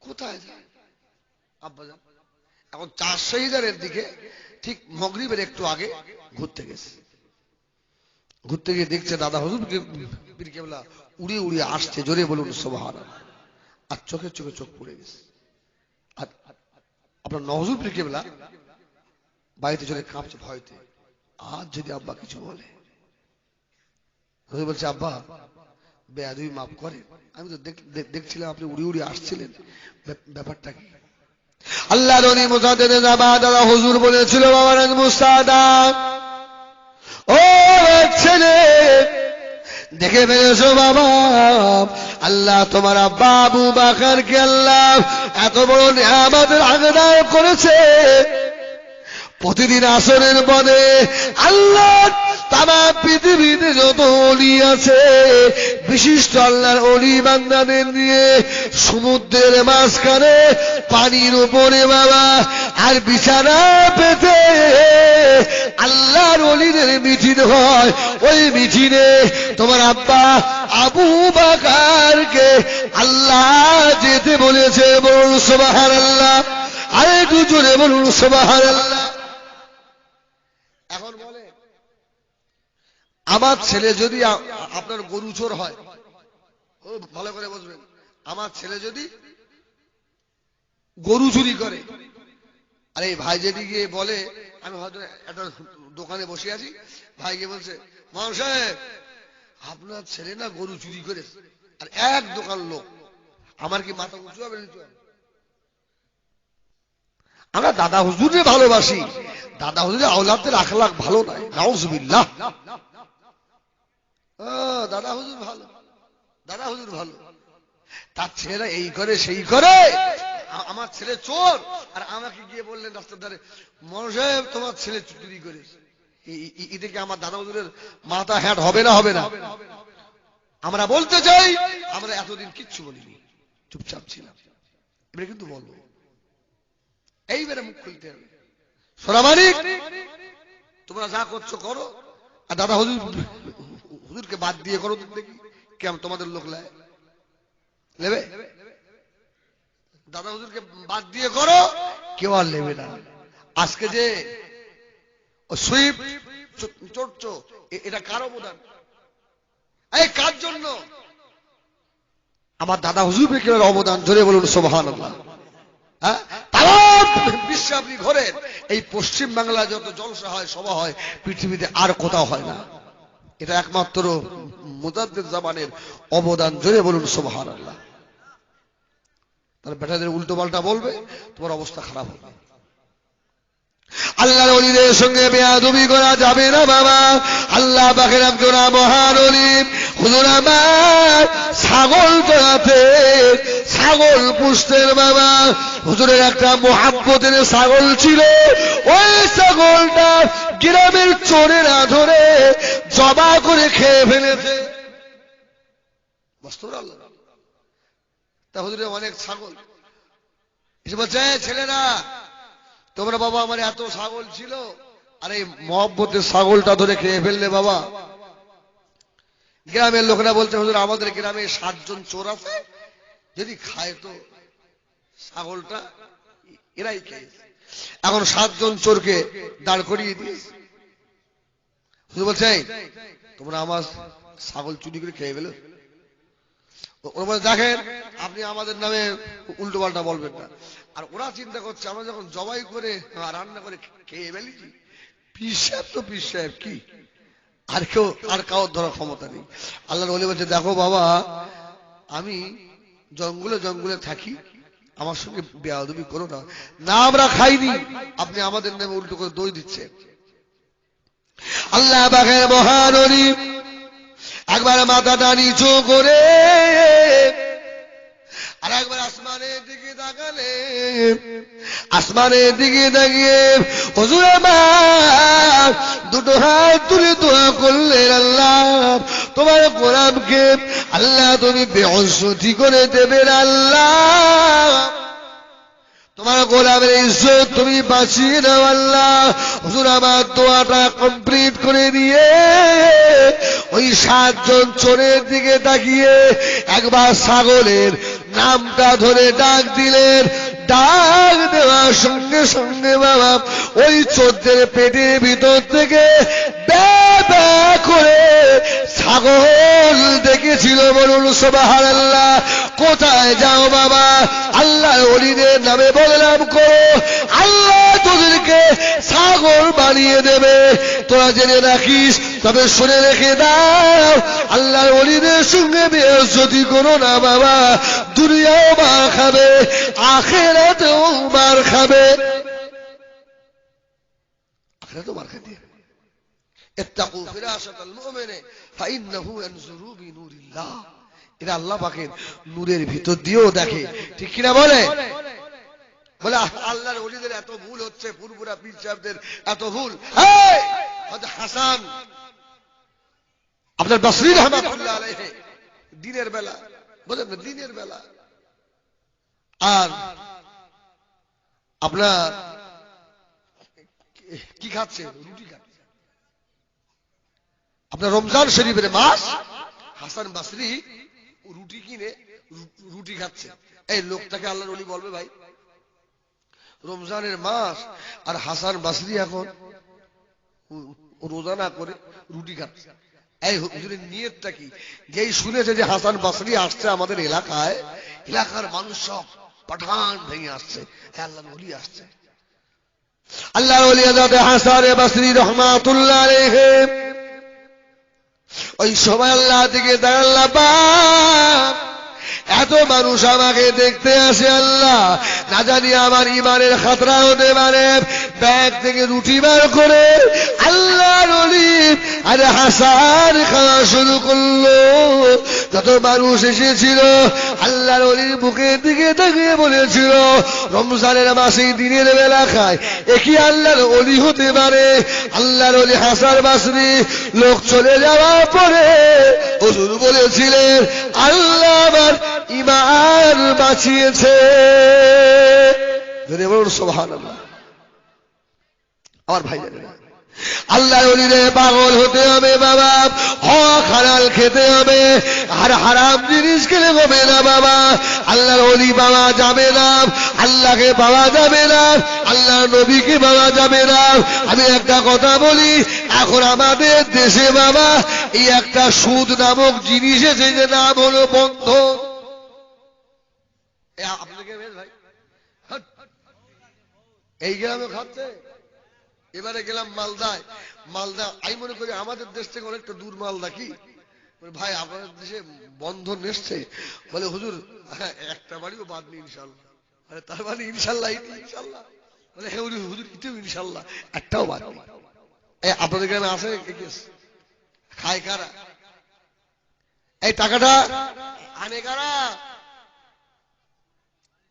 কোথায় যায়। আব্বা যান এখন 4 শহীদের দিকে ঠিক মাগরিবের একটু আগে ঘুরতে গেছে, ঘুরতে গিয়ে দেখছে দাদা হুজুর পীর কেবলা উড়ে উড়ে আসছে। জোরে বলুন সুবহানাল্লাহ। আর চোখে চোখে চোখ পড়ে গেছে। আর আপনার হুজুর পীর কেবলা বাড়িতে চলে কাঁপছে ভয়তে, আজ যদি আব্বা কিছু বলে। হুজুর বলছে আব্বা বেয়াদবি মাফ করে, আমি তো দেখছিলাম আপনি উড়ে উড়ে আসছিলেন, ব্যাপারটা কি? আল্লাহর ওলি মুজাদ্দিদ জামান দাদা হুজুর বলেছিল, বাবা নাজমুস সাদাত, ও ছেলে দেখে ফেলেছো বাবা, আল্লাহ তোমার আব্বা আবু বকরকে আল্লাহ এত বড় নিয়ামতের আগদার করেছে। প্রতিদিন আসরের পরে আল্লাহ তামা পৃথিবীতে যত ওলি আছে বিশিষ্ট আল্লাহর ওলি বান্দাদের নিয়ে সমুদ্রের মাঝখানে পানির উপরে বাবা আর বিছানা পেতে আল্লাহর ওলিদের মিটিং হয়। ওই মিটিংয়ে তোমার আব্বা আবু বকরকে আল্লাহ যেতে বলেছে। বলুন সুবহানাল্লাহ, আরেকটু জোরে বলুন সুবহানাল্লাহ। এখন বলে আমার ছেলে যদি আপনার গরু চোর হয়, ও ভালো করে বুঝবেন, আমার ছেলে যদি গরু চুরি করে, আরে ভাই যদি গিয়ে বলে, আমি হয়তো একটা দোকানে বসে আছি, ভাইকে বলছে মাও সাহেব আপনার ছেলে না গরু চুরি করেছে, আর এক দোকান লোক, আমার কি মাথা উঁচু হবে? আমরা দাদা হুজুরে ভালোবাসি, দাদা হুজুরের আওলাদের আখলাক ভালো নয়, নাউজুবিল্লাহ। দাদা হুজুর ভালো, দাদা হুজুর ভালো, তার ছেলেরা এই করে সেই করে। আমার ছেলে চোর, আর আমাকে গিয়ে বললেন রাস্তার ধারে, মৌলানা সাহেব তোমার ছেলে চুরি করেছে। এটা কি আমার দাদা হুজুরের মাথা হ্যাট হবে না? হবে না। আমরা বলতে চাই আমরা এতদিন কিচ্ছু বলিনি, চুপচাপ ছিলাম। এবারে কিন্তু বলবো, এইবারে মুখ খুলতে হবে। সোনামানিক, তোমরা যা করছো করো, আর দাদা হুজুরকে বাদ দিয়ে করো দেখি কেমন তোমাদের লোক নেবে। দাদা হুজুরকে বাদ দিয়ে করো, কেউ আর নেবে না। আজকে যে সুইপ চড়ছো, এটা কার অবদান? এই কার জন্য? আমার দাদা হুজুরের অবদান। জোরে বলুন সুবহানাল্লাহ। হ্যাঁ, বিশ্বে আপনি ঘোরেন, এই পশ্চিম বাংলায় যত জলসা হয়, সভা হয়, পৃথিবীতে আর কোথাও হয় না। এটা একমাত্র মুজাদ্দিদ জামানের অবদান। জোরে বলুন সুবহানাল্লাহ। তাহলে বেটাদের উল্টো পাল্টা বলবে, তোমার অবস্থা খারাপ হবে। আল্লাহর ওলিদের সঙ্গে বেয়াদবি করা যাবে না বাবা। আল্লাহ পাকের একজন মহান ওলি হুজুর আমার ছাগল চড়াতে, ছাগল পুষতেন বাবা। হুজুরের একটা মুহাব্বতের ছাগল ছিল, ওই ছাগলটা গ্রামের চোরেরা ধরে জবা করে খেয়ে ফেলেছে। তা হুজুরের অনেক ছাগল এসে বলছে, ছেলেরা তোমরা বাবা আমার এত ছাগল ছিল, আর এই মহব্বতের ছাগলটা ধরে খেয়ে ফেললে বাবা। গ্রামের লোকেরা বলছে, হুজুর আমাদের গ্রামে 7 জন চোর আছে, যদি খায় তো ছাগলটা এরাই খেয়েছে। এখন 7 জন চোরকে দাঁড় করিয়ে দিয়েছে। হুজুর বলছে, তোমরা আমার ছাগল চুরি করে খেয়ে ফেলো। ওরা বলে, দেখেন আপনি আমাদের নামে উল্টো পাল্টা বলবেন না। আর ওরা চিন্তা করছে, আমরা যখন জবাই করে রান্না করে খেয়ে ফেলেছি, পীর সাহেব তো পীর সাহেব, কি আর কেউ আর কারোর ধরার ক্ষমতা নেই। আল্লাহর ওলি বলছে, দেখো বাবা আমি জঙ্গলে জঙ্গলে থাকি, আমার সঙ্গে বেয়াদবি করো না। না আমরা খাইনি, আপনি আমাদের নামে উল্টো করে দই দিচ্ছেন। আল্লাহ পাকের মহান ওলি একবার মাথাটা নিচু করে আর একবার আসমানের দিকে তাকালে, আসমানের দিকে তাকিয়ে হুজুর আমার দুটো হাত তুলে দোয়া করলেন, আল্লাহ তোমার গোলামকে আল্লাহ তুমি বেইজ্জতি করে দেবেন, আল্লাহ তোমার গোলামের ইজ্জত তুমি বাঁচিয়ে দাও আল্লাহ। হুজুর আমার দোয়াটা কমপ্লিট করে দিয়ে ওই 7 জন চোরের দিকে তাকিয়ে একবার ছাগলের নামটা ধরে ডাক দিলেন। ডাক দেওয়ার সঙ্গে সঙ্গে বাবা ওই চোরদের পেটের ভিতর থেকে ব্যা করে ছাগল দেখেছিল। বলুন সুবহানাল্লাহ। কোথায় যাও বাবা? আল্লাহর ওলিদের নামে বদনাম করো, আল্লাহ তোদেরকে ছাগল বানিয়ে দেবে। তোরা জেনে রাখিস, তবে শুনে রেখে দাও, আল্লাহর ওলিদের সঙ্গে বেইজ্জতি করো না বাবা। দুনিয়াও মার খাবে, আখিরাতেও মার খাবে। আখিরাতেও মার খাবে। ইত্তাকু ফিরাশাতাল মুমিনি ফাইন্নাহু ইয়ানজুরু বিনুরিল্লাহ। এরা আল্লাহ পাকের নূরের ভিতর দিয়েও দেখে, ঠিক কিনা বলে? বলে আল্লাহর ওলিদের এত ভুল হচ্ছে, পুরপুরা পীর সাহেবদের এত ভুল। এই হযরত হাসান আপনার বসরি রাহমাতুল্লাহ আলাইহি দিনের বেলা, বুঝলেন না, দিনের বেলা আর আপনার কি খাচ্ছে? রুটি খাচ্ছে। আপনার রমজান শরীফের মাস, হাসান বসরি রুটি কিনে রুটি খাচ্ছে। এই লোকটাকে আল্লাহর ওলি বলবে ভাই? রমজানের মাস আর হাসান বসরি এখন রোজা না করে রুটি খাচ্ছে। এই হুজুরের নিয়তটা কি? যেই শুনেছে যে হাসান বসরি আসছে আমাদের এলাকায়, এলাকার মানুষ সব পাঠান ভেঙে আসছে, আল্লাহর ওলি আসছে। আল্লাহর ওলি হযরত হাসান বসরি রাহমাতুল্লাহ আলাইহি ওই সময় আল্লাহ থেকে আল্লাহ পাক এত মানুষ আমাকে দেখতে আসে, আল্লাহ না জানি আমার ইমানের খাতরা হতে পারে। ব্যাগ থেকে রুটি বার করে আল্লাহর ওলি আরে হাসান খাওয়া শুরু করলো। যত মানুষ এসেছিল আল্লাহর ওলির বুকের দিকে তাকিয়ে বলেছিল, রমজানের মাসে দিনের বেলা খায়, এ কি আল্লাহর ওলি হতে পারে? আল্লাহর ওলি হাসান বসরি লোক চলে যাওয়ার পরে হুজুর বলেছিলেন, আল্লাহ আমার ঈমান বাঁচিয়েছে। জোরে বলুন সুবহানাল্লাহ। আমার ভাই জানেন আল্লাহর ওলিরে পাগল হতে হবে বাবা, হক হালাল খেতে হবে, আর হারাম জিনিস খেলে হবে না বাবা। আল্লাহর ওলি পাওয়া যাবে না, আল্লাহকে পাওয়া যাবে না, আল্লাহর নবীকে পাওয়া যাবে না। আমি একটা কথা বলি, এখন আমাদের দেশে বাবা এই একটা সুদ নামক জিনিস এসে, যে নাম হলো বন্ধন। আপনাকে ভাই এই গ্রামে খাচ্ছে। এবারে গেলাম মালদায়, মালদা আমি মনে করি আমাদের দেশ থেকে অনেকটা দূর মালদা। কি ভাই আপনাদের দেশে বন্ধন এসছে? বলে হুজুর একটা বাড়িও বাদ নেই ইনশাল্লাহ। তার মানে ইনশাল্লাহ ইনশাল্লাহ, বলে হ্যাঁ হুজুর ইতেও ইনশাল্লাহ, একটাও বাদ নেই। আপনাদের গ্রামে আসে খায় কারা? এই টাকাটা আনে কারা?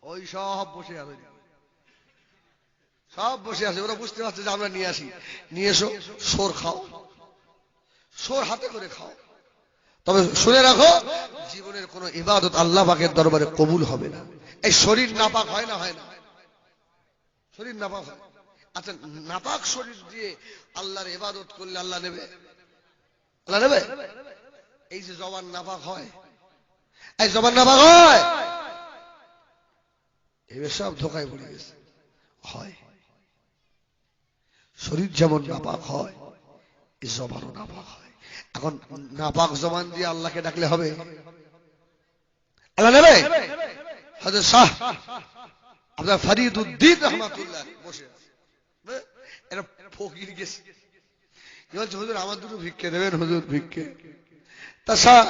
ওই সব বসে আছে, সব বসে আছে। ওরা বুঝতে পারছে যে আমরা নিয়ে আসি, নিয়ে এসো সোর খাও, সোর হাতে করে খাও। তবে শুনে রাখো, জীবনের কোন ইবাদত আল্লাহ পাকের দরবারে কবুল হবে না। এই শরীর নাপাক হয় না? হয় না? শরীর নাপাক হয়। আচ্ছা, নাপাক শরীর দিয়ে আল্লাহর ইবাদত করলে আল্লাহ নেবে? আল্লাহ নেবে? এই যে জবান নাপাক হয়, এই জবান নাপাক হয়, এবার সব ধোকায় পড়ে গেছে। হয় শরীর যেমন নাপাক হয়, এই জবানও নাপাক হয়। এখন নাপাক জবান দিয়ে আল্লাহকে ডাকলে হবে? আল্লাহ নেবে? হযরত শাহ আপনার ফরিদউদ্দিন রহমাতুল্লাহ বসে আছে, এরা ফকির গেছে, বলছে হুজুর আমার দুটো ভিক্ষে দেবেন, হুজুর ভিক্ষে। তা শাহ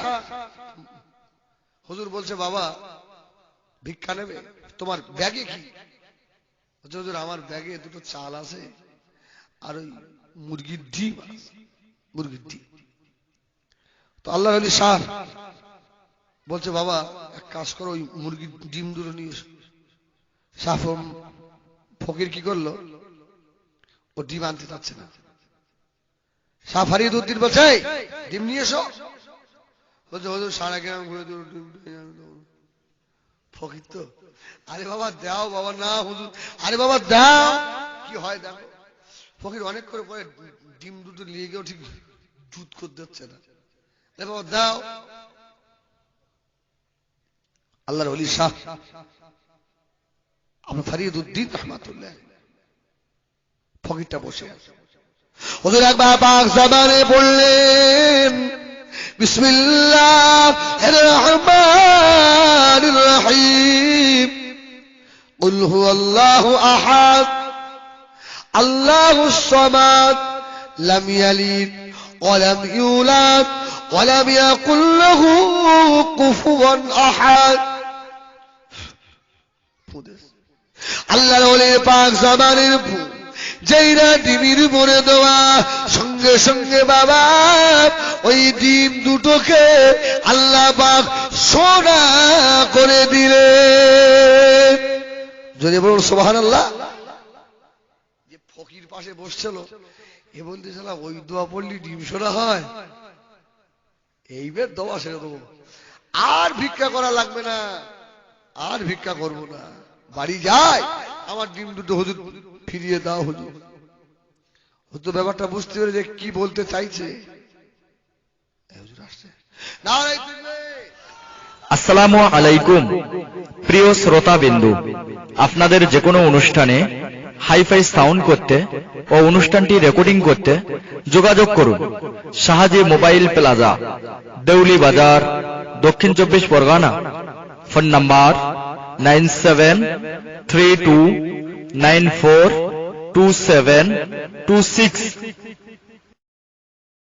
হুজুর বলছে বাবা ভিক্ষা নেবে? তোমার ব্যাগে কি? হুজুর আমার ব্যাগে দুটো চাল আছে আর ওই মুরগির ডিম আছে, মুরগির ডিম। তো আল্লাহ আলী শাহ বলছে বাবা এক কাজ করো, ওই মুরগির ডিম দুটো নিয়ে এসো। শাহ ফকির কি করলো? ও ডিম আনতে চাচ্ছে না। শাহ ফরিদউদ্দিন বলছে ডিম নিয়ে এসো। বলছে হুজুর সারা গ্রাম ঘুরে ডিম। ফকির তো, আরে বাবা দাও বাবা। না হুজুর, আরে বাবা দাও। কি হয় দেখো, ফকির অনেক করে পরে ডিম দুটো নিয়ে গিয়েও ঠিক জুত করতে হচ্ছে না। আরে বাবা দাও। আল্লাহর ওলি শাহ আপনার ফরিদউদ্দিন রহমাতুল্লাহ, ফকিরটা বসে আছে। হুজুর একবার পাক জবানে বললেন বিসমিল্লাহির রহমানির রহিম, কুল হুয়াল্লাহু আহাদ আল্লাহুস সামাদ লাম ইয়ালিদ ওয়া লাম ইউলাদ ওয়া লাম ইয়াকুল লাহু কুফুয়ান আহাদ। আল্লাহর ওলি পাক জবানের যেইরা ডিমের উপরে দেওয়া সঙ্গে সঙ্গে বাবা ওই ডিম দুটোকে আল্লাহ পাক সোনা করে দিলেন। যদি বলুন সুবহানাল্লাহ। যে ফকির পাশে বসছিল এ বলতেছিল ওই দোয়া পড়লি ডিম সোনা হয়, এইবার দোয়া সেরে দেবো, আর ভিক্ষা করা লাগবে না, আর ভিক্ষা করব না, বাড়ি যাই আমার ডিম দুটো হুজুর ফিরিয়ে দাও। হুজুর হুজুর ব্যাপারটা বুঝতে পেরে যে কি বলতে চাইছে। হুজুর আসছে। আসসালামু আলাইকুম প্রিয় শ্রোতা বিন্দু, আপনাদের যে কোনো অনুষ্ঠানে হাইফাই সাউন্ড করতে ও অনুষ্ঠানটি রেকর্ডিং করতে যোগাযোগ করুন শাহাজি মোবাইল প্লাজা, দেউলি বাজার, দক্ষিণ 24 পরগনা। Phone number 9732942726।